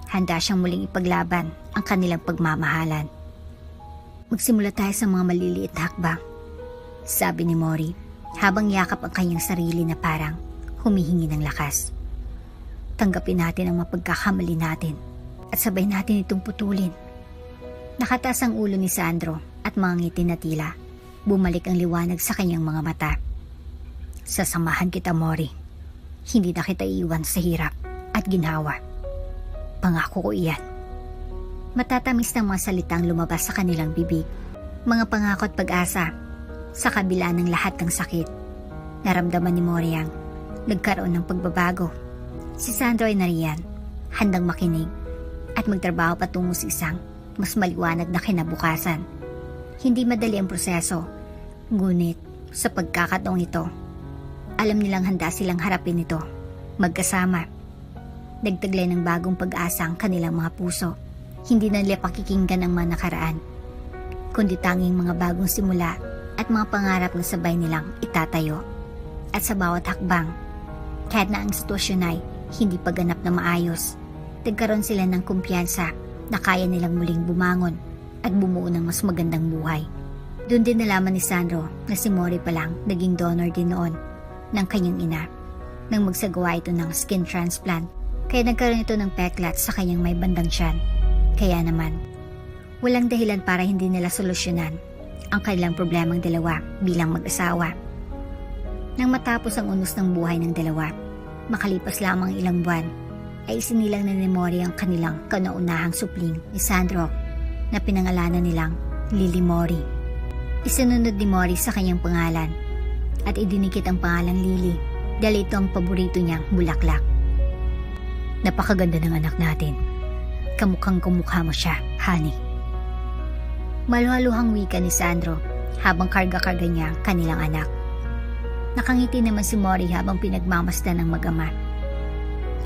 Handa siyang muling ipaglaban ang kanilang pagmamahalan. Magsimula tayo sa mga maliliit na hakbang, sabi ni Mori, habang yakap ang kanyang sarili na parang humihingi ng lakas. Tanggapin natin ang mapagkakamali natin at sabay natin itong putulin. Nakataas ang ulo ni Sandro at mga ngiti na tila bumalik ang liwanag sa kanyang mga mata. Sasamahan kita, Mori. Hindi na kita iiwan sa hirap at ginhawa. Pangako ko iyan. Matatamis ng mga salitang lumabas sa kanilang bibig. Mga pangako at pag-asa sa kabila ng lahat ng sakit. Naramdaman ni Mori ang nagkaroon ng pagbabago. Si Sandro ay nariyan, handang makinig at magtrabaho patungo sa isang mas maliwanag na kinabukasan. Hindi madali ang proseso, ngunit sa pagkakataong ito, alam nilang handa silang harapin ito magkasama. Nagtaglay ng bagong pag-asa ang kanilang mga puso. Hindi na nila pakikinggan ang mga nakaraan, kundi tanging mga bagong simula at mga pangarap na sabay nilang itatayo. At sa bawat hakbang, kahit na ang sitwasyon ay hindi pa ganap na maayos, nagkaroon sila ng kumpiyansa na kaya nilang muling bumangon at bumuo ng mas magandang buhay. Doon din nalaman ni Sandro na si Mori pa lang naging donor din noon ng kanyang ina nang magsagawa ito ng skin transplant, kaya nagkaroon ito ng peklat sa kanyang may bandang tiyan. Kaya naman, walang dahilan para hindi nila solusyonan ang kanilang problemang dalawa bilang mag-asawa. Nang matapos ang unos ng buhay ng dalawa, makalipas lamang ilang buwan, ay isinilang na ni Mori ang kanilang kauna-unahang supling ni Sandro na pinangalanan nilang Lily Mori. Isinunod ni Mori sa kanyang pangalan at idinikit ang pangalang Lily dahil ito ang paborito niyang bulaklak. Napakaganda ng anak natin. Kamukhang kumukha mo siya, honey. Maluhaluhang wika ni Sandro habang karga-karga niya ang kanilang anak. Nakangiti naman si Mori habang pinagmamasdan ng mag-ama.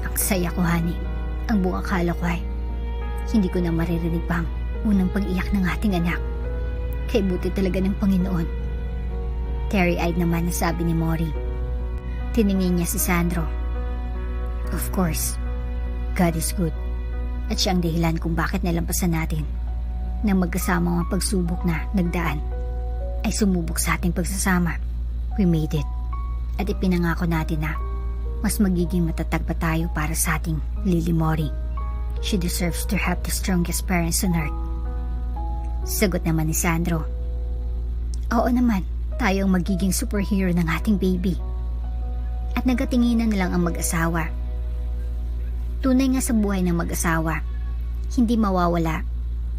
Ang saya ko, honey. Ang buong akala ko ay hindi ko na maririnig pa ang unang pag-iyak ng ating anak. Kay buti talaga ng Panginoon. Teary-eyed naman na sabi ni Mori. Tiningin niya si Sandro. Of course, God is good. At siya ang dahilan kung bakit nalampasan natin nang magkasama ang pagsubok na nagdaan ay sumubok sa ating pagsasama. We made it. At ipinangako natin na mas magiging matatag pa tayo para sa ating Lily Mori. She deserves to have the strongest parents on earth. Sagot naman ni Sandro. Oo naman, tayo ang magiging superhero ng ating baby. At nagatinginan na lang ang mag-asawa. Tunay nga sa buhay ng mag-asawa, hindi mawawala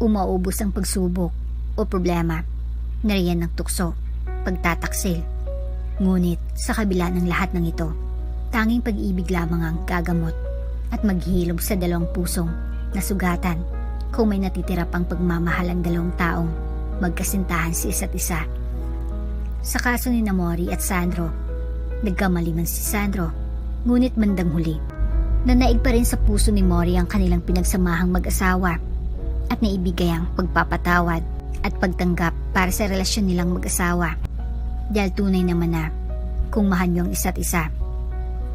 o maubos ang pagsubok o problema, nariyan ng tukso, pagtataksil. Ngunit sa kabila ng lahat ng ito, tanging pag-ibig lamang ang gagamot at maghihilom sa dalawang pusong nasugatan kung may natitira pang pagmamahal ang dalawang taong magkasintahan sa isa't isa. Sa kaso ni Mori at Sandro, nagkamali man si Sandro, ngunit bandang huli, nanaig pa rin sa puso ni Mori ang kanilang pinagsamahang mag-asawa at naibigay ang pagpapatawad at pagtanggap para sa relasyon nilang mag-asawa. Dahil tunay naman na kung mahal niyo ang isa't isa,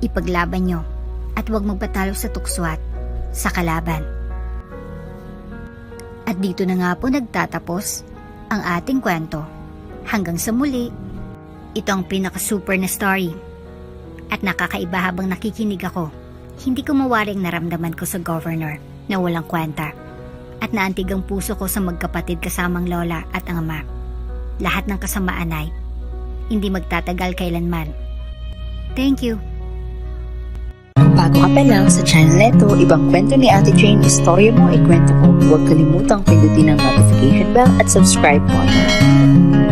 ipaglaban niyo at huwag magpatalo sa tukso at sa kalaban. At dito na nga po nagtatapos ang ating kwento. Hanggang sa muli, ito ang pinaka-super na story. At nakakaiba habang nakikinig ako, hindi ko mawaring naramdaman ko sa governor na walang kwenta. At naantig ang puso ko sa magkapatid kasamang lola at ang ama. Lahat ng kasamaan ay hindi magtatagal kailanman. Thank you. Kung bago ka pa lang sa channel neto, ibang kwento ni Ate Jane, istorya mo, ikwento ko. Huwag kalimutang pindutin ang notification bell at subscribe button.